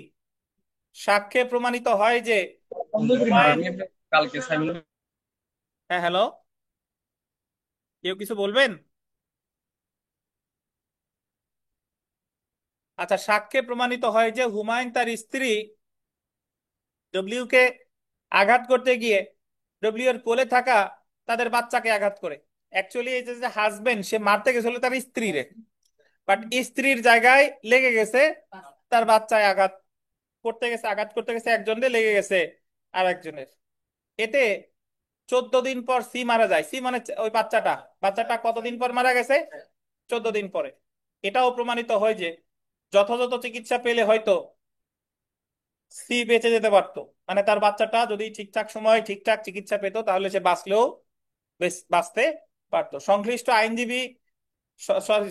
সাক্ষ্যে প্রমাণিত হয় যে হুমায়ুন, কালকে সাইমন। হ্যাঁ হ্যালো, কেউ কিছু বলবেন? আচ্ছা, সাক্ষ্যে প্রমাণিত হয় যে হুমায়ুন তার স্ত্রী ডব্লিউ কে আঘাত করতে গিয়ে ডব্লিউ এর কোলে থাকা তাদের বাচ্চাকে আঘাত করে। অ্যাকচুয়ালি এই যে হাজবেন্ড, সে মারতে গেছিল তার স্ত্রীরে, বাট স্ত্রীর জায়গায় লেগে গেছে তার বাচ্চায় আঘাত করতে গেছে, আঘাত করতে গেছে একজনের, লেগে গেছে আর একজনের। এতে 14 দিন পর সি মারা যায়। সি মানে ওই বাচ্চাটা, বাচ্চাটা কতদিন পর মারা গেছে? 14 দিন পরে। এটাও প্রমাণিত হয় যে যথাযথ চিকিৎসা পেলে হয়তো সি বেঁচে যেতে পারতো, মানে তার বাচ্চাটা যদি ঠিকঠাক সময় ঠিকঠাক চিকিৎসা পেত, তাহলে সে বাঁচলেও বাঁচতে পারতো। সংশ্লিষ্ট আইনজীবী,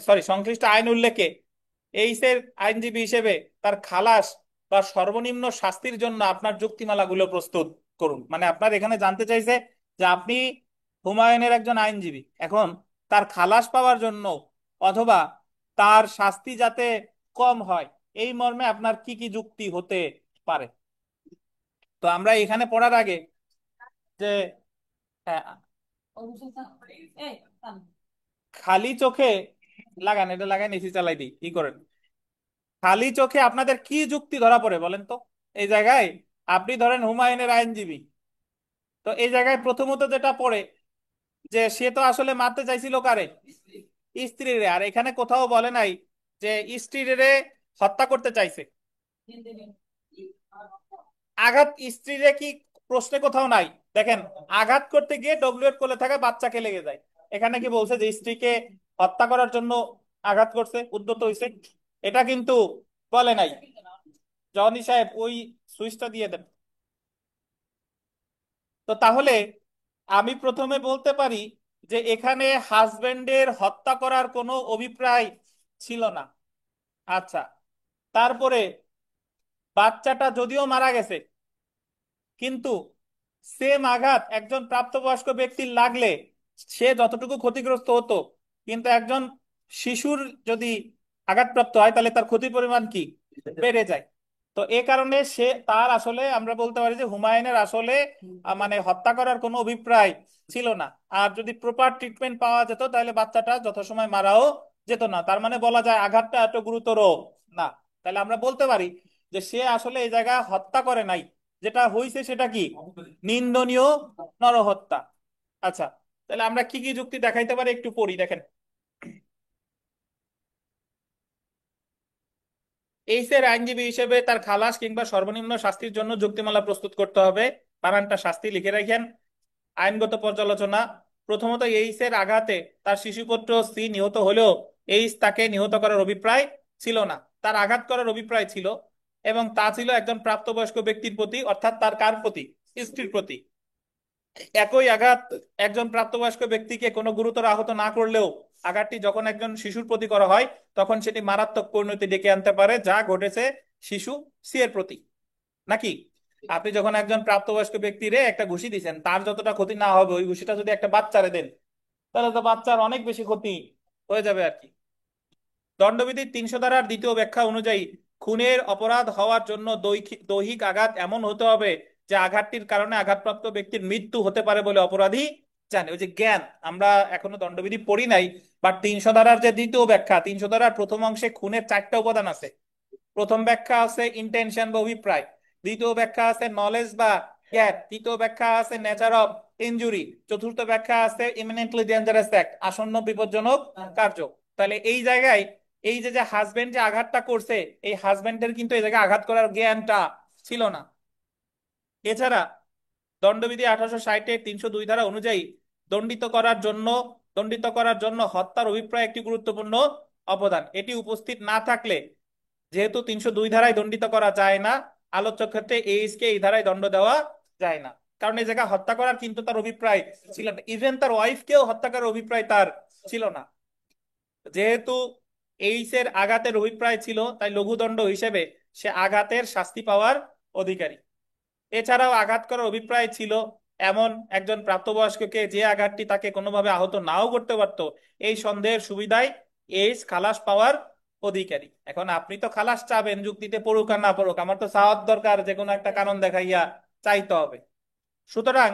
সরি, সংশ্লিষ্ট আইন উল্লেখে এইসের আইনজীবী হিসেবে তার খালাস বা সর্বনিম্ন শাস্তির জন্য আপনার যুক্তিমালাগুলো প্রস্তুত করুন। মানে আপনার এখানে জানতে চাইছে যে আপনি হুমায়ুনের একজন আইনজীবী, এখন তার খালাস পাওয়ার জন্য অথবা তার শাস্তি যাতে কম হয়, এই মর্মে আপনার কি কি যুক্তি হতে পারে। তো আমরা এখানে পড়ার আগে যে, হ্যাঁ, এই, খালি চোখে লাগান, এটা লাগাই এসি চালাই দিই, কি করেন? খালি চোখে আপনাদের কি যুক্তি ধরা পড়ে বলেন তো এই জায়গায়? আপনি ধরেন হুমায়ুনের আইনজীবী, তো এই জায়গায় প্রথমত যেটা পড়ে যে সে তো আসলে মারতে চাইছিল কারে? স্ত্রীরে। আর এখানে কোথাও বলে নাই যে স্ত্রীরে হত্যা করতে চাইছে। আঘাত স্ত্রীরে কি প্রশ্নে কোথাও নাই? দেখেন, আঘাত করতে গিয়ে ডব্লিউ এর কোলে থাকা বাচ্চাকে লেগে যায়। এখানে কি বলছে যে স্ত্রীকে হত্যা করার জন্য আঘাত করছে, উদ্যত হয়েছে? এটা কিন্তু বলে নাই। জনি সাহেব ওই সুইচটা দিয়ে দেন। তো তাহলে আমি প্রথমে বলতে পারি যে এখানে হাজবেন্ডের হত্যা করার কোনো অভিপ্রায় ছিল না। আচ্ছা, তারপরে বাচ্চাটা যদিও মারা গেছে, কিন্তু সেম আঘাত একজন প্রাপ্তবয়স্ক ব্যক্তির লাগলে সে যতটুকু ক্ষতিগ্রস্ত হতো, কিন্তু একজন শিশুর যদি আঘাতপ্রাপ্ত হয় তাহলে তার ক্ষতির পরিমাণ কি বেড়ে যায়। তো এ কারণে সে তার আসলে আমরা বলতে পারি যে হুমায়ুনের আসলে মানে হত্যা করার কোনো অভিপ্রায় ছিল না। আর যদি প্রপার ট্রিটমেন্ট পাওয়া যেত তাহলে বাচ্চাটা যথাসময় মারাও যেত না। তার মানে বলা যায় আঘাতটা এত গুরুতর না। তাহলে আমরা বলতে পারি যে সে আসলে এই জায়গায় হত্যা করে নাই, যেটা হয়েছে সেটা কি নিন্দনীয় নরহত্যা। আচ্ছা, তাহলে আমরা কি কি যুক্তি দেখাইতে পারি একটু পড়ি, দেখেন। এইসের আইনজীবী হিসেবে তার খালাস কিংবা সর্বনিম্ন শাস্তির জন্য যুক্তিমালা প্রস্তুত করতে হবে। বানানটা শাস্তি লিখে রাখেন। আইনগত পর্যালোচনা। প্রথমত, এইসের আঘাতে তার শিশুপুত্র সি নিহত হলেও এইস তাকে নিহত করার অভিপ্রায় ছিল না। তার আঘাত করার অভিপ্রায় ছিল, এবং তা ছিল একজন প্রাপ্তবয়স্ক ব্যক্তির প্রতি, অর্থাৎ তার কার প্রতি? স্ত্রীর প্রতি। একই আঘাত একজন প্রাপ্তবয়স্ক ব্যক্তিকে কোনো গুরুতর আহত না করলেও আঘাতটি যখন একজন শিশুর প্রতি করা হয় তখন সেটি মারাত্মক পরিণতি ডেকে আনতে পারে, যা ঘটেছে শিশু সি এর প্রতি। নাকি? আপনি যখন একজন প্রাপ্তবয়স্ক ব্যক্তিরে একটা ঘুষি দিচ্ছেন, তার যতটা ক্ষতি না হবে ওই ঘুষিটা যদি একটা বাচ্চারে দেন তাহলে তো বাচ্চার অনেক বেশি ক্ষতি হয়ে যাবে আর কি। দণ্ডবিধির 300 ধারার দ্বিতীয় ব্যাখ্যা অনুযায়ী খুনের অপরাধ হওয়ার জন্য দৈহিক আঘাত এমন হতে হবে যে আঘাতটির কারণে আঘাতপ্রাপ্ত ব্যক্তির মৃত্যু হতে পারে বলে অপরাধী জানে। ওই যে জ্ঞান, আমরা এখনো দণ্ডবিধি পড়ি নাই, বাট 300 ধারার যে দ্বিতীয় ব্যাখ্যা, 300 ধারার প্রথম অংশে খুনের 4টা উপাদান আছে। প্রথম ব্যাখ্যা আছে ইন্টেনশন বা অভিপ্রায়, দ্বিতীয় ব্যাখ্যা আছে নলেজ বা জ্ঞান, তৃতীয় ব্যাখ্যা আছে নেচার অফ ইনজুরি, চতুর্থ ব্যাখ্যা আছে ইমিনেন্টলি ডেঞ্জারাস অ্যাক্ট, আসন্ন বিপজ্জনক কার্য। তাহলে এই জায়গায় এই যে যে হাজবেন্ড যে আঘাতটা করছে, এই হাজবেন্ডের কিন্তু এই জায়গায় আঘাত করার জ্ঞানটা ছিল না। এছাড়া দণ্ডবিধি 1860-এর 302 ধারা অনুযায়ী দণ্ডিত করার জন্য হত্যার অভিপ্রায় একটি গুরুত্বপূর্ণ অবদান। এটি উপস্থিত না থাকলে, যেহেতু 302 ধারায় দণ্ডিত করা যায় না, আলোচ্য ক্ষেত্রে এইচ কে এই ধারায় দণ্ড দেওয়া যায় না। কারণ এই জায়গায় হত্যা করার কিন্তু তার অভিপ্রায় ছিল না, ইভেন তার ওয়াইফকেও হত্যা করার অভিপ্রায় তার ছিল না। যেহেতু এইচ এর আঘাতের অভিপ্রায় ছিল, তাই লঘুদণ্ড হিসেবে সে আঘাতের শাস্তি পাওয়ার অধিকারী। এছাড়াও আঘাত করার অভিপ্রায় ছিল এমন একজন প্রাপ্তবয়স্ককে যে আঘাতটি তাকে কোনোভাবে আহত নাও করতে পারত, এই সন্দেহের সুবিধায় এইচ খালাস পাওয়ার অধিকারী। এখন আপনি তো খালাস চাবেন, যুক্তিতে পড়ুক আর না পড়ুক, আমার তো চাওয়ার দরকার, যে কোনো একটা কারণ দেখাইয়া চাইতে হবে। সুতরাং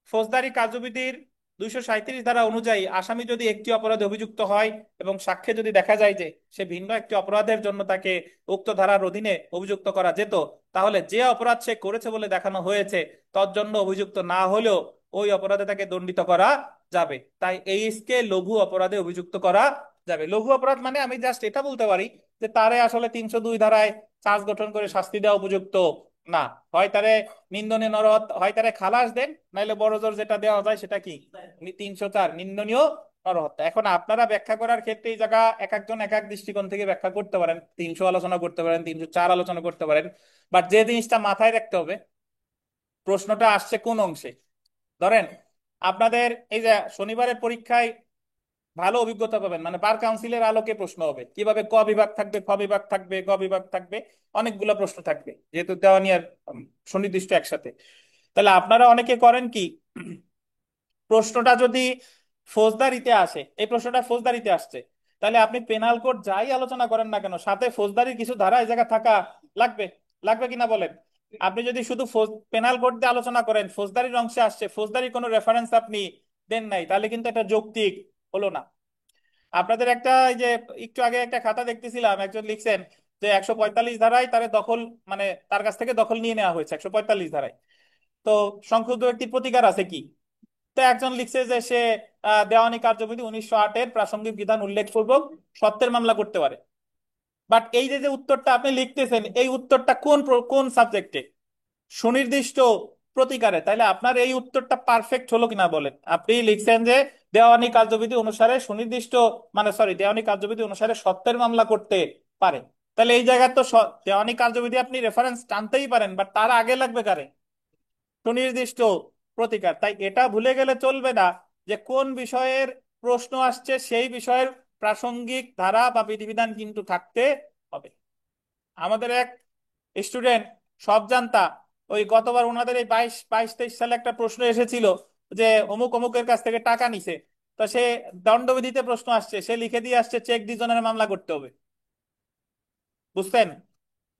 ফৌজদারি কার্যবিধির 237 ধারা অনুযায়ী আসামি যদি একটি অপরাধে অভিযুক্ত হয় এবং সাক্ষ্যে যদি দেখা যায় যে সে ভিন্ন একটি অপরাধের জন্য তাকে উক্ত ধারার অধীনে অভিযুক্ত করা যেত, তাহলে যে অপরাধ সে করেছে বলে দেখানো হয়েছে তর জন্য অভিযুক্ত না হলেও ওই অপরাধে তাকে দণ্ডিত করা যাবে। তাই এইচকে লঘু অপরাধে অভিযুক্ত করা যাবে। লঘু অপরাধ মানে আমি জাস্ট এটা বলতে পারি যে তারে আসলে 302 ধারায় চার্জ গঠন করে শাস্তি দেওয়া উপযুক্ত না। হয় তারে নিন্দনীয় নরহত্যা, হয় তারে খালাস দেন, নাইলে বড় জোর যেটা দেওয়া যায় সেটা কি 304 নিন্দনীয় নরহত্যা। এখন আপনারা ব্যাখ্যা করার ক্ষেত্রে এই জায়গা এক একজন এক এক দৃষ্টিকোণ থেকে ব্যাখ্যা করতে পারেন, 300 আলোচনা করতে পারেন, 304 আলোচনা করতে পারেন। বাট যে জিনিসটা মাথায় রাখতে হবে, প্রশ্নটা আসছে কোন অংশে। ধরেন আপনাদের এই যে শনিবারের পরীক্ষায় ভালো অভিজ্ঞতা পাবেন, মানে বার কাউন্সিলের আলোকে প্রশ্ন হবে কিভাবে ক বিভাগ থাকবে, খ বিভাগ থাকবে, গ বিভাগ থাকবে, অনেকগুলো প্রশ্ন থাকবে যেহেতু দেওয়ানিয়ার সুনির্দিষ্ট একসাথে। তাহলে আপনারা অনেকে করেন কি, প্রশ্নটা যদি ফৌজদারিতে আসে, এই প্রশ্নটা ফৌজদারিতে আসছে, তাহলে আপনি পেনাল কোড যাই আলোচনা করেন না কেন সাথে ফৌজদারির কিছু ধারা এই জায়গা থাকা লাগবে। লাগবে কিনা বলেন? আপনি যদি শুধু পেনাল কোড দিয়ে আলোচনা করেন, ফৌজদারির অংশে আসছে, ফৌজদারি কোনো রেফারেন্স আপনি দেন নাই, তাহলে কিন্তু এটা যৌক্তিক হলো না। আপনাদের একটা এই যে একটু আগে একটা খাতা দেখতেছিলাম, একজন লিখছেন যে 145 ধারায় তার দখল, মানে তার কাছ থেকে দখল নিয়ে নেওয়া হয়েছে 145 ধারায়। তো সংক্ষুব্ধ ব্যক্তির প্রতিকার আছে কি? তো একজন লিখছে যে সে দেওয়ানি কার্যবিধি 1908-এর প্রাসঙ্গিক বিধান উল্লেখ পূর্বক সত্যের মামলা করতে পারে। বাট এই যে যে উত্তরটা আপনি লিখতেছেন, এই উত্তরটা কোন সাবজেক্টে, সুনির্দিষ্ট প্রতিকারে, তাইলে আপনার এই উত্তরটা পারফেক্ট হলো কিনা বলেন। আপনি লিখছেন যে দেওয়ানি কার্যবিধি অনুসারে সুনির্দিষ্ট, মানে সরি, দেওয়ানি কার্যবিধি অনুসারে সত্যের মামলা করতে পারে। তাহলে এই জায়গায় তো দেওয়ানি কার্যবিধি আপনি রেফারেন্স টানতেই পারেন, বাট তার আগে লাগবে কারে, সুনির্দিষ্ট প্রতিকার। তাই এটা ভুলে গেলে চলবে না যে কোন বিষয়ের প্রশ্ন আসছে সেই বিষয়ের প্রাসঙ্গিক ধারা বা বিধিবিধান কিন্তু থাকতে হবে। আমাদের এক স্টুডেন্ট সব জানতা, ওই গতবার ওনাদের এই 22-23 সালে একটা প্রশ্ন এসেছিল যে অমুক অমুকের কাছ থেকে টাকা নিছে, তো সে দণ্ডবিধিতে প্রশ্ন আসছে, সে লিখে দিয়ে আসছে চেক ডিজনের মামলা করতে হবে। বুঝছেন?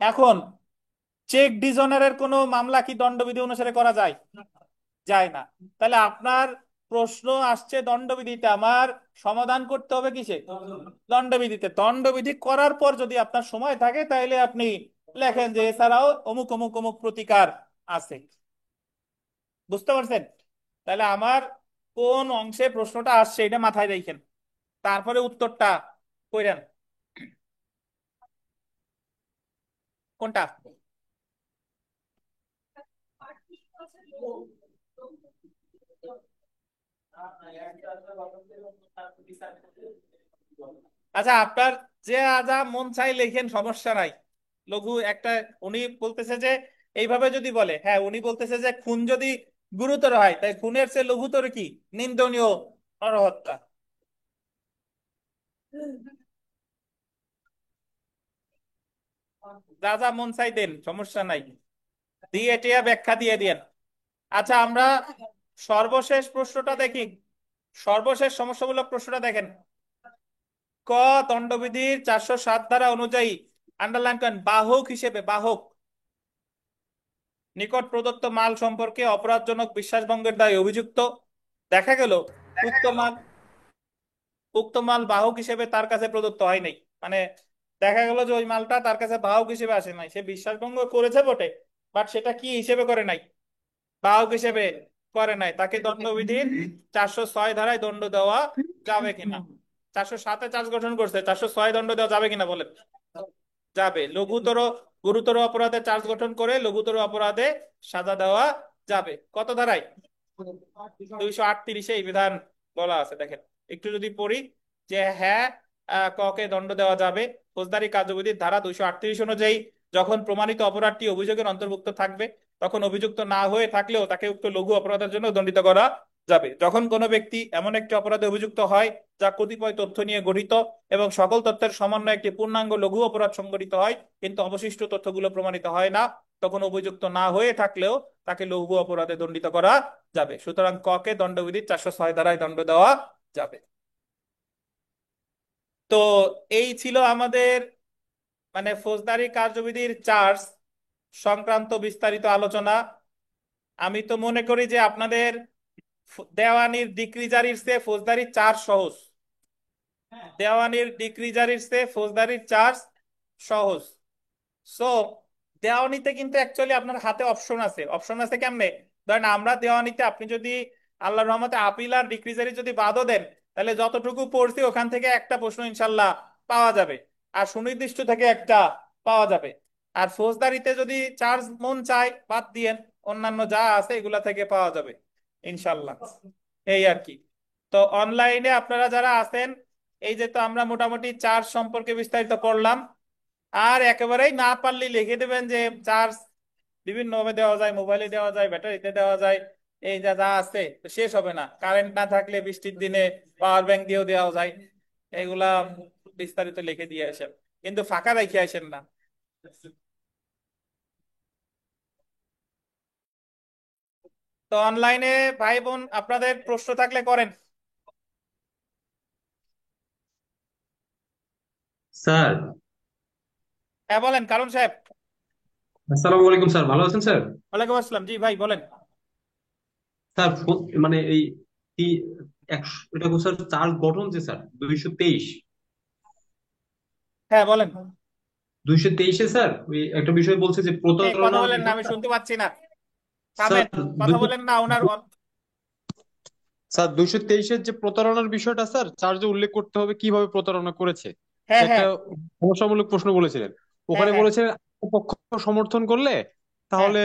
এখন চেক ডিজনারের কোনো মামলা কি দণ্ডবিধি অনুসারে করা যায়? যায় না। তাহলে আপনার প্রশ্ন আসছে দণ্ডবিধিতে, আমার সমাধান করতে হবে কিসে? দণ্ডবিধিতে। দণ্ডবিধি করার পর যদি আপনার সময় থাকে তাহলে আপনি লেখেন যে এছাড়াও অমুক অমুক অমুক প্রতিকার আছে। বুঝতে পারছেন? তাহলে আমার কোন অংশে প্রশ্নটা আসছে এটা মাথায় রাখেন, তারপরে উত্তরটা কইরেন। কোনটা? আচ্ছা, আপনার যে যা মন চাই লেখেন, সমস্যা নাই। লঘু একটা, উনি বলতেছে যে এইভাবে যদি বলে, হ্যাঁ উনি বলতেছে যে খুন যদি গুরুতর হয়, তাই খুনের চেয়ে লঘুতর কি, নিন্দনীয় নরহত্যা। যা যা মন চাই দেন, সমস্যা নাই, দিয়ে টিয়া ব্যাখ্যা দিয়ে দিয়েন। আচ্ছা, আমরা সর্বশেষ প্রশ্নটা দেখি। সর্বশেষ সমস্যামূলক প্রশ্নটা দেখেন। ক, দণ্ডবিধির 407 ধারা অনুযায়ী, আন্ডারলাইন করেন, বাহক হিসেবে, বাহক নিকট প্রদত্ত মাল সম্পর্কে অপরাধজনক বিশ্বাসভঙ্গের দায়ে অভিযুক্ত দেখা গেল, উক্ত মাল বাহক হিসেবে তার কাছে প্রদত্ত হয় নাই। মানে দেখা গেল যে ওই মালটা তার কাছে বাহক হিসেবে আসে নাই, সে বিশ্বাসভঙ্গ করেছে বটে, বাট সেটা কি হিসেবে করে নাই, বাহক হিসেবে করে নাই। তাকে দণ্ডবিধির 406 ধারায় দণ্ড দেওয়া যাবে কিনা? 407-এ চার্জ গঠন করছে, 406 দণ্ড দেওয়া যাবে কিনা বলেন? যাবে। লঘুতর, গুরুতর অপরাধে চার্জ গঠন করে লঘুতর অপরাধে সাজা দেওয়া যাবে। কত ধারায়? 238-এ এই বিধান বলা আছে। দেখেন একটু যদি পড়ি, যে হ্যাঁ, ক কে দণ্ড দেওয়া যাবে ফৌজদারি কার্যবিধির ধারা 238 অনুযায়ী, যখন প্রমাণিত অপরাধটি অভিযোগের অন্তর্ভুক্ত থাকবে, তখন অভিযুক্ত না হয়ে থাকলেও তাকে উক্ত লঘু অপরাধের জন্য দণ্ডিত করা যাবে। যখন কোনো ব্যক্তি এমন একটি অপরাধে অভিযুক্ত হয় যা কতিপয় তথ্য নিয়ে গঠিত এবং সকল তথ্যের সমন্বয়ে একটি পূর্ণাঙ্গ লঘু অপরাধ সংঘটিত হয়, কিন্তু অবশিষ্ট তথ্যগুলো প্রমাণিত হয় না, তখন অভিযুক্ত না হয়ে থাকলেও তাকে লঘু অপরাধে দণ্ডিত করা যাবে। সুতরাং ক কে দণ্ডবিধির 406 ধারায় দণ্ড দেওয়া যাবে। তো এই ছিল আমাদের মানে ফৌজদারি কার্যবিধির চার্জ সংক্রান্ত বিস্তারিত আলোচনা। আমি তো মনে করি যে আপনাদের দেওয়ানির ডিক্রি জারির চেয়ে ফৌজদারি চার্জ সহজ, দেওয়ানির ডিক্রি জারির চেয়ে ফৌজদারির চার্জ সহজ। সো দেওয়ানিতে কিন্তু অ্যাকচুয়ালি আপনার হাতে অপশন আছে। অপশন আছে কেমনে? ধরেন আমরা দেওয়ানিতে, আপনি যদি আল্লাহর রহমতে আপিল আর ডিক্রি জারি যদি বাদও দেন, তাহলে যতটুকু পড়ছি ওখান থেকে একটা প্রশ্ন ইনশাল্লাহ পাওয়া যাবে, আর সুনির্দিষ্ট থেকে একটা পাওয়া যাবে। আর ফৌজদারিতে যদি চার্জ মন চায় বাদ দিয়েন, অন্যান্য যা আছে এগুলা থেকে পাওয়া যাবে ইনশাল্লাহ। এই আর কি। তো অনলাইনে আপনারা যারা আছেন, এই যে তো আমরা মোটামুটি চার্জ সম্পর্কে বিস্তারিত পড়লাম। আর একেবারেই না পারলে লিখে দেবেন যে চার্জ বিভিন্ন ভাবে দেওয়া যায়, মোবাইলে দেওয়া যায়, ব্যাটারিতে দেওয়া যায়, এই যা যা আছে তো শেষ হবে না। কারেন্ট না থাকলে বৃষ্টির দিনে পাওয়ার ব্যাংক দিয়েও দেওয়া যায়। এগুলা বিস্তারিত লিখে দিয়ে আসেন, কিন্তু ফাঁকা রেখে আসেন না। তো অনলাইনে ভাই বোন আপনাদের প্রশ্ন থাকলে করেন। স্যার, হ্যাঁ বলেন কারণ সাহেব। আসসালামু আলাইকুম স্যার, ভালো আছেন স্যার? ওয়ালাইকুম আসসালাম, জি ভাই বলেন। স্যার মানে এই এটা স্যার চার্জ গঠন যে স্যার 223, হ্যাঁ বলেন। 223-এ স্যার ওই একটা বিষয় বলছে যে এই কথা প্রতারণার বলেন না, আমি বিষয়টা। শুনতে পাচ্ছি না, স্যার থামেন। কথা বলেন না ওনার। স্যার 223-এর যে প্রতারণার বিষয়টা স্যার চার্জে উল্লেখ করতে হবে কিভাবে প্রতারণা করেছে। হ্যাঁ একটা হ্যাঁ সমস্যামূলক প্রশ্ন বলেছিলেন। হ্যাঁ ওখানে হ্যাঁ বলেছিলেন পক্ষ সমর্থন করলে হ্যাঁ। তাহলে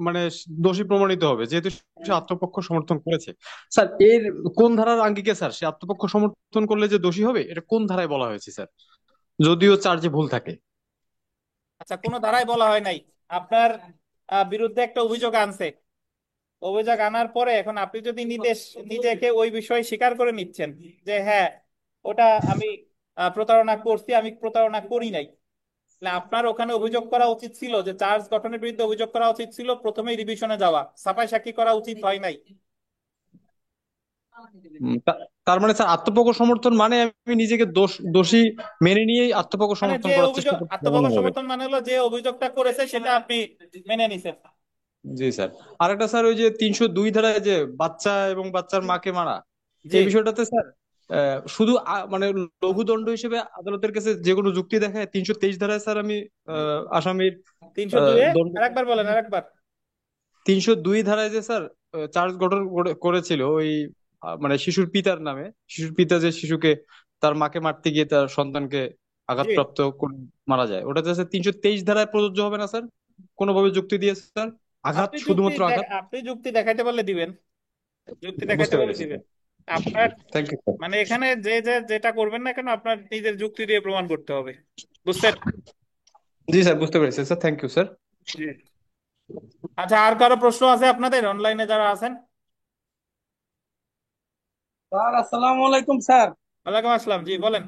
মানে দোষী প্রমাণিত হবে, যেহেতু সে আত্মপক্ষ সমর্থন করেছে। স্যার এর কোন ধারার আঙ্গিকে স্যার সে আত্মপক্ষ সমর্থন করলে যে দোষী হবে, এটা কোন ধারায় বলা হয়েছে স্যার, যদিও চার্জে ভুল থাকে? আচ্ছা, কোনো ধারায় বলা হয় নাই। আপনার বিরুদ্ধে একটা অভিযোগ আনছে, অভিযোগ আনার পরে এখন আপনি যদি নিজেকে ওই বিষয়ে স্বীকার করে নিচ্ছেন যে হ্যাঁ, ওটা আমি প্রতারণা করছি, আমি প্রতারণা করি নাই, তাহলে আপনার ওখানে অভিযোগ করা উচিত ছিল, যে চার্জ গঠনের বিরুদ্ধে অভিযোগ করা উচিত ছিল প্রথমেই রিভিশনে যাওয়া, ছাপাই সাক্ষী করা উচিত হয় নাই। তার মানে স্যার আত্মপক্ষ সমর্থন মানে আমি নিজেকে দোষী মেনে নিয়েই আত্মপক্ষ মানে সমর্থন যে করার চেষ্টা অভিযোগ, করতে আত্মপক্ষ এমন হবে? সমর্থন মানে হলো যে অভিযোগটা করেছে সেটা আপনি মেনে নিছেন। জি স্যার। আরেকটা স্যার, ওই যে 302 ধারায় যে বাচ্চা এবং বাচ্চার মাকে মারা, জি। এই বিষয়টাতে স্যার শুধু মানে লঘুদণ্ড হিসেবে আদালতের কাছে যে কোনো যুক্তি দেখায় 323 ধারায় স্যার আমি আসামির 302 এ দণ্ড। আরেকবার বলেন, আরেকবার। 302 ধারায় যে স্যার চার্জ গঠন করেছিল ওই মানে শিশুর পিতার নামে, শিশুর পিতা যে শিশুকে তার মাকে মারতে গিয়ে তার সন্তানকে জি। আঘাতপ্রাপ্ত করে মারা যায়, ওটা যে স্যার 323 ধারায় প্রযোজ্য হবে না স্যার? কোনোভাবে যুক্তি দিয়ে স্যার, আঘাত শুধুমাত্র আঘাত। আপনি যুক্তি দেখাইতে পারলে দিবেন, যুক্তি দেখাইতে বুঝতে পারলে পেরেছি দিবেন। স্যার। আপনার থ্যাংক ইউ স্যার। মানে এখানে যেটা করবেন না কেন, আপনার নিজের যুক্তি দিয়ে প্রমাণ করতে হবে। বুঝছেন? জি স্যার, বুঝতে পেরেছি স্যার, থ্যাংক ইউ স্যার। জি। আচ্ছা, আর কারো প্রশ্ন আছে আপনাদের অনলাইনে যারা আছেন? স্যার আসসালামু আলাইকুম স্যার। ওয়ালাইকুম আসসালাম, জি বলেন।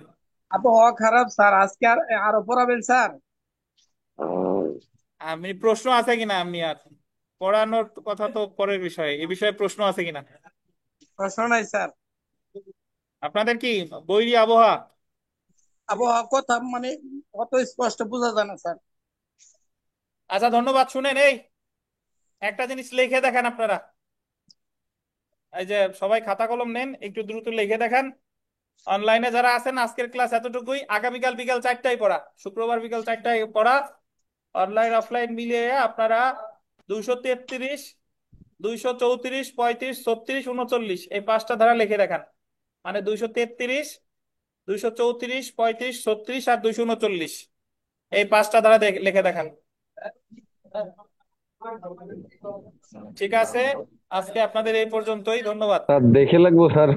আবহাওয়া খারাপ স্যার, আজকে আরো পড়াবেন স্যার? আমি প্রশ্ন আছে কিনা, আমি আর পড়ানোর কথা তো পরের বিষয়, এই বিষয়ে প্রশ্ন আছে কিনা? প্রশ্ন নাই স্যার। আপনাদের কি বৈরী আবহাওয়া? আবহাওয়া কথা মানে অত স্পষ্ট বোঝা যায় না স্যার। আচ্ছা ধন্যবাদ। শুনেন, এই একটা জিনিস লিখে দেখেন আপনারা, এই যে সবাই খাতা কলম নেন, একটু দ্রুত লিখে দেখান। অনলাইনে যারা আছেন আজকের ক্লাস এতটুকুই, আগামীকাল বিকাল 4টায় পড়া, শুক্রবার বিকাল 4টায় পড়া। অনলাইন অফলাইন মিলিয়ে আপনারা 233, 234, 35, 36, 39 এই 5টা ধারা লিখে দেখান। মানে 233, 234, 35, 36 আর 239 এই 5টা ধারা লিখে দেখান। ঠিক আছে, আজকে আপনাদের এই পর্যন্তই, ধন্যবাদ। স্যার দেখে লাগবো স্যার।